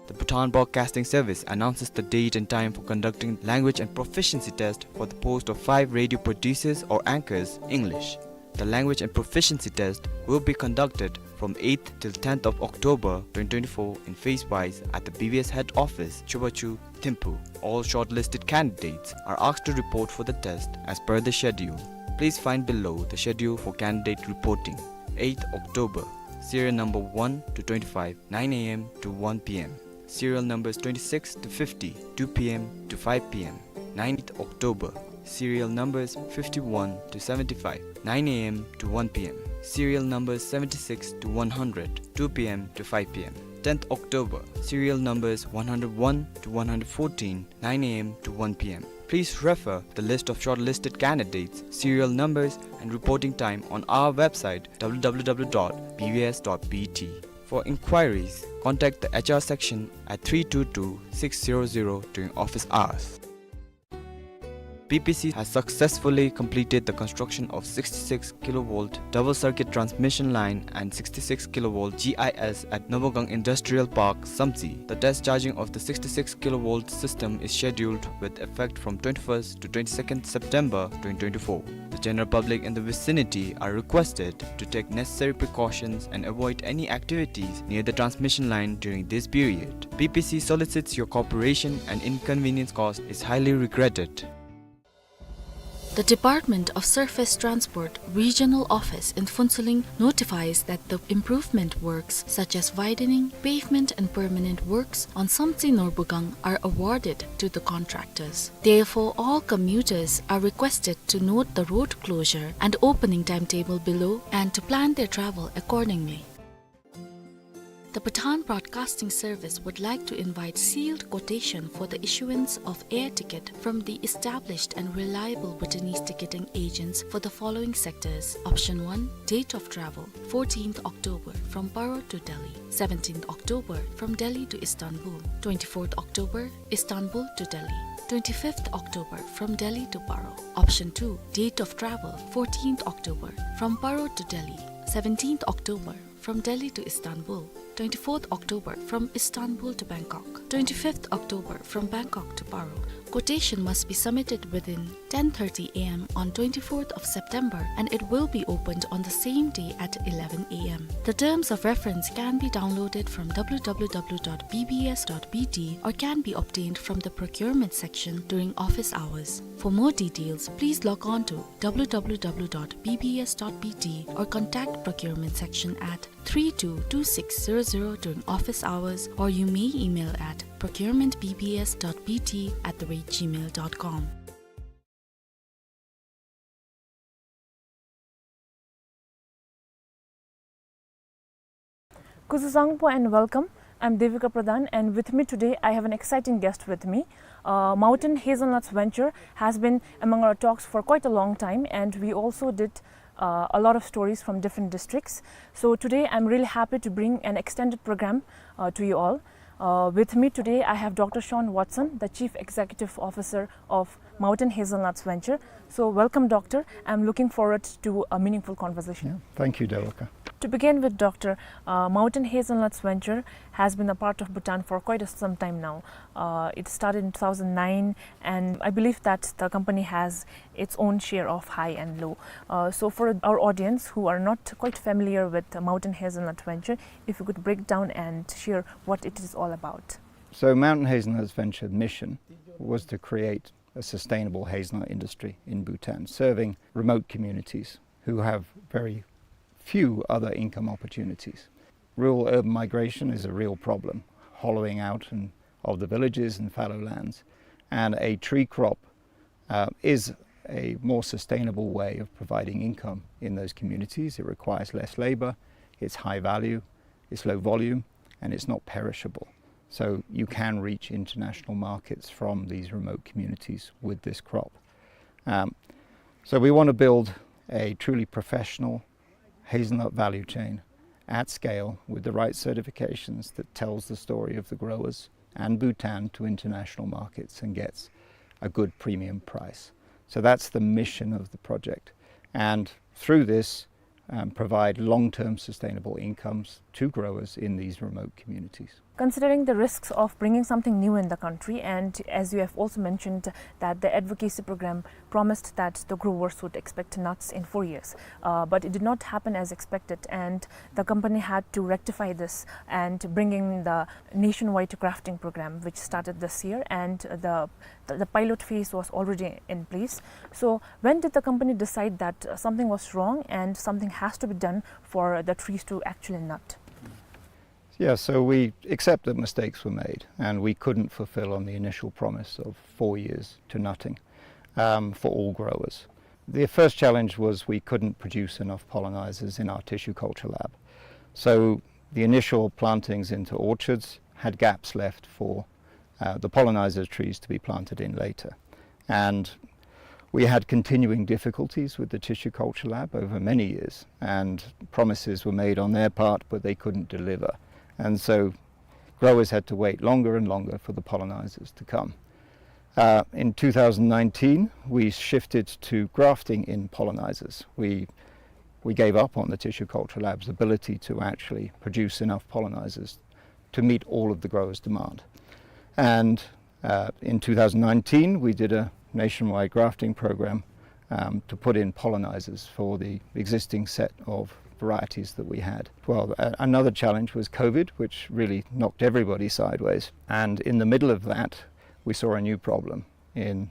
The Bhutan Broadcasting Service announces the date and time for conducting language and proficiency test for the post of 5 radio producers or anchors, English. The language and proficiency test will be conducted from 8th till 10th of October 2024 in phase-wise at the BBS head office, 𝗘𝗴𝗄, Thimphu. All shortlisted candidates are asked to report for the test as per the schedule. Please find below the schedule for candidate reporting. 8th October, serial number 1 to 25, 9 a.m. to 1 p.m. Serial numbers 26 to 50, 2 p.m. to 5 p.m. 9th October, serial numbers 51 to 75, 9 a.m. to 1 p.m. Serial numbers 76 to 100, 2 p.m. to 5 p.m. 10th October, serial numbers 101 to 114, 9 a.m. to 1 p.m. Please refer the list of shortlisted candidates, serial numbers and reporting time on our website www.bbs.bt. For inquiries, contact the HR section at 322-600 during office hours. PPC has successfully completed the construction of 66 kV double circuit transmission line and 66 kV GIS at Novogang Industrial Park, 𝗖𝘂𝗿𝗵𝗶. The test charging of the 66 kV system is scheduled with effect from 21st to 22nd September 2024. The general public in the vicinity are requested to take necessary precautions and avoid any activities near the transmission line during this period. PPC solicits your cooperation and inconvenience caused is highly regretted. The Department of Surface Transport Regional Office in Phuentsholing notifies that the improvement works such as widening, pavement and permanent works on 𝗖𝘂𝗿𝗵𝗶 Norbugang are awarded to the contractors. Therefore, all commuters are requested to note the road closure and opening timetable below and to plan their travel accordingly. The Bhutan Broadcasting Service would like to invite sealed quotation for the issuance of air ticket from the established and reliable Bhutanese ticketing agents for the following sectors. Option 1. Date of travel 14th October from Paro to Delhi, 17th October from Delhi to Istanbul, 24th October Istanbul to Delhi, 25th October from Delhi to Paro. Option 2. Date of travel 14th October from Paro to Delhi, 17th October from Delhi to Istanbul, 24th October from Istanbul to Bangkok, 25th October from Bangkok to Paro. Quotation must be submitted within 10:30 a.m. on 24th of September and it will be opened on the same day at 11 a.m. The terms of reference can be downloaded from www.bbs.bt or can be obtained from the procurement section during office hours. For more details, please log on to www.bbs.bt or contact procurement section at 322600 during office hours, or you may email at procurementbbs.bt@gmail.com. Kusasangpo and welcome. I'm 𝗘𝘴𝗵𝗶 Pradhan, and with me today I have an exciting guest with me. Mountain Hazelnuts Venture has been among our talks for quite a long time, and we also did a lot of stories from different districts. So today I'm really happy to bring an extended program to you all. With me today I have Dr. Sean Watson, the Chief Executive Officer of Mountain Hazelnuts Venture. So welcome, Doctor. I'm looking forward to a meaningful conversation. Yeah, thank you, 𝗘𝘴𝗵𝗶. To begin with, Doctor, Mountain Hazelnuts Venture has been a part of Bhutan for quite some time now. It started in 2009, and I believe that the company has its own share of high and low. So for our audience who are not quite familiar with Mountain Hazelnut Venture, if you could break down and share what it is all about. So Mountain Hazelnuts Venture mission was to create a sustainable hazelnut industry in Bhutan, serving remote communities who have very few other income opportunities. Rural urban migration is a real problem, hollowing out of the villages and fallow lands, and a tree crop is a more sustainable way of providing income in those communities. It requires less labor, it's high value, it's low volume, and it's not perishable. So you can reach international markets from these remote communities with this crop. So we want to build a truly professional hazelnut value chain at scale with the right certifications that tells the story of the growers and Bhutan to international markets and gets a good premium price. So that's the mission of the project, and through this provide long-term sustainable incomes to growers in these remote communities. Considering the risks of bringing something new in the country, and as you have also mentioned that the advocacy program promised that the growers would expect nuts in 4 years, but it did not happen as expected, and the company had to rectify this and bring in the nationwide grafting program, which started this year, and the pilot phase was already in place. So when did the company decide that something was wrong and something has to be done for the trees to actually nut? Yeah, so we accept that mistakes were made and we couldn't fulfill on the initial promise of 4 years to nutting for all growers. The first challenge was we couldn't produce enough pollinizers in our tissue culture lab. So the initial plantings into orchards had gaps left for the pollinizer trees to be planted in later. And we had continuing difficulties with the tissue culture lab over many years, and promises were made on their part, but they couldn't deliver. And so growers had to wait longer and longer for the pollinizers to come. In 2019, we shifted to grafting in pollinizers. We gave up on the 𝗘𝘴𝗿𝗄𝗵 lab's ability to actually produce enough pollinizers to meet all of the growers' demand. And in 2019, we did a nationwide grafting program to put in pollinizers for the existing set of varieties that we had. Well, another challenge was COVID, which really knocked everybody sideways. And in the middle of that, we saw a new problem in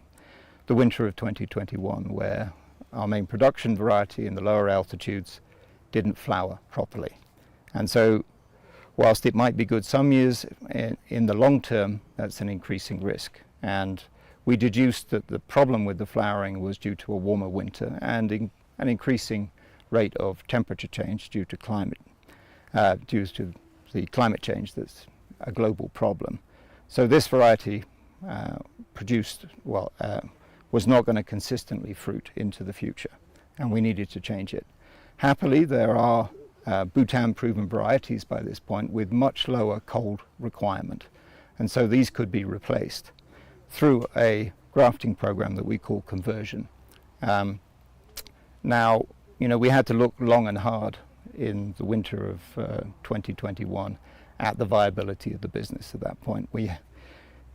the winter of 2021, where our main production variety in the lower altitudes didn't flower properly. And so, whilst it might be good some years, in the long term, that's an increasing risk. And we deduced that the problem with the flowering was due to a warmer winter and an increasing rate of temperature change due to the climate change that's a global problem. So this variety was not going to consistently fruit into the future, and we needed to change it. Happily, there are Bhutan-proven varieties by this point with much lower cold requirement, and so these could be replaced through a grafting program that we call conversion. Now, we had to look long and hard in the winter of 2021 at the viability of the business at that point.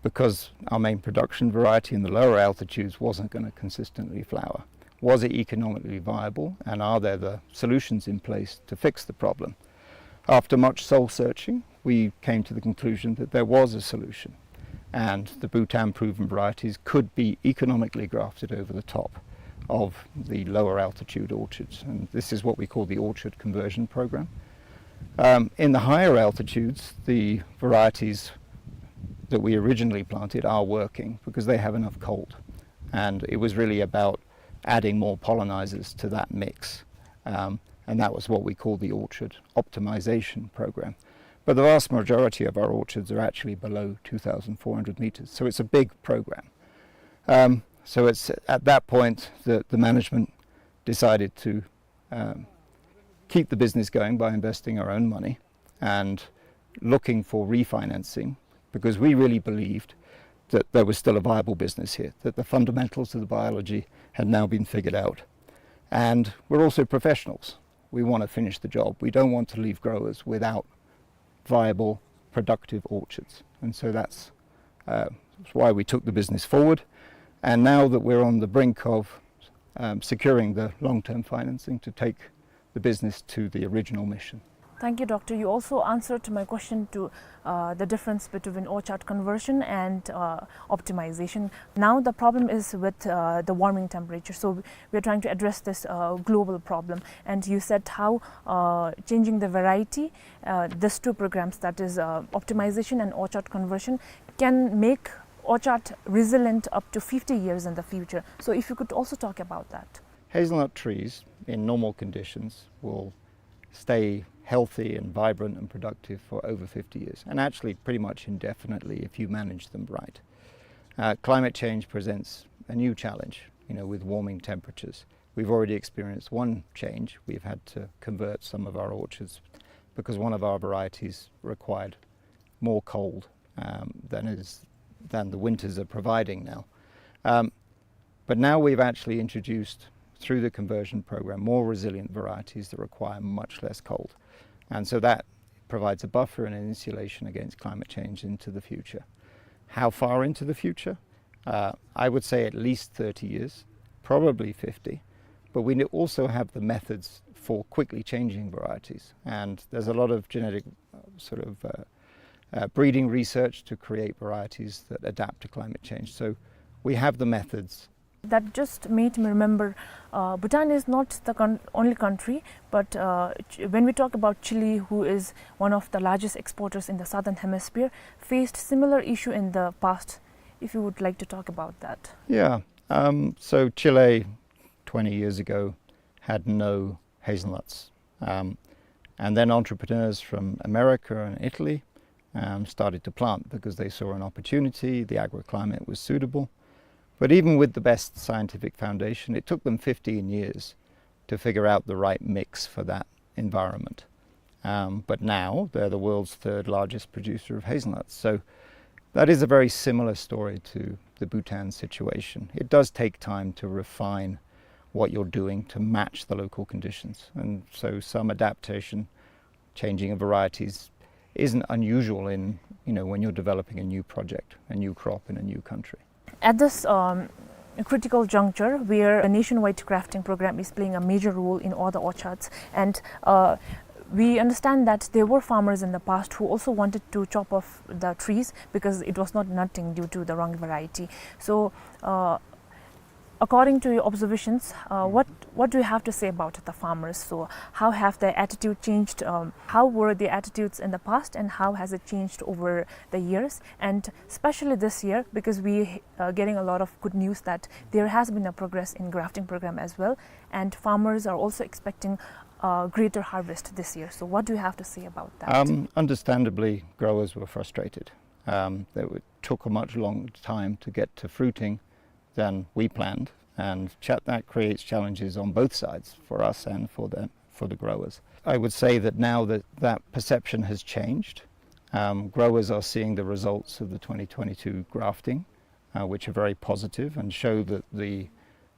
Because our main production variety in the lower altitudes wasn't going to consistently flower. Was it economically viable, and are there the solutions in place to fix the problem? After much soul searching, we came to the conclusion that there was a solution, and the Bhutan proven varieties could be economically grafted over the top of the lower altitude orchards, and this is what we call the orchard conversion program. In the higher altitudes, the varieties that we originally planted are working because they have enough cold, and it was really about adding more pollinizers to that mix, and that was what we call the orchard optimization program. But the vast majority of our orchards are actually below 2,400 meters, so it's a big program. So it's at that point that the management decided to keep the business going by investing our own money and looking for refinancing, because we really believed that there was still a viable business here, that the fundamentals of the biology had now been figured out. And we're also professionals. We want to finish the job. We don't want to leave growers without viable, productive orchards. And so that's why we took the business forward. And now that we're on the brink of securing the long-term financing to take the business to the original mission. Thank you, Doctor. You also answered my question to the difference between orchard conversion and optimization. Now the problem is with the warming temperature. So we're trying to address this global problem. And you said how changing the variety, these two programs, that is optimization and orchard conversion, can make orchard resilient up to 50 years in the future. So if you could also talk about that. Hazelnut trees in normal conditions will stay healthy and vibrant and productive for over 50 years, and actually pretty much indefinitely if you manage them right. Climate change presents a new challenge, with warming temperatures. We've already experienced one change. We've had to convert some of our orchards because one of our varieties required more cold than the winters are providing now. But now we've actually introduced, through the conversion program, more resilient varieties that require much less cold. And so that provides a buffer and an insulation against climate change into the future. How far into the future? I would say at least 30 years, probably 50. But we also have the methods for quickly changing varieties. And there's a lot of genetic breeding research to create varieties that adapt to climate change. So we have the methods. That just made me remember Bhutan is not the only country, but when we talk about Chile, who is one of the largest exporters in the southern hemisphere, faced similar issue in the past. If you would like to talk about that. Yeah, so Chile 20 years ago had no hazelnuts, and then entrepreneurs from America and Italy started to plant because they saw an opportunity, the agroclimate was suitable. But even with the best scientific foundation, it took them 15 years to figure out the right mix for that environment. But now they're the world's third largest producer of hazelnuts. So That is a very similar story to the Bhutan situation. It does take time to refine what you're doing to match the local conditions, and so some adaptation, changing of varieties, isn't unusual in, when you're developing a new project, a new crop in a new country. At this critical juncture where a nationwide grafting program is playing a major role in all the orchards, and we understand that there were farmers in the past who also wanted to chop off the trees because it was not nutting due to the wrong variety. So according to your observations, what do you have to say about the farmers? So how have their attitude changed? How were their attitudes in the past, and how has it changed over the years? And especially this year, because we are getting a lot of good news that there has been a progress in grafting program as well, and farmers are also expecting greater harvest this year. So what do you have to say about that? Understandably, growers were frustrated. It took a much longer time to get to fruiting than we planned, and that creates challenges on both sides, for us and for the growers. I would say that now that perception has changed. Growers are seeing the results of the 2022 grafting, which are very positive and show that the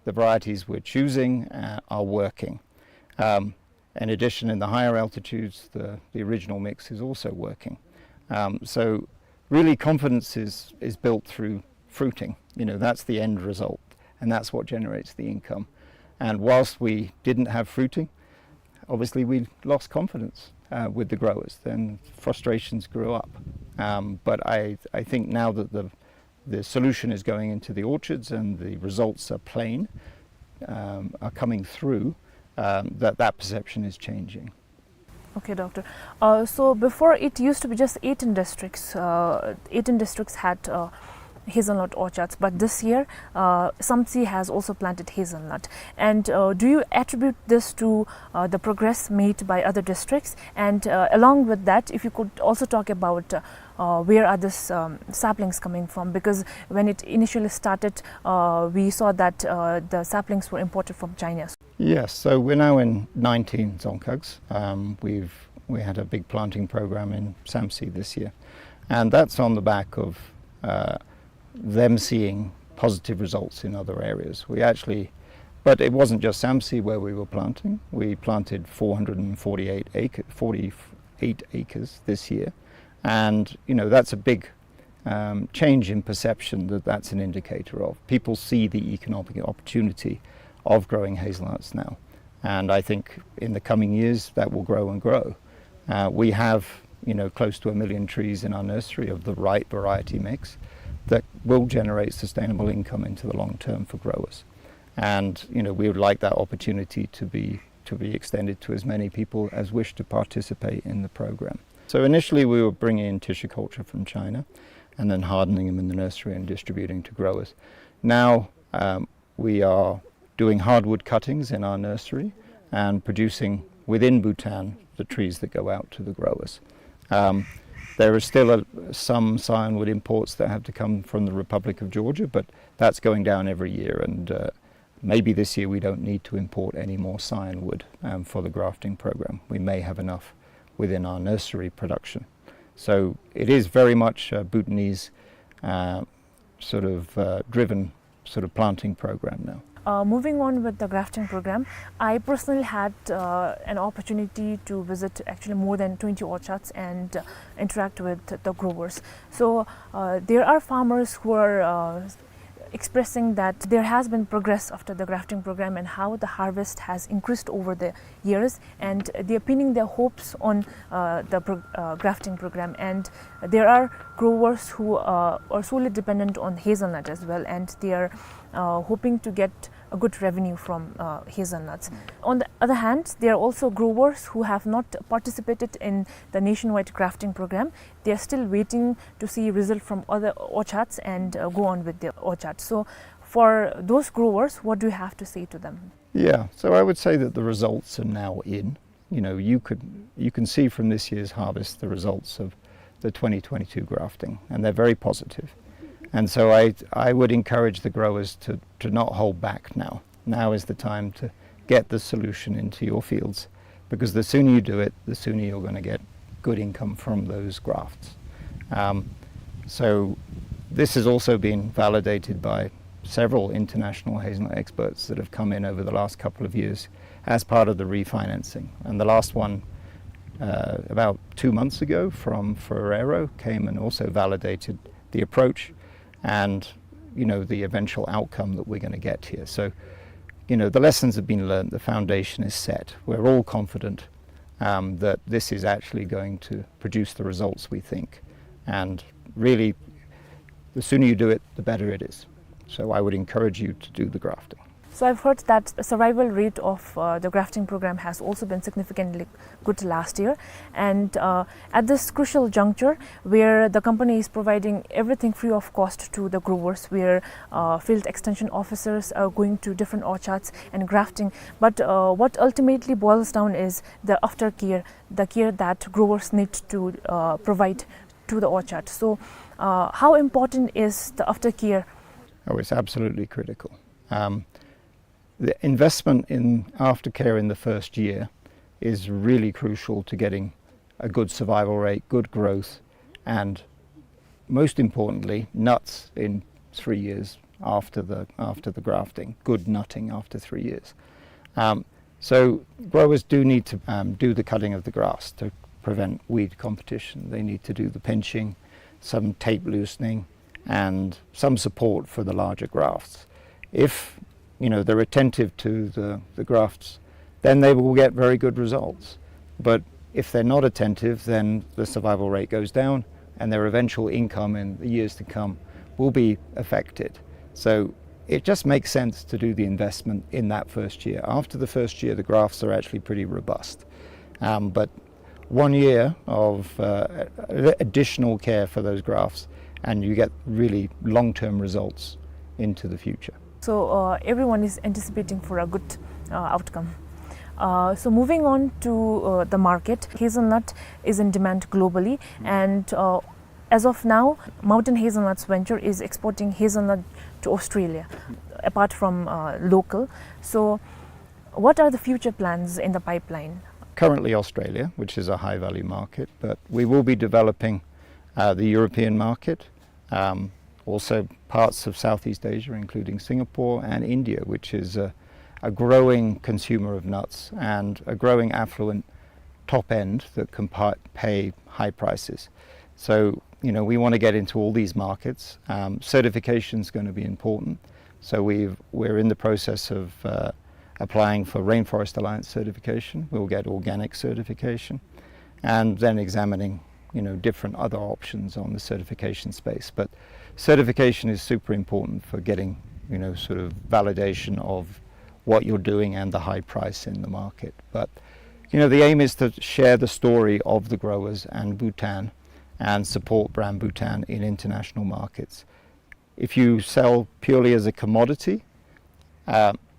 varieties we're choosing are working. In addition, in the higher altitudes, the original mix is also working. So really confidence is built through fruiting. That's the end result, and that's what generates the income. And whilst we didn't have fruiting, obviously we lost confidence with the growers, then frustrations grew up. But I think now that the solution is going into the orchards and the results are plain, are coming through, that perception is changing. Okay, Doctor. So before it used to be just 18 districts. 18 districts had hazelnut orchards, but this year 𝗖𝘂𝗿𝗵 has also planted hazelnut. And do you attribute this to the progress made by other districts? And along with that, if you could also talk about where are these saplings coming from, because when it initially started we saw that the saplings were imported from China. Yes, so we're now in 19 dzongkhags. We had a big planting program in 𝗖𝘂𝗿𝗵 this year, and that's on the back of them seeing positive results in other areas. But it wasn't just 𝗖𝘂𝗿𝗵 where we were planting. We planted 48 acres this year, and that's a big change in perception. That's an indicator of people see the economic opportunity of growing hazelnuts now, and I think in the coming years that will grow and grow. We have close to 1 million trees in our nursery of the right variety mix that will generate sustainable income into the long term for growers, and we would like that opportunity to be extended to as many people as wish to participate in the program. So initially we were bringing in tissue culture from China and then hardening them in the nursery and distributing to growers. Now we are doing hardwood cuttings in our nursery and producing within Bhutan the trees that go out to the growers. There are still some scionwood imports that have to come from the Republic of Georgia, but that's going down every year, and maybe this year we don't need to import any more scionwood for the grafting program. We may have enough within our nursery production. So it is very much a Bhutanese driven planting program now. Moving on with the grafting program, I personally had an opportunity to visit actually more than 20 orchards and interact with the growers. So there are farmers who are expressing that there has been progress after the grafting program and how the harvest has increased over the years, and they are pinning their hopes on the grafting program. And there are growers who are solely dependent on hazelnut as well, and they are hoping to get a good revenue from hazelnuts. On the other hand, there are also growers who have not participated in the nationwide grafting program. They are still waiting to see result from other orchards and go on with their orchards. So for those growers, what do you have to say to them? Yeah, so I would say that the results are now in. You can see from this year's harvest the results of the 2022 grafting, and they're very positive. And so I would encourage the growers to not hold back now. Now is the time to get the solution into your fields, because the sooner you do it, the sooner you're going to get good income from those grafts. So this has also been validated by several international hazelnut experts that have come in over the last couple of years as part of the refinancing. And the last one, about 2 months ago, from Ferrero, came and also validated the approach and, you know, the eventual outcome that we're going to get here. So, you know, the lessons have been learned, the foundation is set. We're all confident that this is actually going to produce the results we think. And really, the sooner you do it, the better it is. So I would encourage you to do the grafting. So I've heard that the survival rate of the grafting program has also been significantly good last year, and at this crucial juncture where the company is providing everything free of cost to the growers, where field extension officers are going to different orchards and grafting, but what ultimately boils down is the aftercare, the care that growers need to provide to the orchard. So how important is the aftercare? Oh, it's absolutely critical. The investment in aftercare in the first year is really crucial to getting a good survival rate, good growth, and most importantly, nuts in 3 years after the grafting, good nutting after 3 years. So growers do need to do the cutting of the grass to prevent weed competition. They need to do the pinching, some tape loosening, and some support for the larger grafts. If you know, they're attentive to the grafts, then they will get very good results. But if they're not attentive, then the survival rate goes down and their eventual income in the years to come will be affected. So it just makes sense to do the investment in that first year. After the first year, the grafts are actually pretty robust. But 1 year of additional care for those grafts, and you get really long-term results into the future. So everyone is anticipating for a good outcome. So moving on to the market, hazelnut is in demand globally, and as of now, Mountain Hazelnuts Venture is exporting hazelnut to Australia, apart from local. So what are the future plans in the pipeline? Currently Australia, which is a high-value market, but we will be developing the European market, also parts of Southeast Asia, including Singapore and India, which is a growing consumer of nuts and a growing affluent top end that can pay high prices. So, you know, we want to get into all these markets. Certification is going to be important. So we're in the process of applying for Rainforest Alliance certification. We'll get organic certification, and then examining, you know, different other options on the certification space. But certification is super important for getting, you know, sort of validation of what you're doing and the high price in the market. But, you know, the aim is to share the story of the growers and Bhutan and support brand Bhutan in international markets. If you sell purely as a commodity,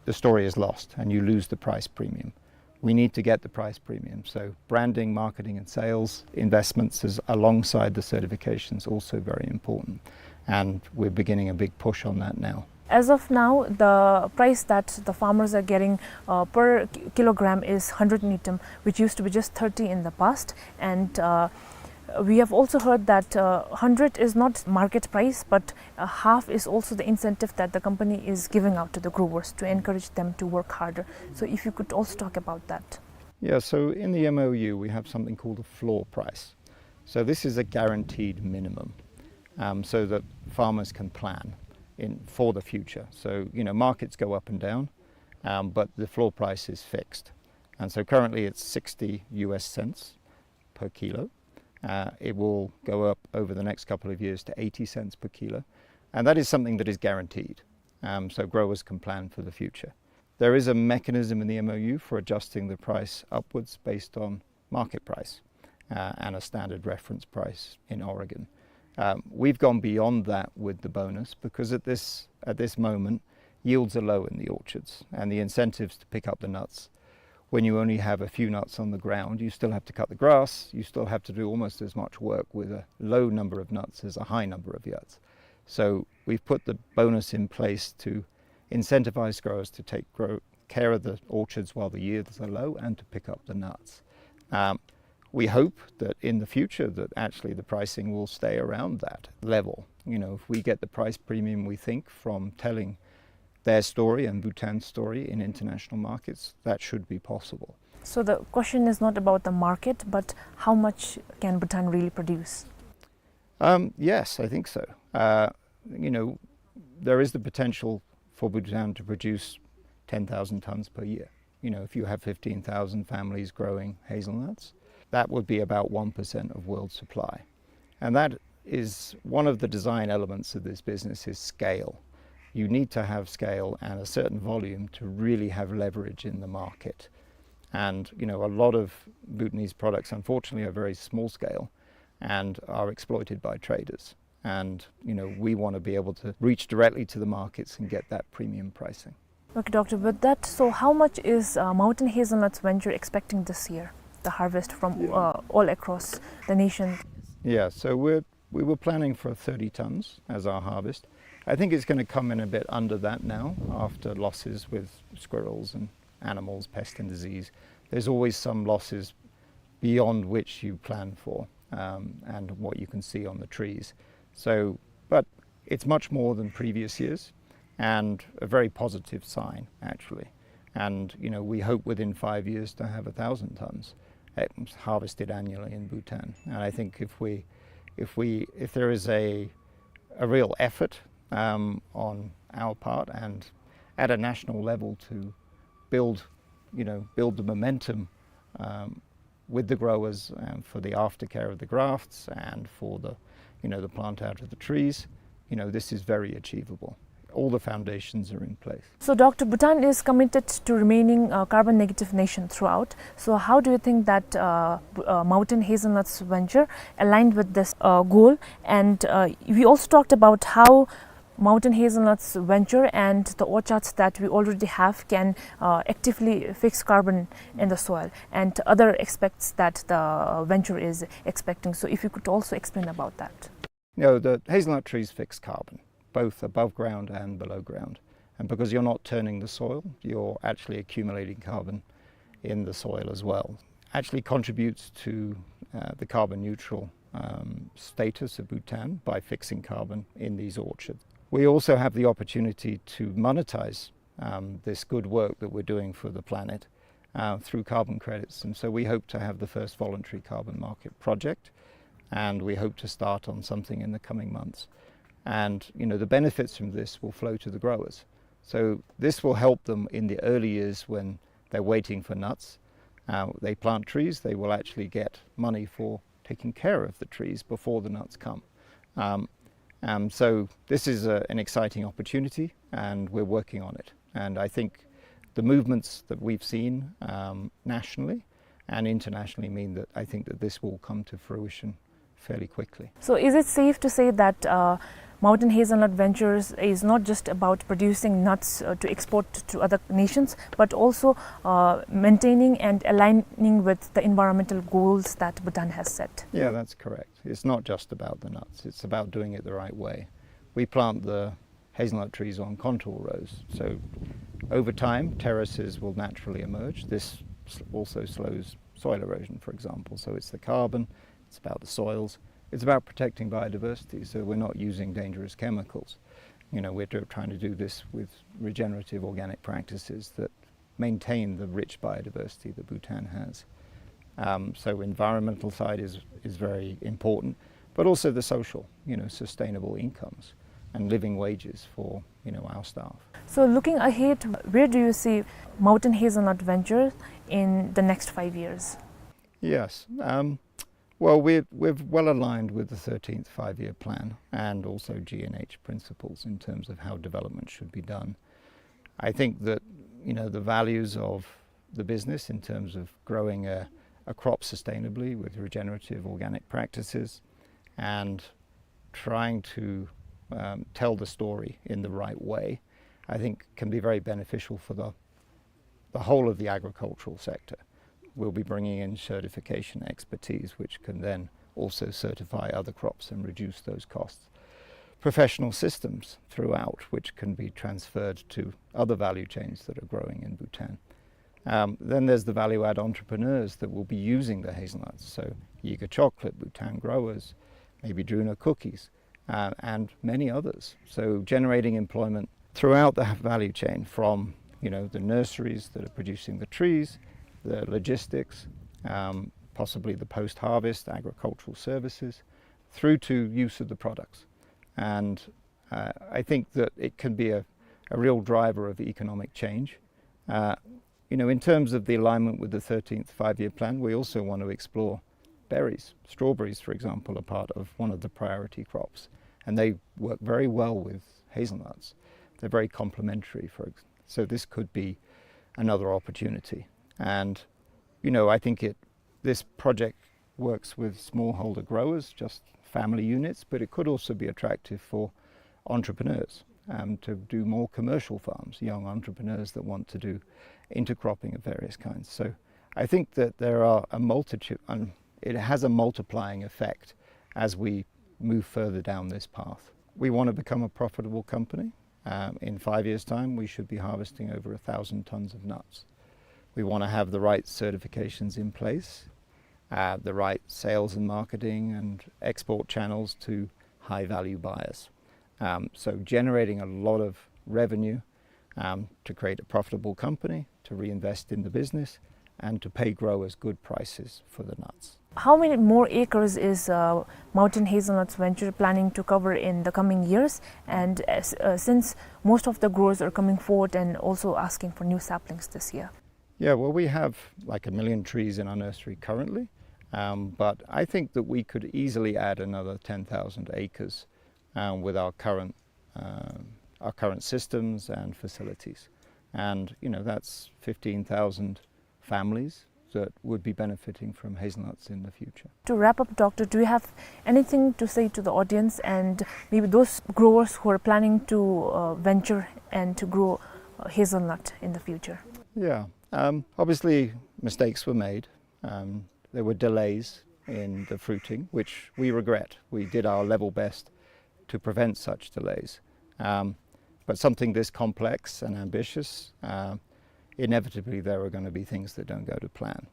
the story is lost and you lose the price premium. We need to get the price premium. So branding, marketing and sales investments is alongside the certifications also very important. And we're beginning a big push on that now. As of now, the price that the farmers are getting per kilogram is 100 nitum, which used to be just 30 in the past. And we have also heard that 100 is not market price, but half is also the incentive that the company is giving out to the growers to encourage them to work harder. So if you could also talk about that. Yeah, so in the MOU we have something called a floor price. So this is a guaranteed minimum, so that farmers can plan for the future. So, you know, markets go up and down, but the floor price is fixed. And so currently it's 60 US cents per kilo. It will go up over the next couple of years to 80 cents per kilo. And that is something that is guaranteed, so growers can plan for the future. There is a mechanism in the MOU for adjusting the price upwards based on market price and a standard reference price in Oregon. We've gone beyond that with the bonus because at this moment yields are low in the orchards, and the incentives to pick up the nuts, when you only have a few nuts on the ground, you still have to cut the grass, you still have to do almost as much work with a low number of nuts as a high number of nuts. So we've put the bonus in place to incentivize growers to take care of the orchards while the yields are low and to pick up the nuts. we hope that in the future that actually the pricing will stay around that level. You know, if we get the price premium we think from telling their story and Bhutan's story in international markets, that should be possible. So the question is not about the market, but how much can Bhutan really produce? Yes, I think so. You know, there is the potential for Bhutan to produce 10,000 tons per year. You know, if you have 15,000 families growing hazelnuts, that would be about 1% of world supply. And that is one of the design elements of this business is scale. You need to have scale and a certain volume to really have leverage in the market. And, you know, a lot of Bhutanese products, unfortunately, are very small scale and are exploited by traders. And, you know, we want to be able to reach directly to the markets and get that premium pricing. Okay, Doctor, with that, so how much is Mountain Hazelnuts Venture expecting this year, the harvest from all across the nation? Yeah, so we were planning for 30 tons as our harvest. I think it's going to come in a bit under that now after losses with squirrels and animals, pest and disease. There's always some losses beyond which you plan for and what you can see on the trees. So, but it's much more than previous years and a very positive sign actually. And you know, we hope within 5 years to have 1,000 tons harvested annually in Bhutan. And I think if there is a real effort on our part and at a national level to build the momentum with the growers for the aftercare of the grafts and for the plant out of the trees, you know, this is very achievable. All the foundations are in place. So, Dr. Bhutan is committed to remaining a carbon negative nation throughout. So, how do you think that Mountain Hazelnuts Venture aligned with this goal? And we also talked about how Mountain Hazelnuts Venture and the orchards that we already have can actively fix carbon in the soil and other aspects that the venture is expecting. So, if you could also explain about that. You know, the hazelnut trees fix carbon, both above ground and below ground. And because you're not turning the soil, you're actually accumulating carbon in the soil as well. Actually contributes to the carbon neutral status of Bhutan by fixing carbon in these orchards. We also have the opportunity to monetize this good work that we're doing for the planet through carbon credits. And so we hope to have the first voluntary carbon market project, and we hope to start on something in the coming months. And you know, the benefits from this will flow to the growers. So this will help them in the early years when they're waiting for nuts. They plant trees, they will actually get money for taking care of the trees before the nuts come. So this is an exciting opportunity and we're working on it. And I think the movements that we've seen nationally and internationally mean that I think that this will come to fruition fairly quickly. So is it safe to say that Mountain Hazelnut Ventures is not just about producing nuts to export to other nations, but also maintaining and aligning with the environmental goals that Bhutan has set? Yeah, that's correct. It's not just about the nuts, it's about doing it the right way. We plant the hazelnut trees on contour rows, so over time terraces will naturally emerge. This also slows soil erosion, for example, so it's the carbon, it's about the soils, it's about protecting biodiversity, so we're not using dangerous chemicals. You know, we're trying to do this with regenerative organic practices that maintain the rich biodiversity that Bhutan has. So environmental side is very important, but also the social, you know, sustainable incomes and living wages for, you know, our staff. So looking ahead, where do you see Mountain Hazelnut Ventures in the next 5 years? Yes. Well, we're well aligned with the 13th five-year plan and also G&H principles in terms of how development should be done. I think that, you know, the values of the business in terms of growing a crop sustainably with regenerative organic practices and trying to tell the story in the right way, I think can be very beneficial for the whole of the agricultural sector. We'll be bringing in certification expertise which can then also certify other crops and reduce those costs. Professional systems throughout which can be transferred to other value chains that are growing in Bhutan. Then there's the value-add entrepreneurs that will be using the hazelnuts. So 𝗖𝘂𝗿𝗵, Bhutan growers, maybe 𝗔𝗳𝗄𝗃 cookies, and many others. So generating employment throughout the value chain, from the nurseries that are producing the trees, the logistics, possibly the post-harvest agricultural services, through to use of the products. And I think that it can be a real driver of economic change. In terms of the alignment with the 13th five-year plan, we also want to explore berries. Strawberries, for example, are part of one of the priority crops, and they work very well with hazelnuts. They're very complementary, so this could be another opportunity. And I think this project works with smallholder growers, just family units, but it could also be attractive for entrepreneurs to do more commercial farms, young entrepreneurs that want to do intercropping of various kinds. So I think that there are a multitude, and it has a multiplying effect as we move further down this path. We want to become a profitable company. In 5 years' time, we should be harvesting over 1,000 tons of nuts. We want to have the right certifications in place, the right sales and marketing and export channels to high-value buyers. So generating a lot of revenue to create a profitable company, to reinvest in the business, and to pay growers good prices for the nuts. How many more acres is Mountain Hazelnuts Venture planning to cover in the coming years? And since most of the growers are coming forward and also asking for new saplings this year? Yeah, well, we have like 1 million trees in our nursery currently, but I think that we could easily add another 10,000 acres with our current systems and facilities. And that's 15,000 families that would be benefiting from hazelnuts in the future. To wrap up, Doctor, do you have anything to say to the audience and maybe those growers who are planning to venture and to grow hazelnut in the future? Yeah, obviously mistakes were made. There were delays in the fruiting, which we regret. We did our level best to prevent such delays. But something this complex and ambitious, inevitably there are going to be things that don't go to plan.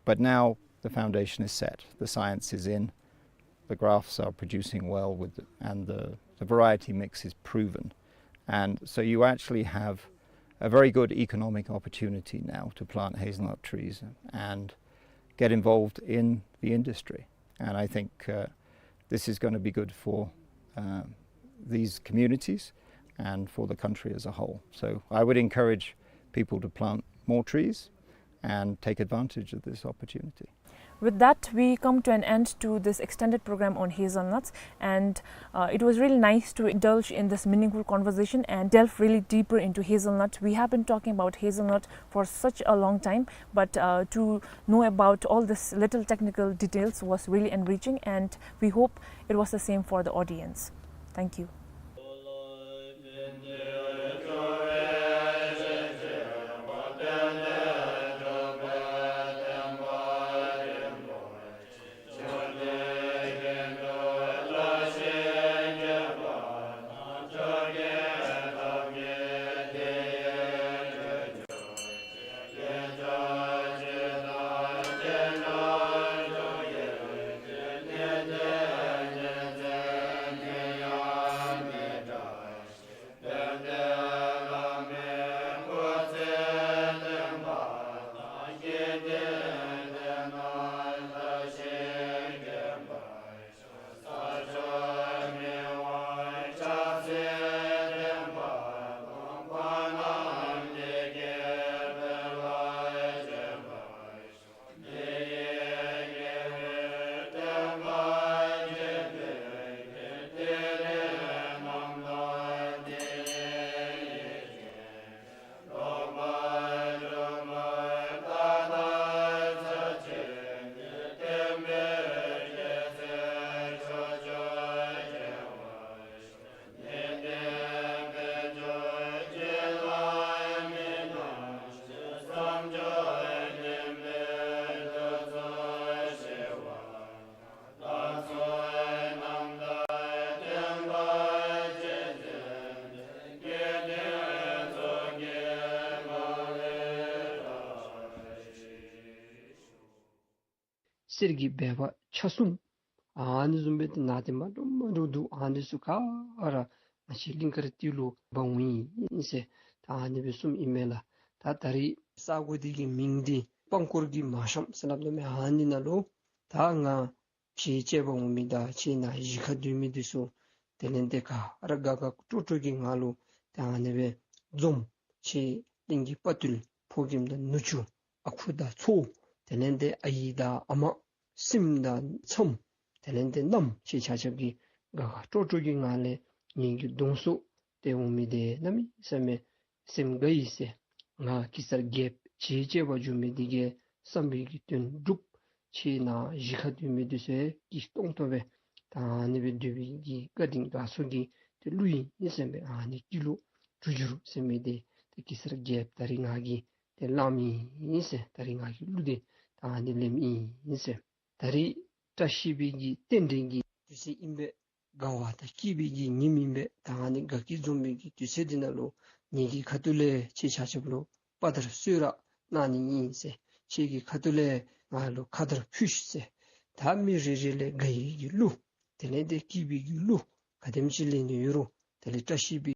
But now the foundation is set, the science is in, the grafts are producing well, and the variety mix is proven. And so you actually have a very good economic opportunity now to plant hazelnut trees and get involved in the industry. And I think this is going to be good for these communities and for the country as a whole. So I would encourage people to plant more trees and take advantage of this opportunity. With that, we come to an end to this extended program on hazelnuts, and it was really nice to indulge in this meaningful conversation and delve really deeper into hazelnut. We have been talking about hazelnut for such a long time, but to know about all this little technical details was really enriching, and we hope it was the same for the audience. Thank you. sirgi beba chasum ani zumbe nade ma rudu ani suka ara mashilin kartilu bangwi inse ta ani besum imela ta tari sagodi gi mingdi pangkur gi masham sanabdo me ani nalo ta nga chi chebo mumida chi na jikadumi disu tenende ka ragaga tutu gi ngalu ta ani be zum chi lingi patul pogimda nuchu akhuda cho tenende aida ama simda chom tenende nam chi chachabi ga tutu gi ngale ningi dongsu te umide nami same semgai se nga kisar gap chi chebo jumidige sambi gi tun dup chi na jikadu meduse ki tongtobe ta nibe dubi gi gading da sugi te lui nisembe ani kilu jujuru semede te kisar gap tari ngagi te lami nise tari ngagi lude ta ni lemi nise tari tashibi gi tendengi tuse imbe gawa ta kibi gi nimimbe ta ni gaki zombi gi tuse dinalo nigi katule chi chachablo padar sura nani nse chigi katule ngalo kadar phushse dhammi rirele gayi gi lu tenede kibi gi lu kademchile ni yuru tele tashibi